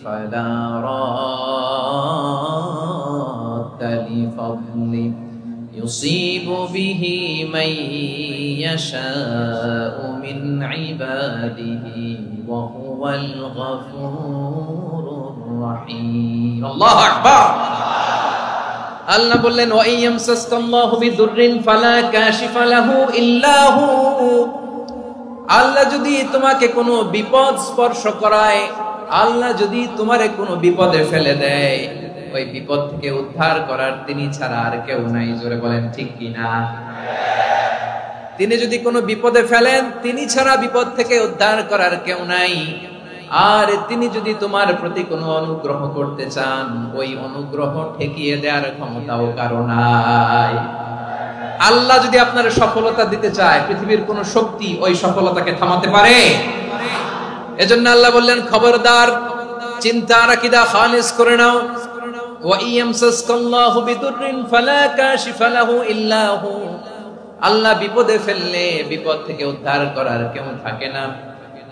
ফালা রাদ্দা লিফাদলি ইউসিবু বিহি মান ইয়াশাউ মিন ইবাদিহি ওয়া হুয়াল গফুরুর রাহিম। আল্লাহু আকবার। আল্লাহ বললেন, ওয়া ইয়ামসাসকাল্লাহু বিদুররিন ফালা কাশিফা লাহু ইল্লা হু। আল্লাহ যদি তোমাকে কোনো বিপদ স্পর্শ করায়, আল্লাহ যদি তোমারে কোনো বিপদে ফেলে দেয়, ওই বিপদ থেকে উদ্ধার করার তিনি ছাড়া আর কেউ নাই। জোরে বলেন ঠিক কিনা? তিনি যদি কোনো বিপদে ফেলেন, তিনি ছাড়া বিপদ থেকে উদ্ধার করার কেউ নাই। আর তিনি যদি তোমার প্রতি কোনো অনুগ্রহ করতে চান, ওই অনুগ্রহ ঠেকিয়ে দেওয়ার ক্ষমতাও কারো নাই। আল্লাহ যদি আপনার সফলতা দিতে চায়, পৃথিবীর কোন শক্তি ওই সফলতাকে থামাতে পারে? এজন্য আল্লাহ বললেন, খবরদার, চিন্তার আকীদা খালিস করে নাও। ওয়া ইয়ামসাসকাল্লাহু বিদুররিন ফালা কাশিফা লাহু ইল্লা হু। আল্লাহ বিপদে ফেললে বিপদ থেকে উদ্ধার করার কেউ থাকে না।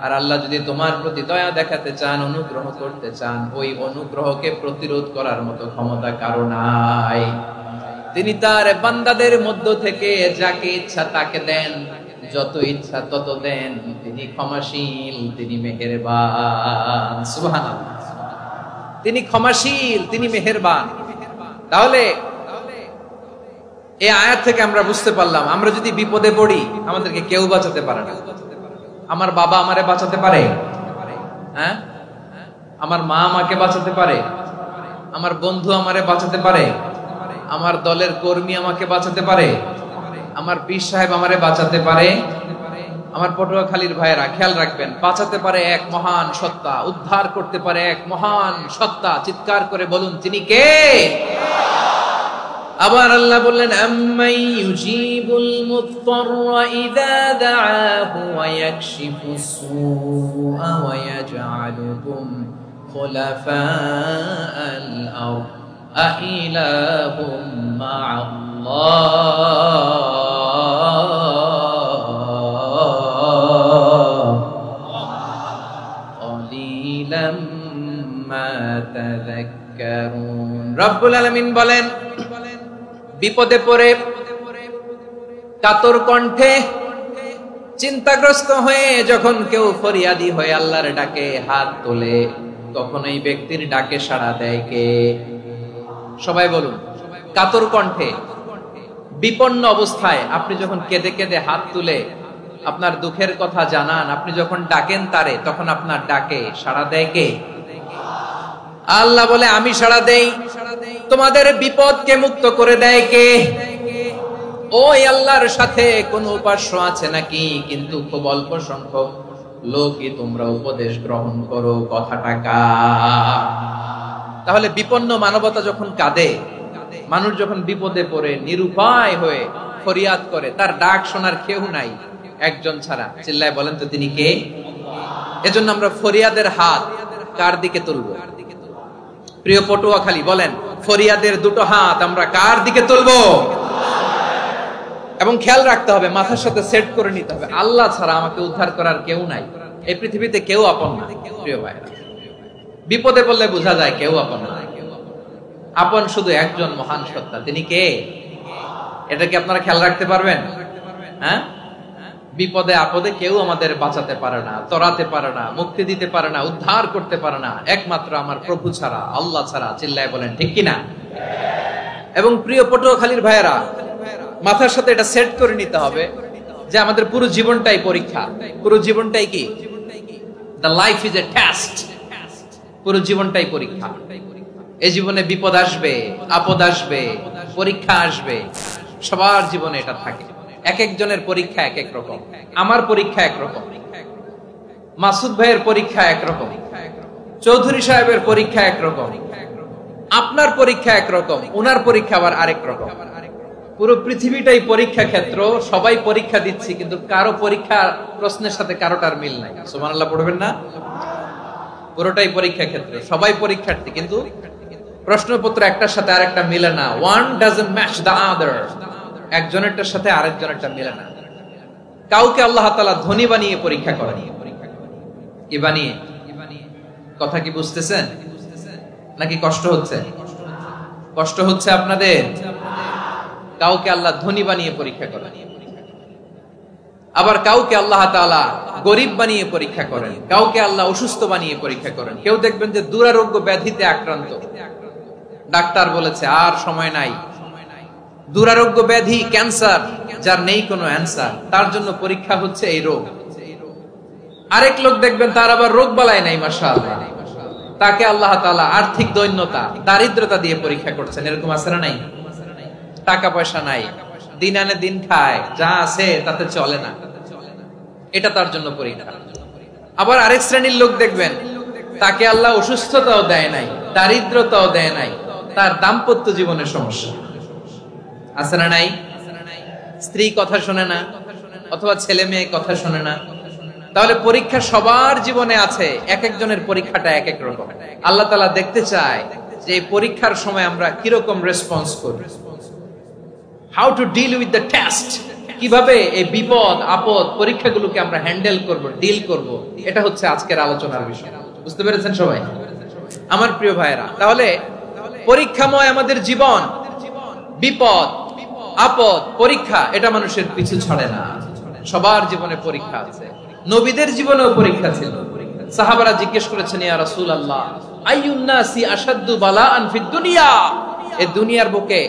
আর আল্লাহ যদি তোমার প্রতি দয়া দেখাতে চান, অনুগ্রহ করতে চান, ওই অনুগ্রহকে প্রতিরোধ করার মতো ক্ষমতা কারো নাই। তিনি তার বান্দাদের মধ্য থেকে যাকে ইচ্ছা তাকে দেন, যত ইচ্ছা তত দেন। তিনি ক্ষমাশীল, তিনি মেহেরবান। সুবহানাল্লাহ। তিনি ক্ষমাশীল, তিনি মেহেরবান। তাহলে এই আয়াত থেকে আমরা বুঝতে পারলাম, আমরা যদি বিপদে পড়ি আমাদেরকে কেউ বাঁচাতে পারে না। আমার বাবা আমারে বাঁচাতে পারে? হ্যাঁ? আমার মা আমাকে বাঁচাতে পারে? আমার বন্ধু আমারে বাঁচাতে পারে? আমার দলের কর্মী আমাকে বাঁচাতে পারে? আমার পীর সাহেব আমারে বাঁচাতে পারে? আমার পটুয়াখালীর ভাইয়েরা খেয়াল রাখবেন, বাঁচাতে পারে এক মহান সত্তা, উদ্ধার করতে পারে এক মহান সত্তা। চিৎকার করে বলুন, তিনি কে? আবার আল্লাহ বললেন, আম্মাই ইউজিবুল মুত্তাররা ইযা দাআহু ওয়া ইয়াকশিফুস সুআ ওয়া ইয়াজআলুকুম খুলাফাআল আরদ আইলাহুম মা'আল্লাহ ক্বালিলাম মা তাযাক্কারুন। রব্বুল আলামিন বলেন, বিপদে পড়ে কাতর কণ্ঠে চিন্তাগ্রস্ত হয়ে যখন কেউ ফরিয়াদি হয়ে আল্লাহর ডাকে হাত তোলে, তখন এই ব্যক্তির ডাকে সাড়া দেয় কে? সবাই বলুন। কাতর কণ্ঠে, বিপন্ন অবস্থায় আপনি যখন কেঁদে কেঁদে হাত তুলে আপনার দুঃখের কথা জানান, আপনি যখন ডাকেন তারে, তখন আপনার ডাকে সাড়া দেয় কে? আল্লাহ বলে, আমি সাড়া দেই। তোমাদের বিপদকে মুক্ত করে দেয় কে? ওই আল্লাহর সাথে কোন উপাস্য আছে নাকি? কিন্তু খুব অল্প সংখ্যক লোকই তোমরা উপদেশ গ্রহণ করো। কথাটা কার? তাহলে বিপন্ন মানবতা যখন কাঁদে, মানুষ যখন বিপদে পড়ে নিরুপায় হয়ে ফরিয়াদ করে, তার ডাক শোনার কেউ নাই একজন ছাড়া। চিল্লায় বলেন তো, তিনি কে? এজন্য আমরা ফরিয়াদের হাত কার দিকে তুলব? প্রিয় পটুয়াখালী, বলেন, ফরিয়াদের দুটো হাত আমরা কার দিকে তুলবো? এবং খেয়াল রাখতে হবে, মাথার সাথে সেট করে নিতে হবে, আল্লাহ ছাড়া আমাকে উদ্ধার করার কেউ নাই। এই পৃথিবীতে কেউ আপন না। প্রিয় ভাইরা, বিপদে পড়লে বোঝা যায় কেউ আপন না। আপন শুধু একজন মহান সত্তা। তিনি কে? এটা কি আপনারা খেয়াল রাখতে পারবেন? হ্যাঁ, বিপদে আপদে কেউ আমাদের বাঁচাতে পারে না, তরাতে পারে না, মুক্তি দিতে পারে না, উদ্ধার করতে পারে না, একমাত্র আমার প্রভু ছাড়া, আল্লাহ ছাড়া। চিল্লায় বলেন ঠিক কিনা? এবং প্রিয় পটুয়াখালীর ভাইয়েরা, মাথার সাথে এটা সেট করে নিতে হবে যে আমাদের পুরো জীবনটাই পরীক্ষা, পুরো জীবনটাই কি, the life is a test, পুরো জীবনটাই পরীক্ষা। এই জীবনে বিপদ আসবে, আপদ আসবে, পরীক্ষা আসবে, সবার জীবনে এটা থাকে। এক একজনের পরীক্ষা এক এক রকম। আমার পরীক্ষা একরকম, মাসুদ ভাইয়ের পরীক্ষা একরকম, চৌধুরী সাহেবের পরীক্ষা একরকম, আপনার পরীক্ষা একরকম, উনার পরীক্ষা আবার আরেক রকম। পুরো পৃথিবীটাই পরীক্ষা ক্ষেত্র, সবাই পরীক্ষা দিচ্ছি, কিন্তু কারো পরীক্ষা প্রশ্নের সাথে কারোটার মিল নাই। সুবহানাল্লাহ পড়বেন না? পুরোটাই পরীক্ষা ক্ষেত্র, সবাই পরীক্ষার্থী, কিন্তু প্রশ্নপত্র একটার সাথে আরেকটা মিলে না। One doesn't match the other, একজনেরটার সাথে আরেকজনেরটা মিলে না। কাউকে আল্লাহ তাআলা ধনী বানিয়ে পরীক্ষা করেন। কি বানিয়ে? কথা কি বুঝতেছেন নাকি কষ্ট হচ্ছে? কষ্ট হচ্ছে আপনাদের? কাউকে আল্লাহ ধনী বানিয়ে পরীক্ষা করেন, আবার কাউকে আল্লাহ তাআলা গরিব বানিয়ে পরীক্ষা করেন, কাউকে আল্লাহ অসুস্থ বানিয়ে পরীক্ষা করেন। কেউ দেখবেন যে দুরারোগ্য ব্যাধিতে আক্রান্ত, ডাক্তার বলেছে আর সময় নাই, দুরারোগ্য ব্যাধি, ক্যান্সার, যার নেই কোনো অ্যান্সার, তার জন্য পরীক্ষা হচ্ছে এই রোগ। আরেক লোক দেখবেন তার আবার রোগ বালাই নাই, মাশাআল্লাহ, তাকে আল্লাহ তাআলা আর্থিক দৈন্যতা, দারিদ্রতা দিয়ে পরীক্ষা করছেন। এরকম আছে না নাই? টাকা পয়সা নাই, দিন আনে দিন খায়, যা আছে তাতে চলে না, এটা তার জন্য পরীক্ষা। আবার আরেক শ্রেণীর লোক দেখবেন তাকে আল্লাহ অসুস্থতাও দেয় নাই, দারিদ্রতাও দেয় নাই, তার দাম্পত্য জীবনের সমস্যা আছে না নাই? স্ত্রী কথা শোনে না, অথবা ছেলে মেয়ে কথা শোনে না। তাহলে পরীক্ষা সবার জীবনে আছে, এক একজনের পরীক্ষাটা এক এক রকম। আল্লাহ তাআলা দেখতে চায় যে এই পরীক্ষার সময় আমরা কিরকম রেসপন্স করি, how to deal with the test, কিভাবে এই বিপদ আপদ পরীক্ষাগুলোকে আমরা হ্যান্ডেল করব, ডিল করব। এটা হচ্ছে আজকের আলোচনার বিষয়। বুঝতে পেরেছেন সবাই আমার প্রিয় ভাইয়েরা? তাহলে পরীক্ষাময় আমাদের জীবন, বিপদ আপদ পরীক্ষা, এটা মানুষের পিছু ছাড়ে না। সবার জীবনে পরীক্ষা আছে, নবীদের জীবনেও পরীক্ষা ছিল। সাহাবারা জিজ্ঞেস করেছেন, ইয়া রাসূলুল্লাহ, আইয়ুন নাসি আশাদ্দু বালাআন ফিদ দুনিয়া, এই দুনিয়ার বুকে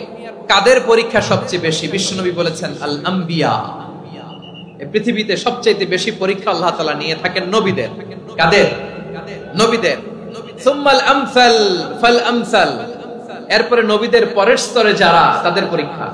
কাদের পরীক্ষা সবচেয়ে বেশি? বিশ্বনবী বলেছেন, আল আম্বিয়া, এই পৃথিবীতে সবচেয়ে বেশি পরীক্ষা আল্লাহ তাআলা নিয়ে থাকেন নবীদের। কাদের? নবীদের। সুম্মাল আমসাল ফাল আমসাল, এরপরে নবীদের পরের স্তরে যারা, তাদের পরীক্ষা।